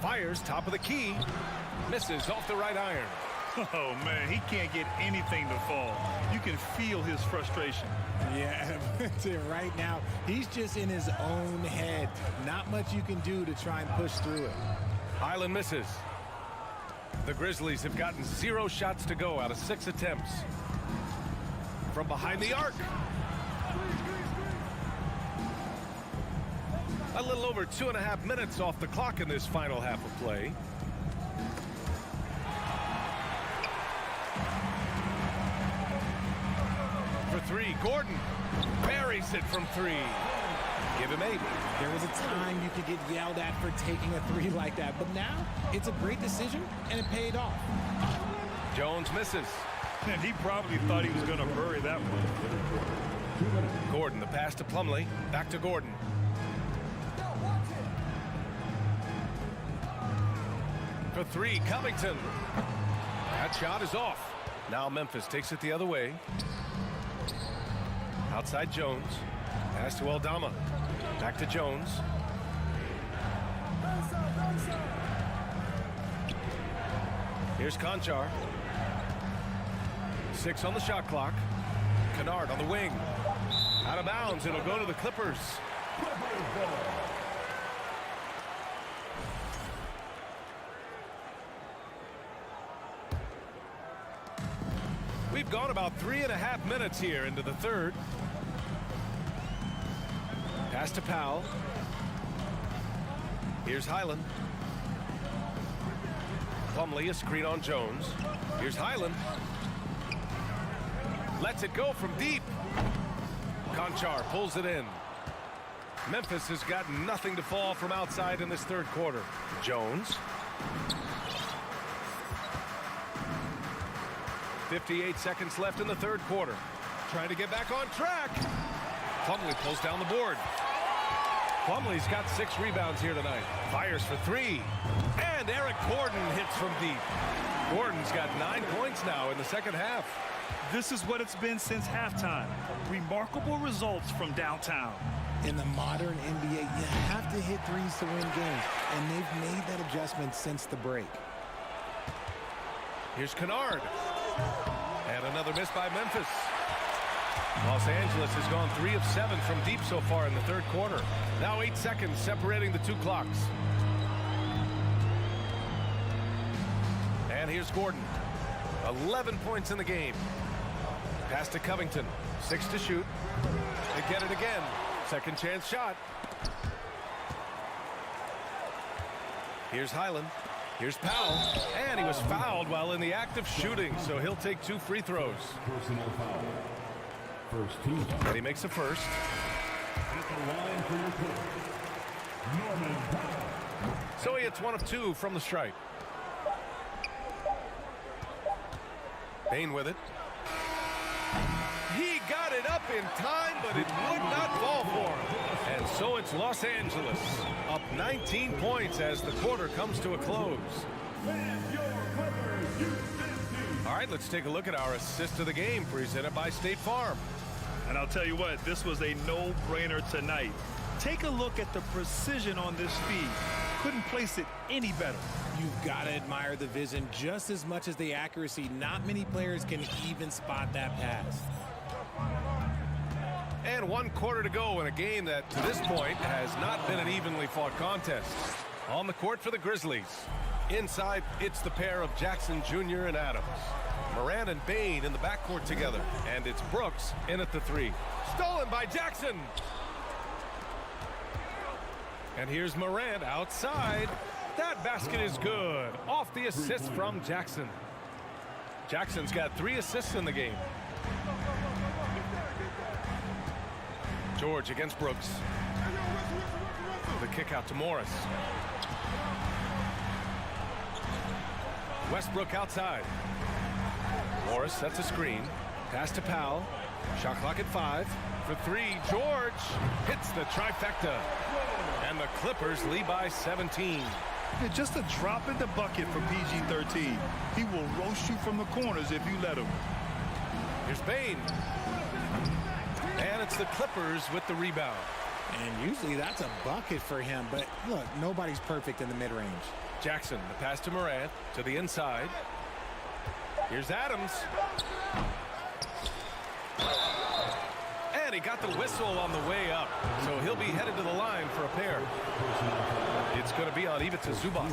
A: Fires top of the key. Misses off the right iron.
H: Oh, man, he can't get anything to fall. You can feel his frustration.
M: Yeah, right now, he's just in his own head. Not much you can do to try and push through it.
A: Highland misses. The Grizzlies have gotten 0 shots to go out of 6 attempts. From behind the arc. A little over 2.5 minutes off the clock in this final half of play. For three, Gordon buries it from three. Give him 8.
M: There was a time you could get yelled at for taking a 3 like that, but now it's a great decision, and it paid off.
A: Jones misses.
H: And he probably thought he was going to bury that one.
A: Gordon, the pass to Plumlee. Back to Gordon. For three, Covington. That shot is off. Now Memphis takes it the other way. Outside Jones. Pass to Aldama. Back to Jones. Here's Conchar. 6 on the shot clock. Kennard on the wing. Out of bounds. It'll go to the Clippers. We've gone about 3.5 minutes here into the third. Pass to Powell. Here's Highland. Plumlee, a screen on Jones. Here's Highland. Lets it go from deep. Conchar pulls it in. Memphis has got nothing to fall from outside in this third quarter. Jones. 58 seconds left in the third quarter. Trying to get back on track. Plumlee pulls down the board. Plumlee's got 6 rebounds here tonight. Fires for 3. And Eric Gordon hits from deep. Gordon's got 9 points now in the second half.
H: This is what it's been since halftime. Remarkable results from downtown.
M: In the modern NBA, you have to hit threes to win games, and they've made that adjustment since the break.
A: Here's Kennard. And another miss by Memphis. Los Angeles has gone 3 of 7 from deep so far in the third quarter. Now 8 seconds separating the 2 clocks. And here's Gordon. 11 points in the game. Pass to Covington. 6 to shoot. They get it again. Second chance shot. Here's Highland. Here's Powell. And he was fouled while in the act of shooting, so he'll take 2 free throws.
D: Personal foul. First team.
A: And he makes a first.
D: At the line for your point, Norman Powell.
A: So he hits 1 of 2 from the stripe. Bain with it. He got it up in time, but it would not fall for him. And so it's Los Angeles up 19 points as the quarter comes to a close. All right, let's take a look at our assist of the game presented by State Farm.
H: And I'll tell you what, this was a no-brainer tonight. Take a look at the precision on this feed. Couldn't place it any better.
M: You've got to admire the vision just as much as the accuracy. Not many players can even spot that pass.
A: And 1 quarter to go in a game that, to this point, has not been an evenly fought contest. On the court for the Grizzlies. Inside, it's the pair of Jackson Jr. and Adams. Morant and Bain in the backcourt together. And it's Brooks in at the 3. Stolen by Jackson. And here's Morant outside. That basket is good. Off the assist from Jackson. Jackson's got 3 assists in the game. George against Brooks. The kick out to Morris. Westbrook outside. Morris sets a screen. Pass to Powell. Shot clock at 5. For 3, George hits the trifecta. And the Clippers lead by 17.
H: Just a drop in the bucket for PG-13. He will roast you from the corners if you let him.
A: Here's Bain. And it's the Clippers with the rebound.
M: And usually that's a bucket for him, but look, nobody's perfect in the mid-range.
A: Jackson, the pass to Morant, to the inside. Here's Adams. And he got the whistle on the way up, so he'll be headed to the line for a pair. It's going to be on Ivica Zubac.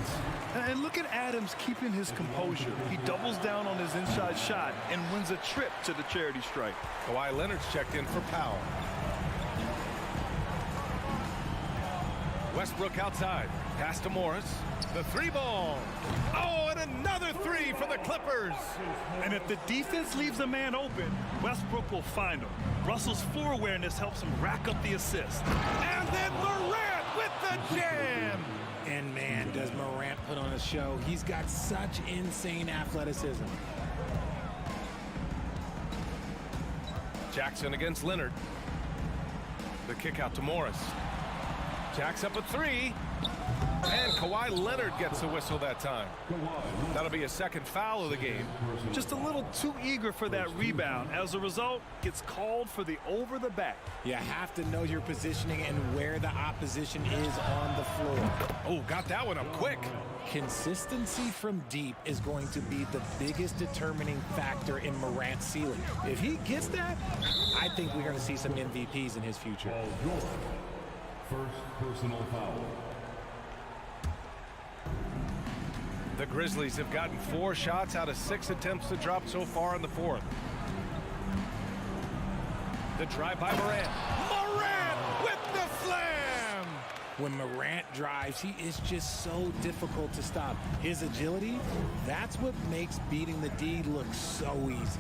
H: And look at Adams keeping his composure. He doubles down on his inside shot and wins a trip to the charity stripe.
A: Kawhi Leonard's checked in for Powell. Westbrook outside. Pass to Morris. The three ball. Oh, and another three for the Clippers.
H: And if the defense leaves a man open, Westbrook will find him. Russell's floor awareness helps him rack up the assist.
A: And then Morant with the jam.
M: And man, does Morant put on a show. He's got such insane athleticism.
A: Jackson against Leonard. The kick out to Morris. Jack's up a three. And Kawhi Leonard gets a whistle that time. That'll be a second foul of the game.
H: Just a little too eager for that rebound. As a result, gets called for the over the back.
M: You have to know your positioning and where the opposition is on the floor.
A: Oh, got that one up quick.
M: Consistency from deep is going to be the biggest determining factor in Morant's ceiling. If he gets that, I think we're going to see some MVPs in his future.
D: First personal foul.
A: The Grizzlies have gotten 4 shots out of 6 attempts to drop so far in the fourth. The drive by Morant. Morant with the slam!
M: When Morant drives, he is just so difficult to stop. His agility, that's what makes beating the D look so easy.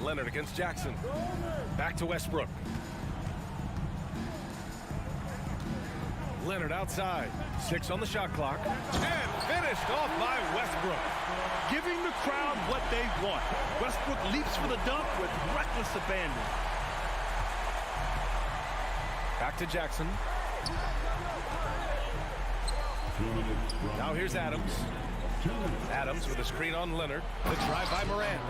A: Leonard against Jackson. Back to Westbrook. Leonard outside. 6 on the shot clock. And finished off by Westbrook.
H: Giving the crowd what they want. Westbrook leaps for the dunk with reckless abandon.
A: Back to Jackson. Now here's Adams. Adams with a screen on Leonard. The drive by Morant.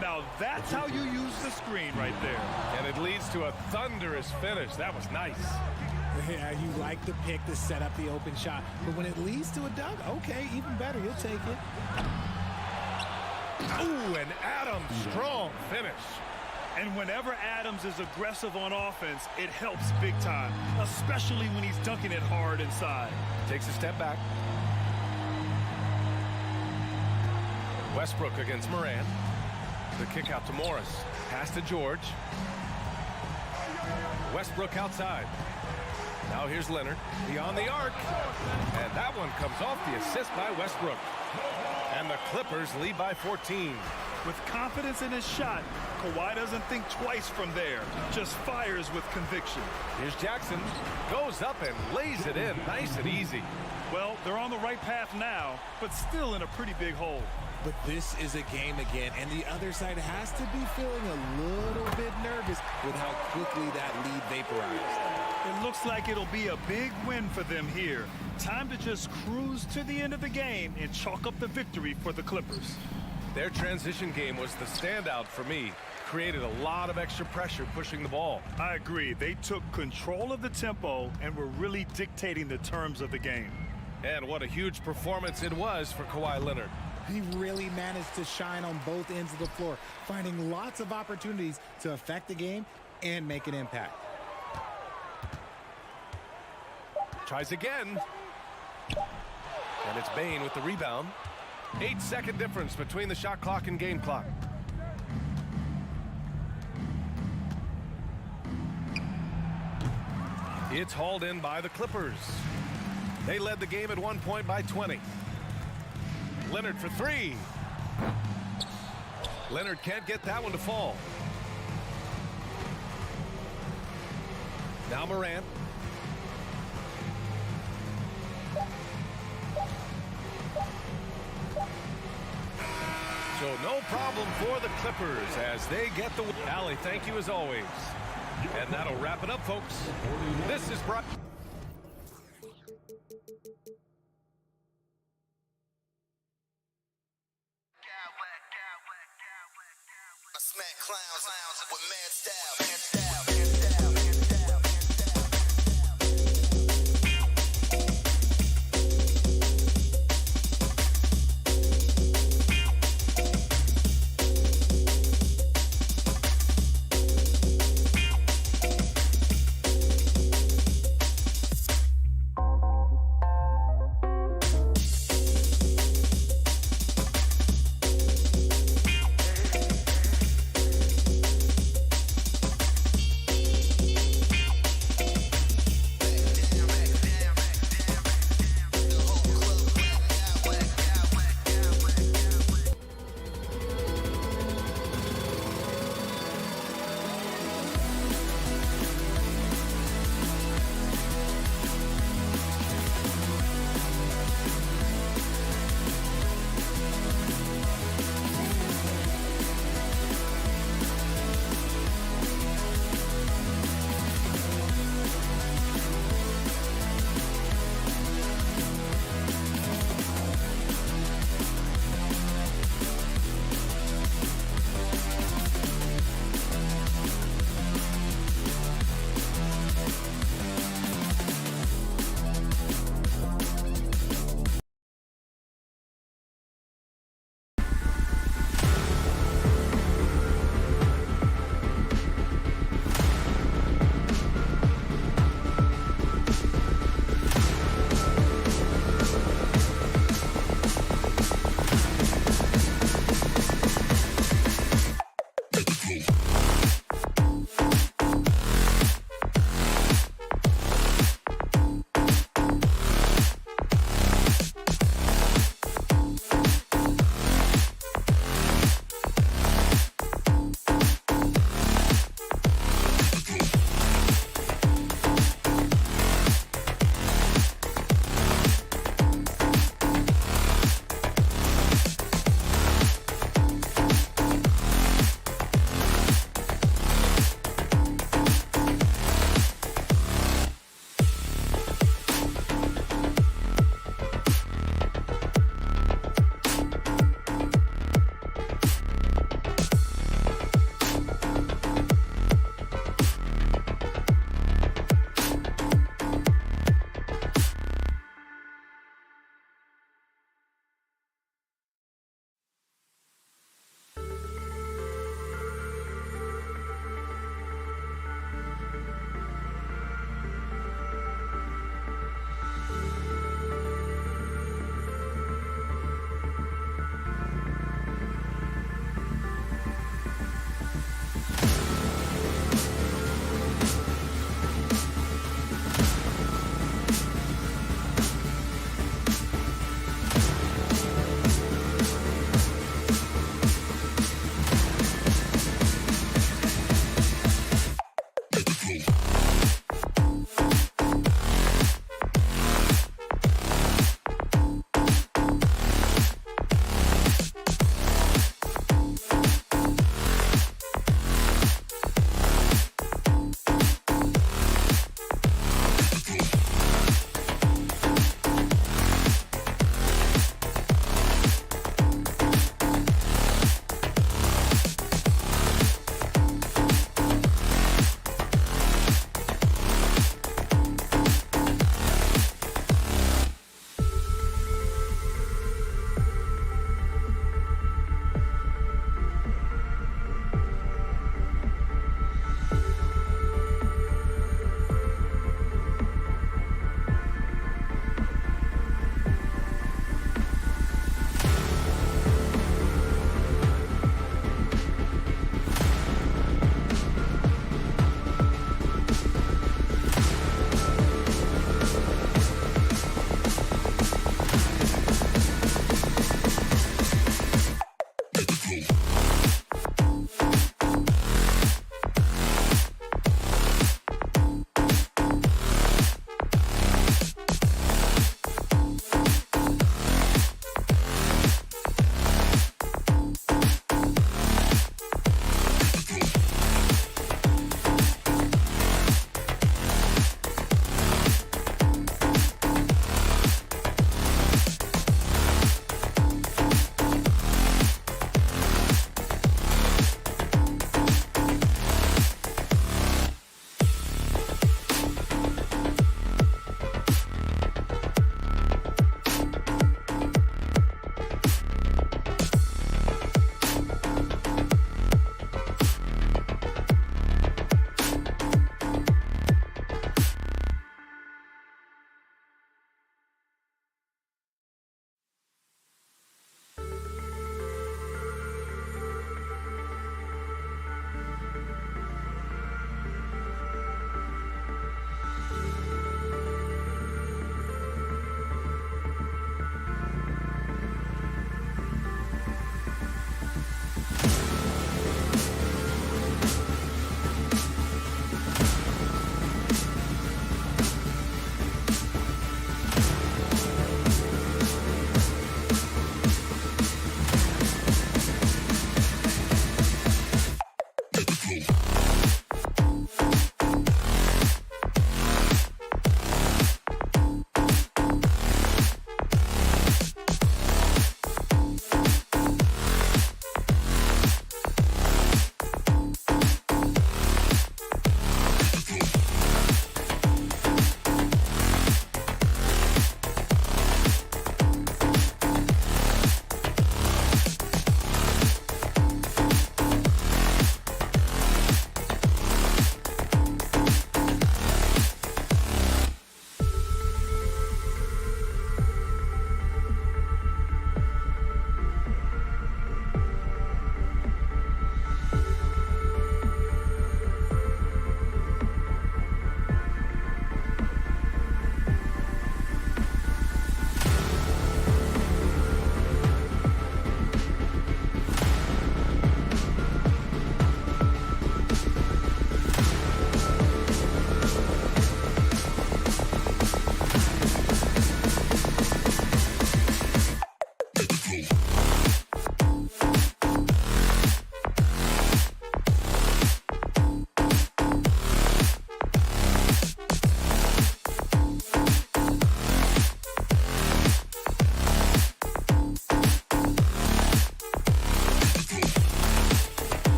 H: Now that's how you use the screen right there.
A: And it leads to a thunderous finish. That was nice.
M: Yeah, you like the pick to set up the open shot. But when it leads to a dunk, okay, even better. He'll take it.
A: Ooh, and Adams, strong finish.
H: And whenever Adams is aggressive on offense, it helps big time, especially when he's dunking it hard inside.
A: Takes a step back. Westbrook against Morant. The kick out to Morris. Pass to George. Westbrook outside. Now here's Leonard. Beyond the arc. And that one comes off the assist by Westbrook. And the Clippers lead by 14.
H: With confidence in his shot, Kawhi doesn't think twice from there. Just fires with conviction.
A: Here's Jackson. Goes up and lays it in. Nice and easy.
H: Well, they're on the right path now, but still in a pretty big hole.
M: But this is a game again, and the other side has to be feeling a little bit nervous with how quickly that lead vaporized.
H: It looks like it'll be a big win for them here. Time to just cruise to the end of the game and chalk up the victory for the Clippers.
A: Their transition game was the standout for me. Created a lot of extra pressure pushing the ball.
H: I agree. They took control of the tempo and were really dictating the terms of the game.
A: And what a huge performance it was for Kawhi Leonard.
M: He really managed to shine on both ends of the floor, finding lots of opportunities to affect the game and make an impact.
A: Tries again. And it's Bane with the rebound. 8-second difference between the shot clock and game clock. It's hauled in by the Clippers. They led the game at one point by 20. Leonard for 3. Leonard can't get that one to fall. Now Morant. So no problem for the Clippers as they get the win. Allie, thank you as always. And that'll wrap it up, folks. This is Brock.
E: Smack clowns with mad style.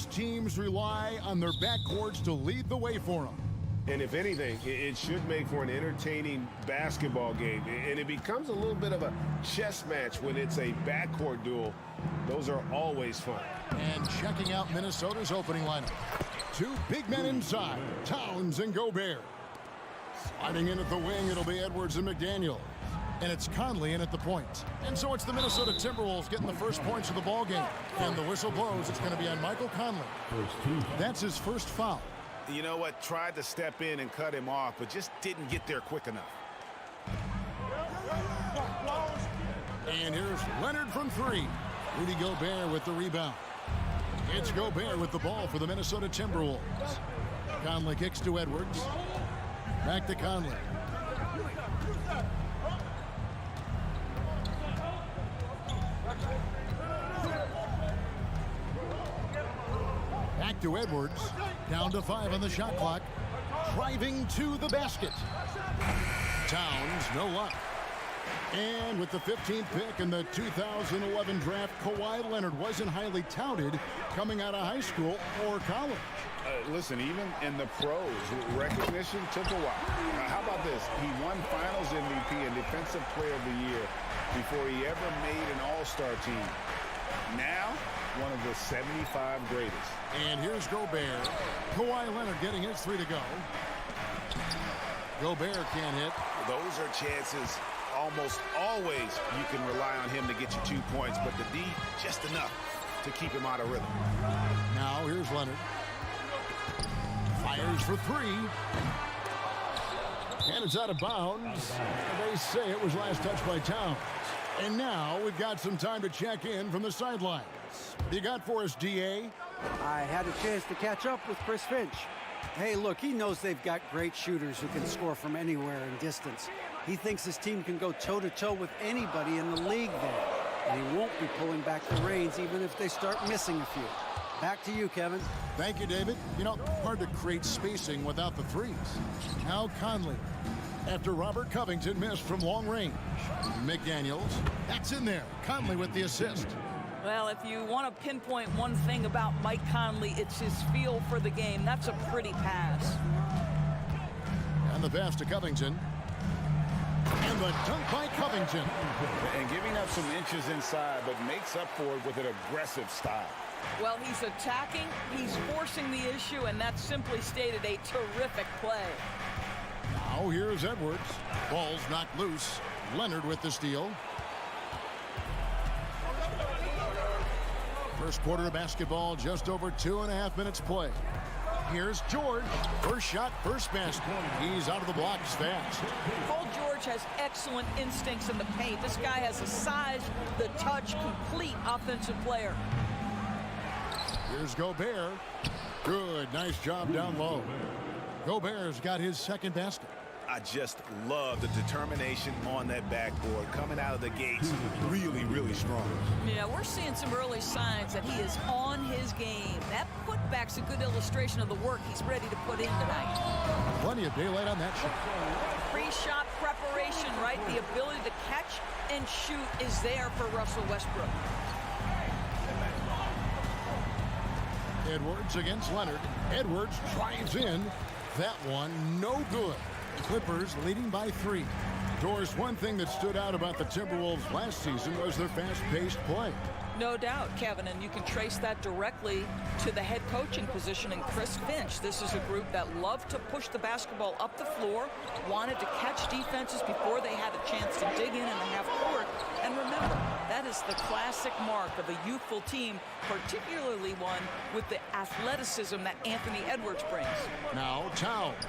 F: Most teams rely on their backcourts to lead the way for them.
C: And if anything, it should make for an entertaining basketball game. And it becomes a little bit of a chess match when it's a backcourt duel. Those are always fun.
F: And checking out Minnesota's opening lineup. Two big men inside, Towns and Gobert. Sliding in at the wing, it'll be Edwards and McDaniel. And it's Conley in at the point. And so it's the Minnesota Timberwolves getting the first points of the ball game. And the whistle blows. It's going to be on Michael Conley. That's his first foul.
C: You know what? Tried to step in and cut him off, but just didn't get there quick enough.
F: And here's Leonard from three. Rudy Gobert with the rebound. It's Gobert with the ball for the Minnesota Timberwolves. Conley kicks to Edwards. Back to Conley. Back to Edwards. Down to 5 on the shot clock. Driving to the basket. Towns, no luck. And with the 15th pick in the 2011 draft, Kawhi Leonard wasn't highly touted coming out of high school or college.
C: Listen, even in the pros, recognition took a while. How about this? He won Finals MVP and Defensive Player of the Year before he ever made an All-Star team. Now, one of the 75 greatest.
F: And here's Gobert. Kawhi Leonard getting his 3 to go. Gobert can't hit.
C: Those are chances almost always you can rely on him to get you 2 points, but the D, just enough to keep him out of rhythm.
F: Now here's Leonard. Fires for 3. And it's out of bounds. They say it was last touched by Towns. And now we've got some time to check in from the sidelines. You got for us, DA?
L: I had a chance to catch up with Chris Finch. Hey, look, he knows they've got great shooters who can score from anywhere in distance. He thinks his team can go toe-to-toe with anybody in the league there. And he won't be pulling back the reins even if they start missing a few. Back to you, Kevin.
F: Thank you, David. You know, hard to create spacing without the threes. Now Conley. After Robert Covington missed from long range. McDaniels. That's in there. Conley with the assist.
B: Well, if you want to pinpoint one thing about Mike Conley, it's his feel for the game. That's a pretty pass.
F: And the pass to Covington. And the dunk by Covington.
C: And giving up some inches inside, but makes up for it with an aggressive style.
B: Well, he's attacking, he's forcing the issue, and that's simply stated a terrific play.
F: Now here's Edwards. Ball's knocked loose. Leonard with the steal. First quarter of basketball, just over 2.5 minutes play. Here's George. First shot, first basket. He's out of the blocks fast.
B: Paul George has excellent instincts in the paint. This guy has the size, the touch, complete offensive player.
F: Here's Gobert. Good, nice job down low. Gobert's got his second basket.
C: I just love the determination on that backboard. Coming out of the gates, really, really strong.
B: Yeah, we're seeing some early signs that he is on his game. That putback's a good illustration of the work he's ready to put in tonight.
F: Plenty of daylight on that shot.
B: Pre-shot preparation, right? The ability to catch and shoot is there for Russell Westbrook.
F: Edwards against Leonard. Edwards drives in. That one, no good. Clippers leading by 3. Doris, one thing that stood out about the Timberwolves last season was their fast-paced play.
B: No doubt, Kevin, and you can trace that directly to the head coaching position in Chris Finch. This is a group that loved to push the basketball up the floor, wanted to catch defenses before they had a chance to dig in the half court. And remember, that is the classic mark of a youthful team, particularly one with the athleticism that Anthony Edwards brings.
F: Now Towns.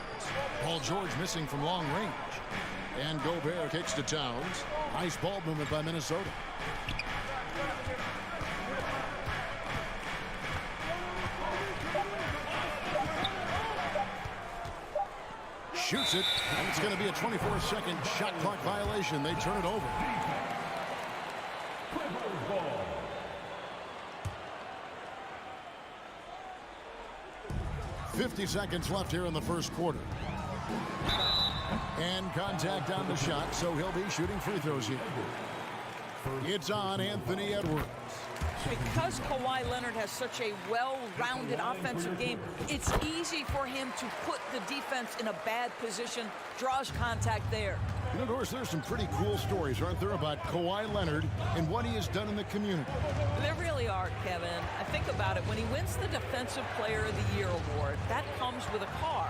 F: Paul George missing from long range. And Gobert kicks to Towns. Nice ball movement by Minnesota. Shoots it, and it's going to be a 24-second shot clock violation. They turn it over. $50 seconds left here in the first quarter. And contact on the shot, so he'll be shooting free throws here. It's on Anthony Edwards.
B: Because Kawhi Leonard has such a well-rounded offensive game, it's easy for him to put the defense in a bad position, draws contact there.
F: You know, Doris, there's some pretty cool stories, aren't there, about Kawhi Leonard and what he has done in the community?
B: There really are, Kevin. I think about it. When he wins the Defensive Player of the Year award, that comes with a car.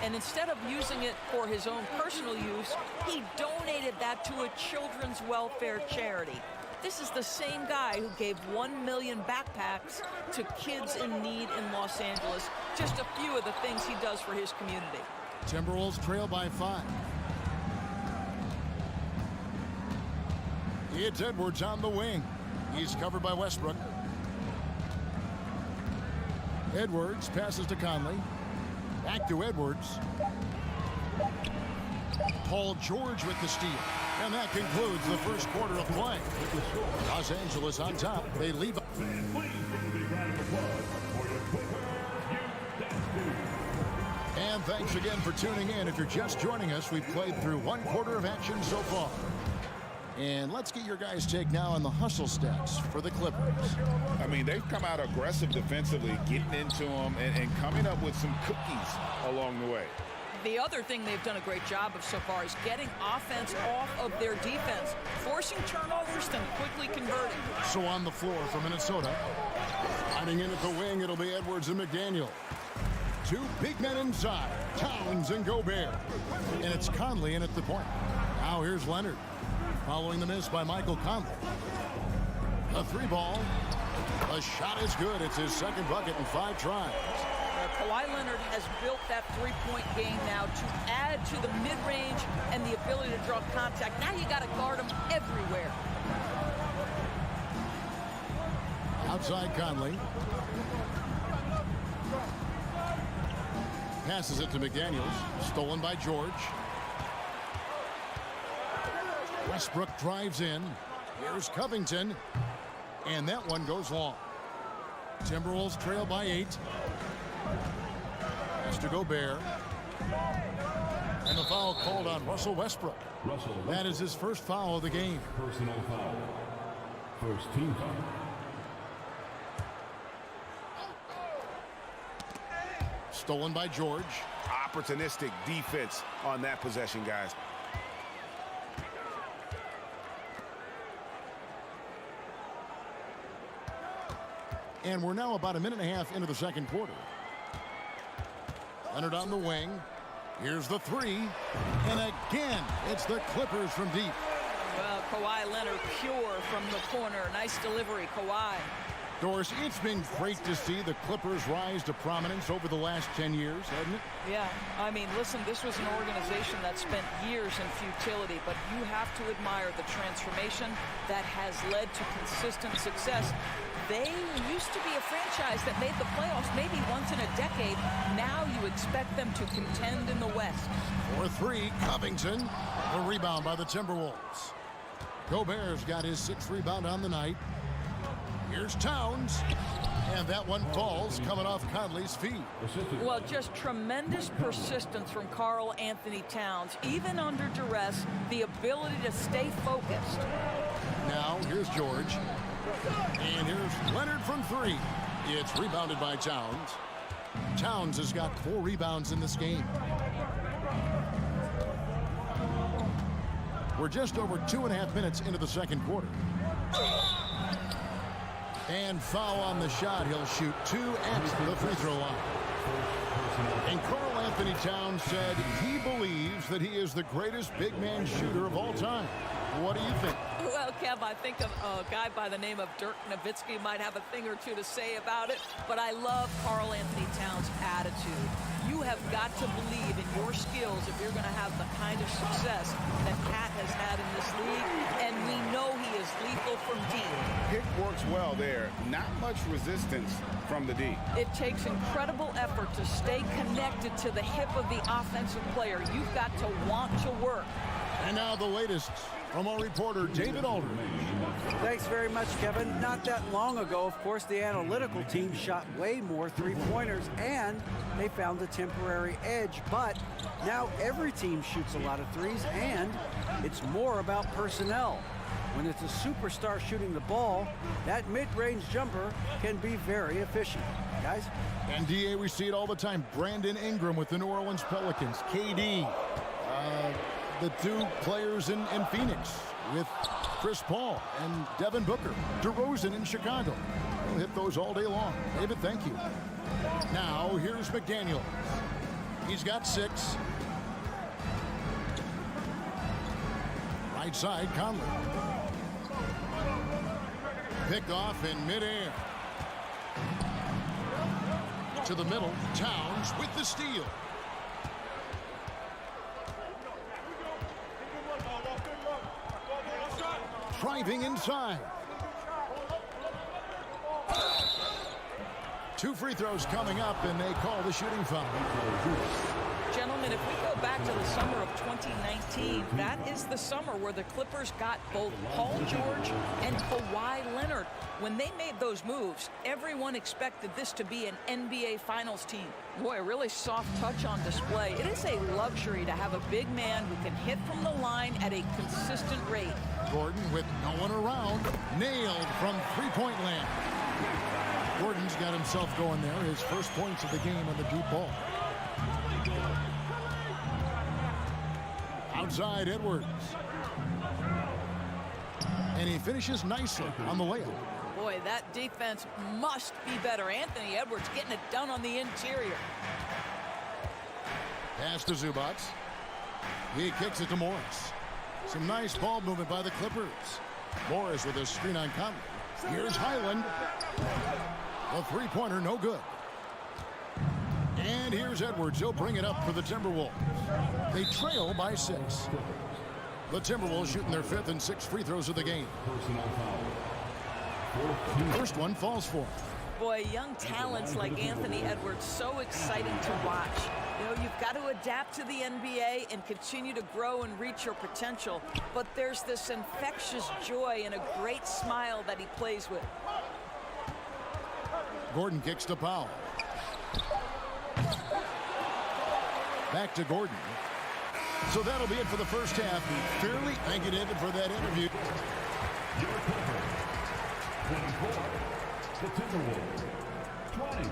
B: And instead of using it for his own personal use, he donated that to a children's welfare charity. This is the same guy who gave 1 million backpacks to kids in need in Los Angeles. Just a few of the things he does for his community.
F: Timberwolves trail by 5. It's Edwards on the wing. He's covered by Westbrook. Edwards passes to Conley. Back to Edwards. Paul George with the steal. And that concludes the first quarter of play. Los Angeles on top. They leave. And thanks again for tuning in. If you're just joining us, we've played through one quarter of action so far. And let's get your guys' take now on the hustle stats for the Clippers.
C: I mean, they've come out aggressive defensively, getting into them and coming up with some cookies along the way.
B: The other thing they've done a great job of so far is getting offense off of their defense, forcing turnovers, then quickly converting.
F: So on the floor for Minnesota, hiding in at the wing, it'll be Edwards and McDaniel. Two big men inside, Towns and Gobert. And it's Conley in at the point. Now here's Leonard, following the miss by Michael Conley. A 3-ball. The shot is good. It's his second bucket in 5 tries.
B: Kawhi Leonard has built that three-point game now to add to the mid-range and the ability to draw contact. Now you got to guard him everywhere.
F: Outside Conley. Passes it to McDaniels. Stolen by George. Westbrook drives in. Here's Covington. And that one goes long. Timberwolves trail by 8. Has to Gobert. And the foul called on Russell Westbrook. That is his first foul of the game.
D: Personal foul. First team foul.
F: Stolen by George.
C: Opportunistic defense on that possession, guys.
F: And we're now about a minute and a half into the second quarter. Leonard on the wing. Here's the 3. And again, it's the Clippers from deep.
B: Well, Kawhi Leonard pure from the corner. Nice delivery, Kawhi.
F: Doris, it's been great to see the Clippers rise to prominence over the last 10 years, hasn't it?
B: Yeah, I mean, listen, this was an organization that spent years in futility, but you have to admire the transformation that has led to consistent success. They used to be a franchise that made the playoffs maybe once in a decade. Now you expect them to contend in the West.
F: For 3, Covington. The rebound by the Timberwolves. Gobert's got his 6th rebound on the night. Here's Towns. And that one falls, coming off Conley's feet.
B: Well, just tremendous persistence from Karl Anthony Towns. Even under duress, the ability to stay focused.
F: Now, here's George. And here's Leonard from 3. It's rebounded by Towns. Towns has got 4 rebounds in this game. We're just over 2.5 minutes into the second quarter. And foul on the shot. He'll shoot 2 at the free throw line. And Karl Anthony Towns said he believes that he is the greatest big man shooter of all time. What do you think?
B: Well, Kev, I think a guy by the name of Dirk Nowitzki might have a thing or two to say about it, but I love Karl Anthony Towns' attitude. You have got to believe in your skills if you're going to have the kind of success that Cat has had in this league, and we know he is lethal from deep.
C: Pick works well there. Not much resistance from the D.
B: It takes incredible effort to stay connected to the hip of the offensive player. You've got to want to work.
F: And now the latest from our reporter, David Aldridge.
L: Thanks very much, Kevin. Not that long ago, of course, the analytical team shot way more three-pointers, and they found a temporary edge. But now every team shoots a lot of threes, and it's more about personnel. When it's a superstar shooting the ball, that mid-range jumper can be very efficient. Guys?
F: NBA, we see it all the time. Brandon Ingram with the New Orleans Pelicans. KD. The two players in Phoenix with Chris Paul and Devin Booker. DeRozan in Chicago. We'll hit those all day long. David, thank you. Now, here's McDaniel. He's got 6. Right side, Conley. Pick off in midair. To the middle, Towns with the steal. Driving inside. 2 free throws coming up, and they call the shooting foul.
B: Gentlemen, if we go back to the summer of 2019, that is the summer where the Clippers got both Paul George and Kawhi Leonard. When they made those moves, everyone expected this to be an NBA Finals team. Boy, a really soft touch on display. It is a luxury to have a big man who can hit from the line at a consistent rate.
F: Gordon with no one around, nailed from three-point land. Gordon's got himself going there, his first points of the game on the deep ball. Outside Edwards. And he finishes nicely on the layup.
B: Boy, that defense must be better. Anthony Edwards getting it done on the interior.
F: Pass to Zubac. He kicks it to Morris. Some nice ball movement by the Clippers. Morris with a screen on Conley. Here's Highland. A three-pointer, no good. And here's Edwards. He'll bring it up for the Timberwolves. They trail by 6. The Timberwolves shooting their 5th and 6th free throws of the game. First one falls for him.
B: Boy, young talents like Anthony Edwards, so exciting to watch. You know, you've got to adapt to the NBA and continue to grow and reach your potential. But there's this infectious joy and a great smile that he plays with.
F: Gordon kicks to Powell. Back to Gordon. So that'll be it for the first half. Fairly, thank you, David, for that interview.
D: 24, the Timberwolves, 20.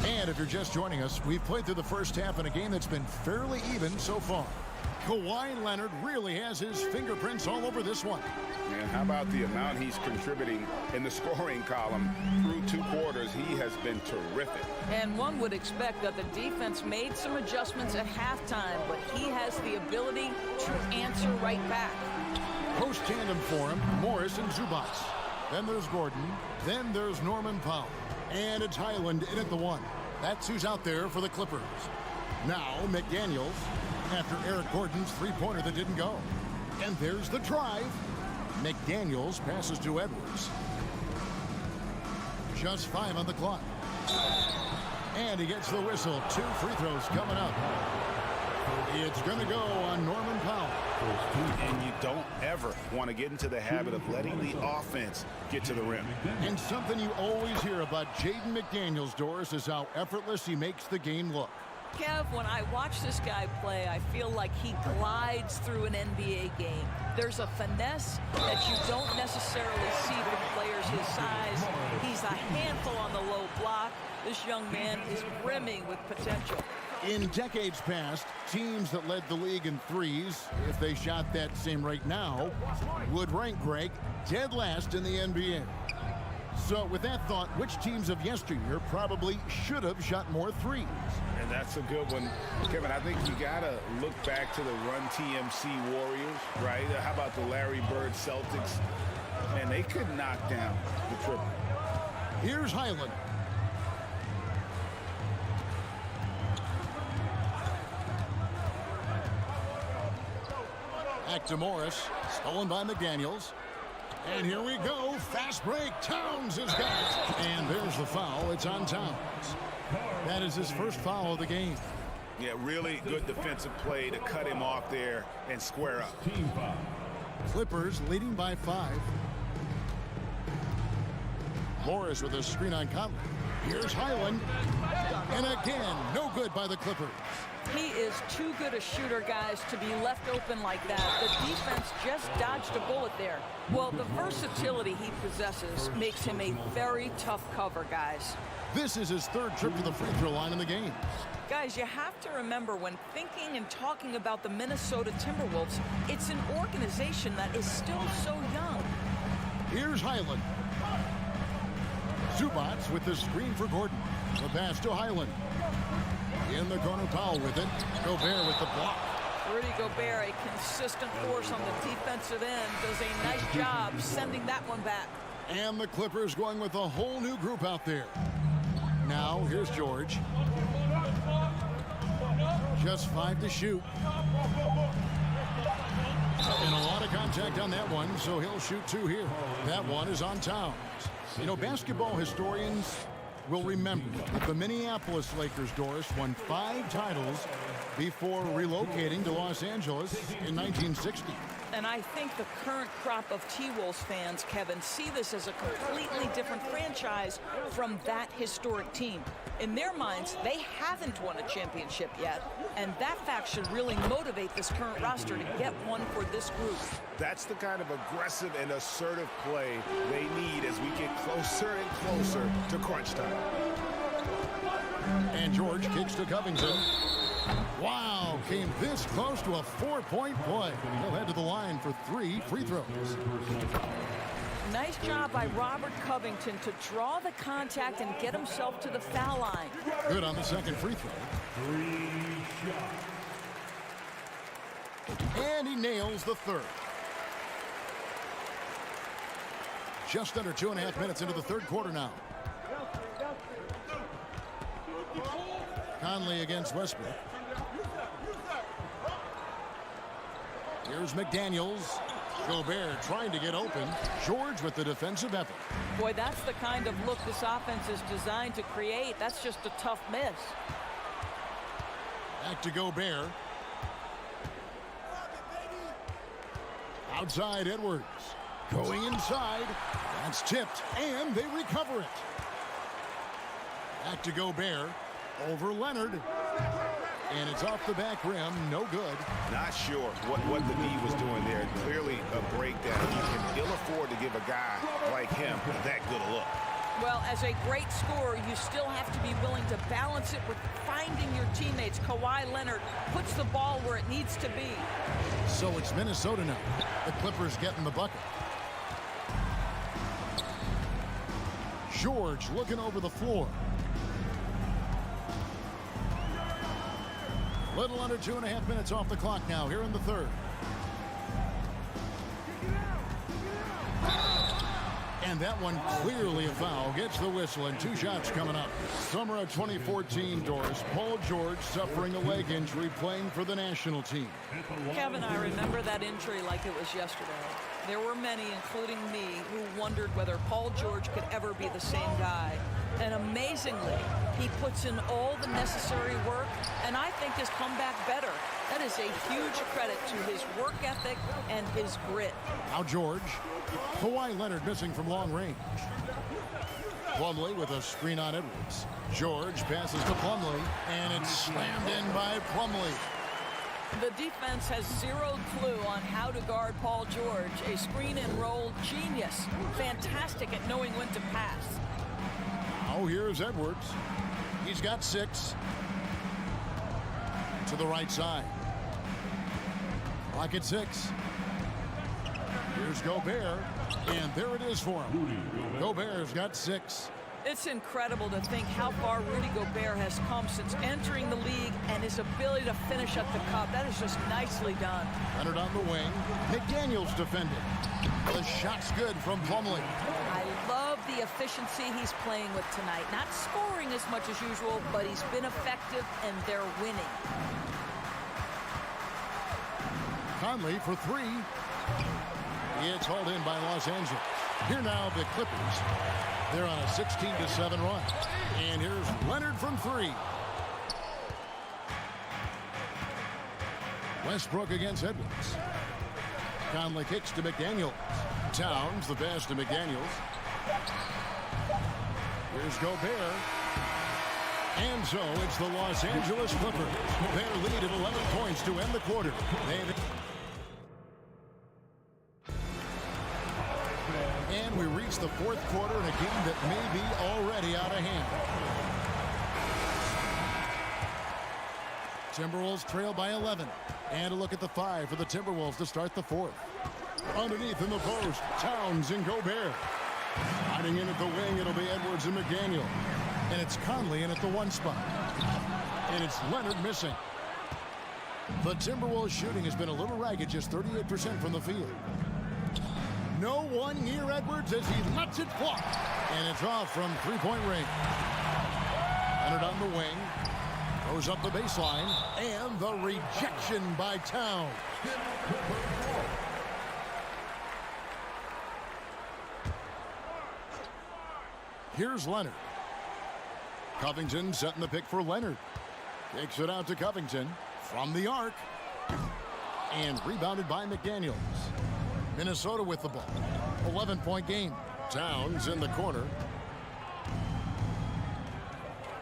F: And if you're just joining us, we've played through the first half in a game that's been fairly even so far. Kawhi Leonard really has his fingerprints all over this one.
C: And how about the amount he's contributing in the scoring column through 2 quarters? He has been terrific.
B: And one would expect that the defense made some adjustments at halftime, but he has the ability to answer right back.
F: Post tandem for him, Morris and Zubac. Then there's Gordon. Then there's Norman Powell. And it's Highland in at the 1. That's who's out there for the Clippers. Now McDaniels after Eric Gordon's three-pointer that didn't go. And there's the drive. McDaniels passes to Edwards. Just 5 on the clock. And he gets the whistle. 2 free throws coming up. It's going to go on Norman Powell.
C: And you don't ever want to get into the habit of letting the offense get to the rim.
F: And something you always hear about Jaden McDaniels, Doris, is how effortless he makes the game look.
B: Kev, when I watch this guy play, I feel like he glides through an NBA game. There's a finesse that you don't necessarily see from players his size. He's a handful on the low block. This young man is brimming with potential.
F: In decades past, teams that led the league in threes, if they shot that same rate now, would rank, Greg, dead last in the NBA. So with that thought, which teams of yesteryear probably should have shot more threes?
C: And that's a good one. Kevin, I think you got to look back to the Run TMC Warriors, right? How about the Larry Bird Celtics? Man, they could knock down the triple.
F: Here's Highland. Back to Morris. Stolen by McDaniels. And here we go. Fast break. Towns has got it. And there's the foul. It's on Towns. That is his first foul of the game.
C: Yeah, really good defensive play to cut him off there and square up.
F: Clippers leading by 5. Morris with a screen on Conley. Here's Highland. And again, no good by the Clippers.
B: He is too good a shooter, guys, to be left open like that. The defense just dodged a bullet there. Well, the versatility he possesses makes him a very tough cover, guys.
F: This is his third trip to the free throw line in the game.
B: Guys, you have to remember when thinking and talking about the Minnesota Timberwolves, it's an organization that is still so young.
F: Here's Highland. Zubats with the screen for Gordon. The pass to Highland. In the corner, Powell with it. Gobert with the block.
B: Rudy Gobert, a consistent force on the defensive end, does a nice job sending that one back.
F: And the Clippers going with a whole new group out there. Now, here's George. Just 5 to shoot. And a lot of contact on that one, so he'll shoot 2 here. That one is on Towns. You know, basketball historians will remember that the Minneapolis Lakers, Doris, won 5 titles before relocating to Los Angeles in 1960.
B: And I think the current crop of T-Wolves fans, Kevin, see this as a completely different franchise from that historic team. In their minds, they haven't won a championship yet, and that fact should really motivate this current roster to get one for this group.
C: That's the kind of aggressive and assertive play they need as we get closer and closer to crunch time.
F: And George kicks to Covington. Wow, came this close to a 4-point play. He'll head to the line for 3 free throws.
B: Nice job by Robert Covington to draw the contact and get himself to the foul line.
F: Good on the second free throw. And he nails the third. Just under 2.5 minutes into the third quarter now. Conley against Westbrook. Here's McDaniels. Gobert trying to get open. George with the defensive effort.
B: Boy, that's the kind of look this offense is designed to create. That's just a tough miss.
F: Back to Gobert. Outside Edwards. Going inside. That's tipped. And they recover it. Back to Gobert. Over Leonard. And it's off the back rim. No good.
C: Not sure what the D was doing there. Clearly a breakdown. You can ill afford to give a guy like him that good a look.
B: Well, as a great scorer, you still have to be willing to balance it with finding your teammates. Kawhi Leonard puts the ball where it needs to be.
F: So it's Minnesota now. The Clippers getting the bucket. George looking over the floor. Little under 2.5 minutes off the clock now here in the third. And that one clearly a foul. Gets the whistle and 2 shots coming up. Summer of 2014, Doris. Paul George suffering a leg injury playing for the national team.
B: Kevin, I remember that injury like it was yesterday. There were many, including me, who wondered whether Paul George could ever be the same guy. And amazingly, he puts in all the necessary work, and I think has come back better. That is a huge credit to his work ethic and his grit.
F: Now George. Kawhi Leonard missing from long range. Plumlee with a screen on Edwards. George passes to Plumlee, and it's slammed in by Plumlee.
B: The defense has zero clue on how to guard Paul George. A screen and roll genius. Fantastic at knowing when to pass.
F: Oh, here's Edwards. He's got 6. To the right side. Clock at 6. Here's Gobert. And there it is for him. Gobert's got 6.
B: It's incredible to think how far Rudy Gobert has come since entering the league and his ability to finish at the cup. That is just nicely done.
F: Leonard on the wing. McDaniels defended. The shot's good from Plumlee.
B: I love the efficiency he's playing with tonight. Not scoring as much as usual, but he's been effective and they're winning.
F: Conley for 3. It's hauled in by Los Angeles. Here now the Clippers. They're on a 16-7 run. And here's Leonard from 3. Westbrook against Edwards. Conley kicks to McDaniels. Towns, the pass to McDaniels. Here's Gobert. And so it's the Los Angeles Clippers. Their lead at 11 points to end the quarter. And we reach the fourth quarter in a game that may be already out of hand. Timberwolves trail by 11. And a look at the 5 for the Timberwolves to start the fourth. Underneath in the post, Towns and Gobert. Hiding in at the wing, it'll be Edwards and McDaniel. And it's Conley in at the 1 spot. And it's Leonard missing. The Timberwolves shooting has been a little ragged, just 38% from the field. No one near Edwards as he lets it fly. And it's off from three-point range. Leonard on the wing. Goes up the baseline. And the rejection by Towns. Here's Leonard. Covington setting the pick for Leonard. Kicks it out to Covington from the arc. And rebounded by McDaniels. Minnesota with the ball. 11-point game. Towns in the corner.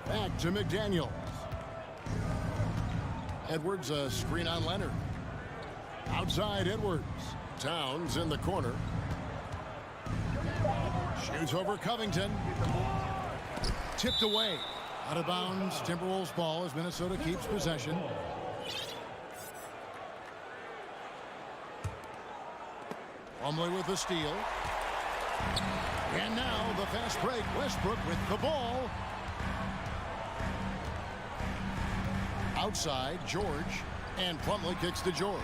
F: Back to McDaniels. Edwards, a screen on Leonard. Outside Edwards. Towns in the corner. Shoots over Covington. Tipped away. Out of bounds. Timberwolves ball as Minnesota keeps possession. Plumlee with the steal. And now the fast break. Westbrook with the ball. Outside, George. And Plumlee kicks to George.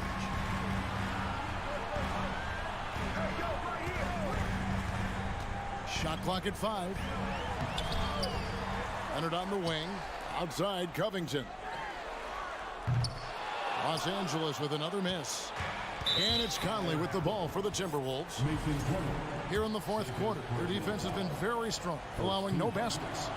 F: Shot clock at 5. Leonard on the wing. Outside, Covington. Los Angeles with another miss. And it's Conley with the ball for the Timberwolves. Here in the fourth quarter, their defense has been very strong, allowing no baskets.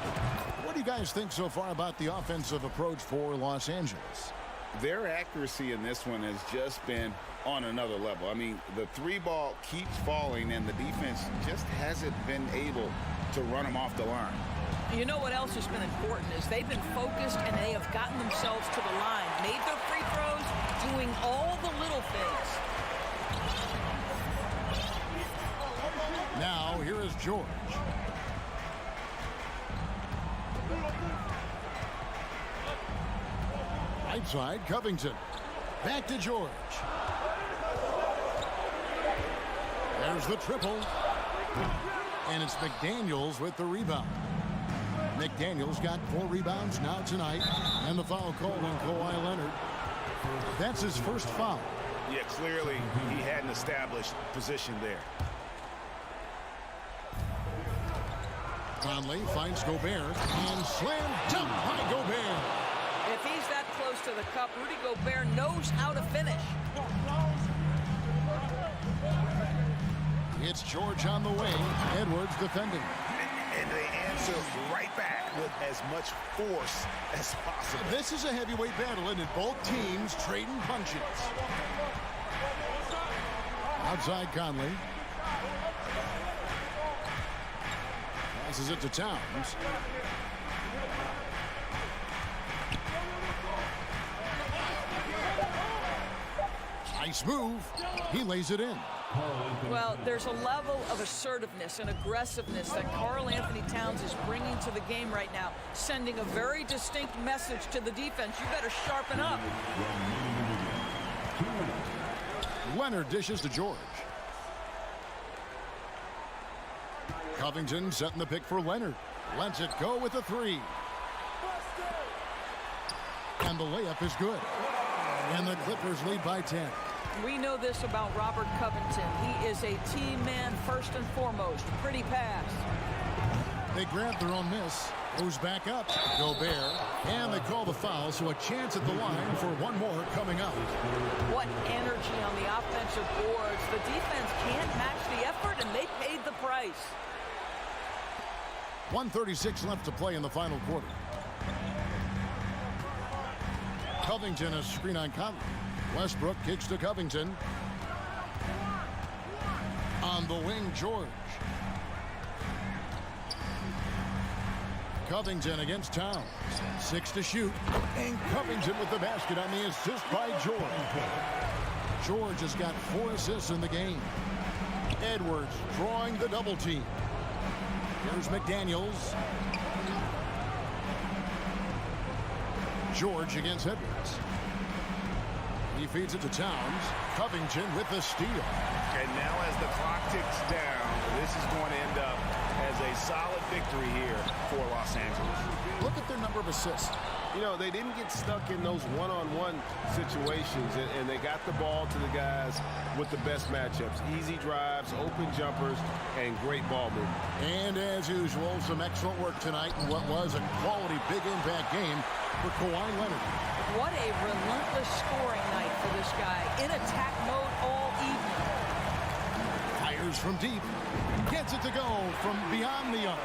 F: What do you guys think so far about the offensive approach for Los Angeles?
C: Their accuracy in this one has just been on another level. I mean, the 3-ball keeps falling, and the defense just hasn't been able to run them off the line.
B: You know what else has been important is they've been focused and they have gotten themselves to the line, made their free throws, doing all the little things.
F: Now, here is George. Right side, Covington. Back to George. There's the triple. And it's McDaniels with the rebound. McDaniels got 4 rebounds now tonight. And the foul called on Kawhi Leonard. That's his first foul.
C: Yeah, clearly he hadn't established position there.
F: Conley finds Gobert and slam dunk by Gobert.
B: If he's that close to the cup, Rudy Gobert knows how to finish.
F: It's George on the wing. Edwards defending.
C: And they answer right back with as much force as possible.
F: This is a heavyweight battle, and both teams trading punches. Outside Conley. Passes it to Towns. Nice move. He lays it in.
B: Well, there's a level of assertiveness and aggressiveness that Karl Anthony Towns is bringing to the game right now, sending a very distinct message to the defense. You better sharpen up.
F: Leonard dishes to George. Covington setting the pick for Leonard. Lets it go with a 3. And the layup is good. And the Clippers lead by 10.
B: We know this about Robert Covington. He is a team man first and foremost. Pretty pass.
F: They grab their own miss. Goes back up. Gobert. And they call the foul, so a chance at the line for one more coming up.
B: What energy on the offensive boards. The defense can't match the effort, and they paid the price.
F: 1:36 left to play in the final quarter. Covington, a screen on Conley. Westbrook kicks to Covington. On the wing, George. Covington against Towns. 6 to shoot. And Covington with the basket on the assist by George. George has got 4 assists in the game. Edwards drawing the double team. Here's McDaniels. George against Edwards. He feeds it to Towns. Covington with the steal.
C: And now as the clock ticks down, this is going to end up as a solid victory here for Los Angeles.
F: Look at their number of assists.
C: You know, they didn't get stuck in those one-on-one situations, and they got the ball to the guys with the best matchups. Easy drives, open jumpers, and great ball movement.
F: And as usual, some excellent work tonight in what was a quality big impact game for Kawhi Leonard.
B: What a relentless scoring night for this guy. In attack mode all evening.
F: Fires from deep. Gets it to go from beyond the arc.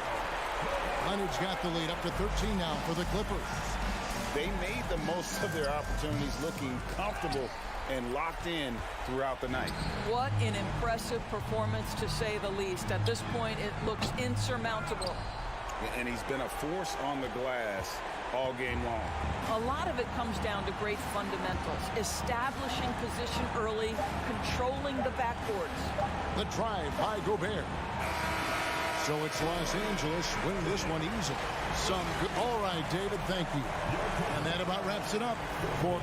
F: Leonard's got the lead up to 13 now for the Clippers.
C: They made the most of their opportunities, looking comfortable and locked in throughout the night.
B: What an impressive performance, to say the least. At this point, it looks insurmountable.
C: And he's been a force on the glass all game long.
B: A lot of it comes down to great fundamentals. Establishing position early, controlling the backboards.
F: The drive by Gobert. So it's Los Angeles winning this one easily. All right, David, thank you. And that about wraps it up for